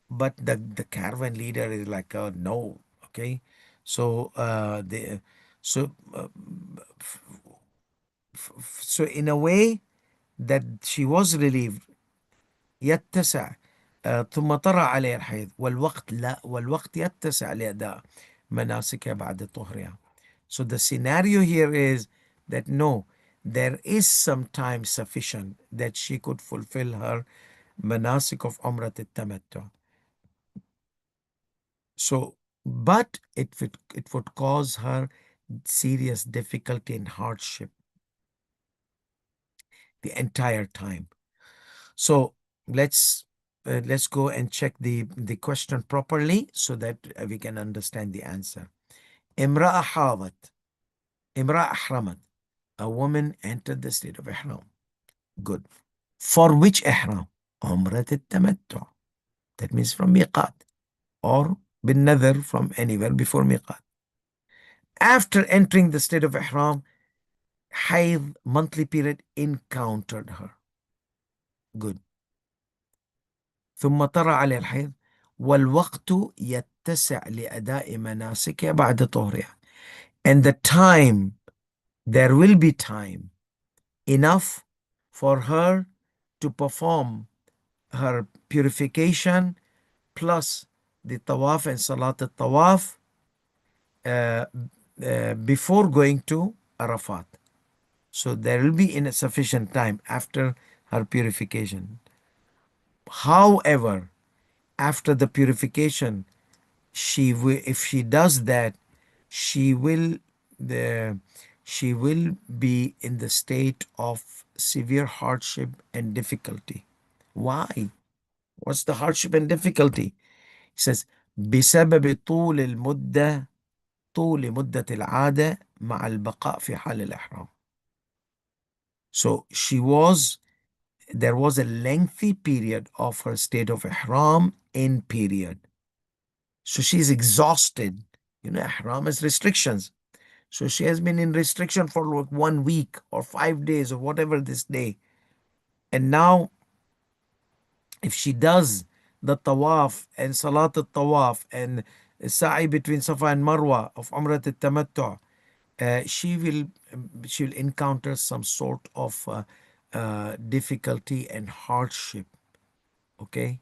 But the caravan leader is like, no, okay. So so uh, so in a way that she was relieved. يتسع ثم طرأ عليه الحيض والوقت لا والوقت يتسع لأداء مناسكها بعد طهرها. So the scenario here is that no, there is some time sufficient that she could fulfill her manasik of Umrah al-Tamattu. So, but it would cause her serious difficulty and hardship the entire time. So let's go and check the question properly so that we can understand the answer. امرأة حاضت. امرأة أحرمت. A woman entered the state of ihram. Good. For which ihram? عمرة التمتع. That means from miqat or بالنذر from anywhere before miqat. After entering the state of ihram, hayd, monthly period, encountered her. Good. ثم طرأ عليه الحيض والوقت يتسع لأداء مناسكها بعد طهرها. And the time, there will be time enough for her to perform her purification plus the tawaf and salat al-tawaf before going to Arafat. So there will be sufficient time after her purification. However, after the purification, if she does that, she will the she will be in the state of severe hardship and difficulty. Why? What's the hardship and difficulty? He says بسبب طول مدة العادة مع البقاء في حال الإحرام. So there was a lengthy period of her state of ihram in period. So she's exhausted. Ihram has restrictions. So she has been in restriction for like 1 week or 5 days or whatever this day. And now, if she does the tawaf and salat al-tawaf and sa'i between Safa and Marwa of Umrat al-Tamattu', she will encounter some sort of difficulty and hardship. Okay.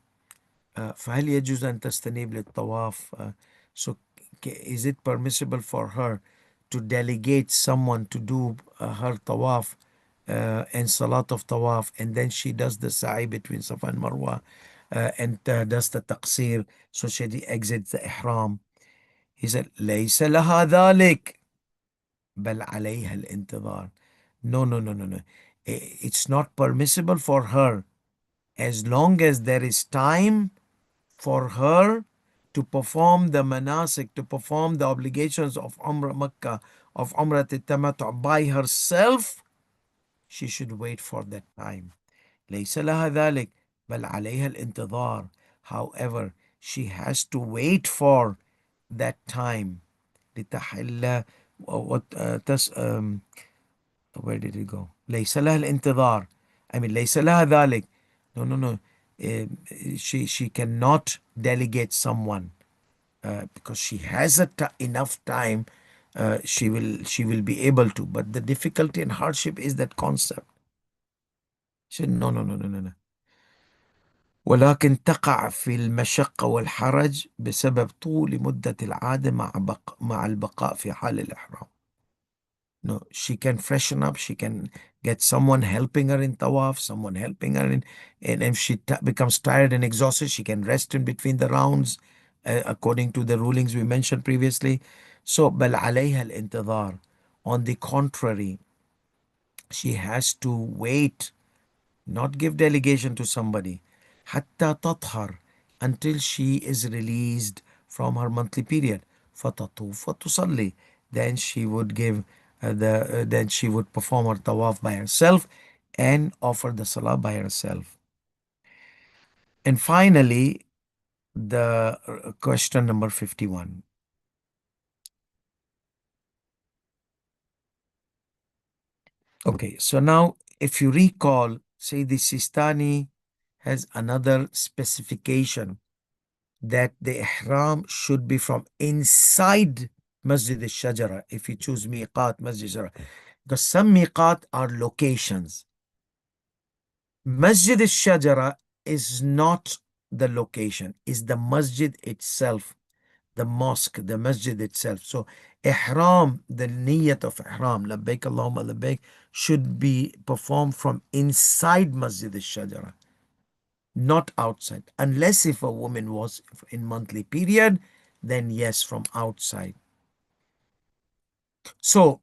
فهل يجوز أن تستنيب للطواف? So is it permissible for her to delegate someone to do her tawaf and salat of tawaf, and then she does the sa'i between Safa and Marwa and does the taqsir, so she exits the ihram? He said ليس لها ذلك بل عليها الانتظار. No, no, no, no, no. It's not permissible for her as long as there is time for her to perform the manasik, to perform the obligations of Umrah Makkah, of Umrah al-Tamattu' by herself. She should wait for that time. ليس لها ذلك بل عليها الانتظار. However, she has to wait for that time. لتحل where did it go? ليس لها الانتظار. ليس لها ذلك. No, no, no. She cannot delegate someone because she has enough time. She will be able to. But the difficulty and hardship is that concept. She said, no, no, no, no, no, no. ولكن تقع في المشقة والحرج بسبب طول مدة العادة مع البقاء في حال الإحرام. No, she can freshen up. She can get someone helping her in tawaf, someone helping her and if she becomes tired and exhausted, she can rest in between the rounds, according to the rulings we mentioned previously. So, بل عليها الانتظار. On the contrary, she has to wait, not give delegation to somebody. حتى تطهر, until she is released from her monthly period. فتطوف وتصلي. Then she would then she would perform her tawaf by herself and offer the salah by herself. And finally, the question number 51. Okay, so now if you recall, say the Sistani has another specification that the ihram should be from inside Masjid al-Shajara if you choose miqat Masjid al-Shajara. Because some miqat are locations. Masjid al-Shajara is not the location, is the masjid itself, the mosque, the masjid itself. So ihram, the niyat of ihram, labbaik Allahumma labbaik, should be performed from inside Masjid al-Shajara, not outside. Unless if a woman was in monthly period, then yes, from outside. So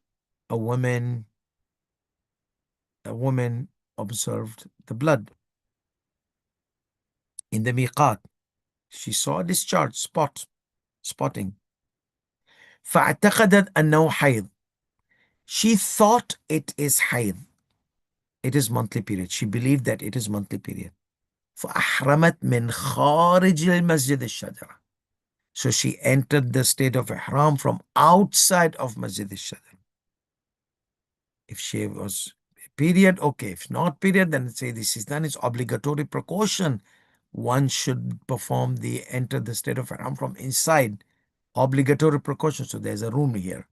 a woman observed the blood in the miqat. She saw a discharge spotting. فاعتقدت أنه حيض. She thought it is hayd. It is monthly period. She believed that it is monthly period. فأحرمت من خارج المسجد الشجرة. So she entered the state of ihram from outside of Masjid al-Shadr. If she was period, okay. If not period, then say this is done. It's obligatory precaution. One should enter the state of ihram from inside. Obligatory precaution. So there's a room here.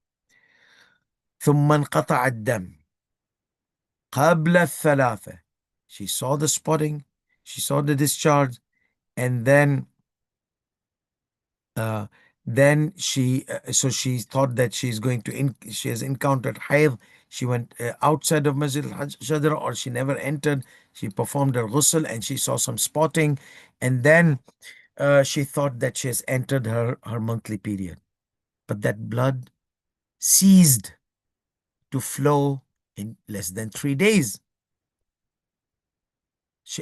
ثم انقطع الدم قبل الثلاثة. She saw the spotting, she saw the discharge, and then she thought that she has encountered hayd. She went outside of Masjid al-Shadra, or she never entered. She performed her ghusl and she saw some spotting, and then she thought that she has entered her monthly period. But that blood ceased to flow in less than 3 days.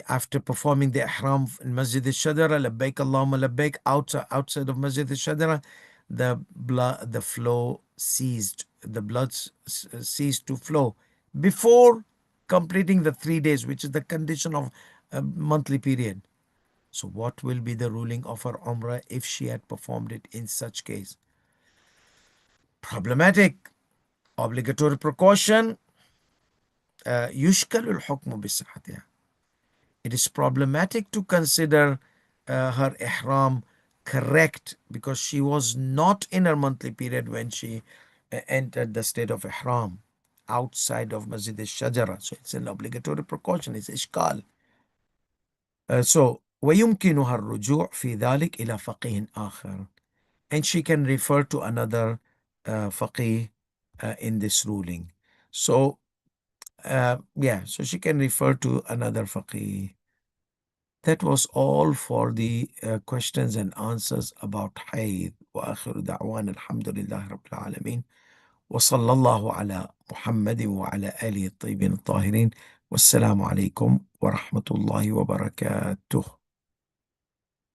After performing the ihram in Masjid al-Shadra, labbaik Allahumma labbaik, outside of Masjid al-Shadra, the flow ceased. The blood ceased to flow before completing the 3 days, which is the condition of a monthly period. So what will be the ruling of her umrah if she had performed it in such case? Problematic. Obligatory precaution. يشكل الحكم بصحتها. It is problematic to consider her ihram correct because she was not in her monthly period when she entered the state of ihram outside of Masjid al-Shajara. So it's an obligatory precaution. It's ishkal. So ويمكنها الرجوع في ذلك إلى فقيه آخر. And she can refer to another faqih in this ruling. So so she can refer to another faqih. That was all for the questions and answers about hayd. وآخر دعوانا الحمد لله رب العالمين وصلى الله على محمد وعلى آله الطيبين الطاهرين والسلام عليكم ورحمة الله وبركاته.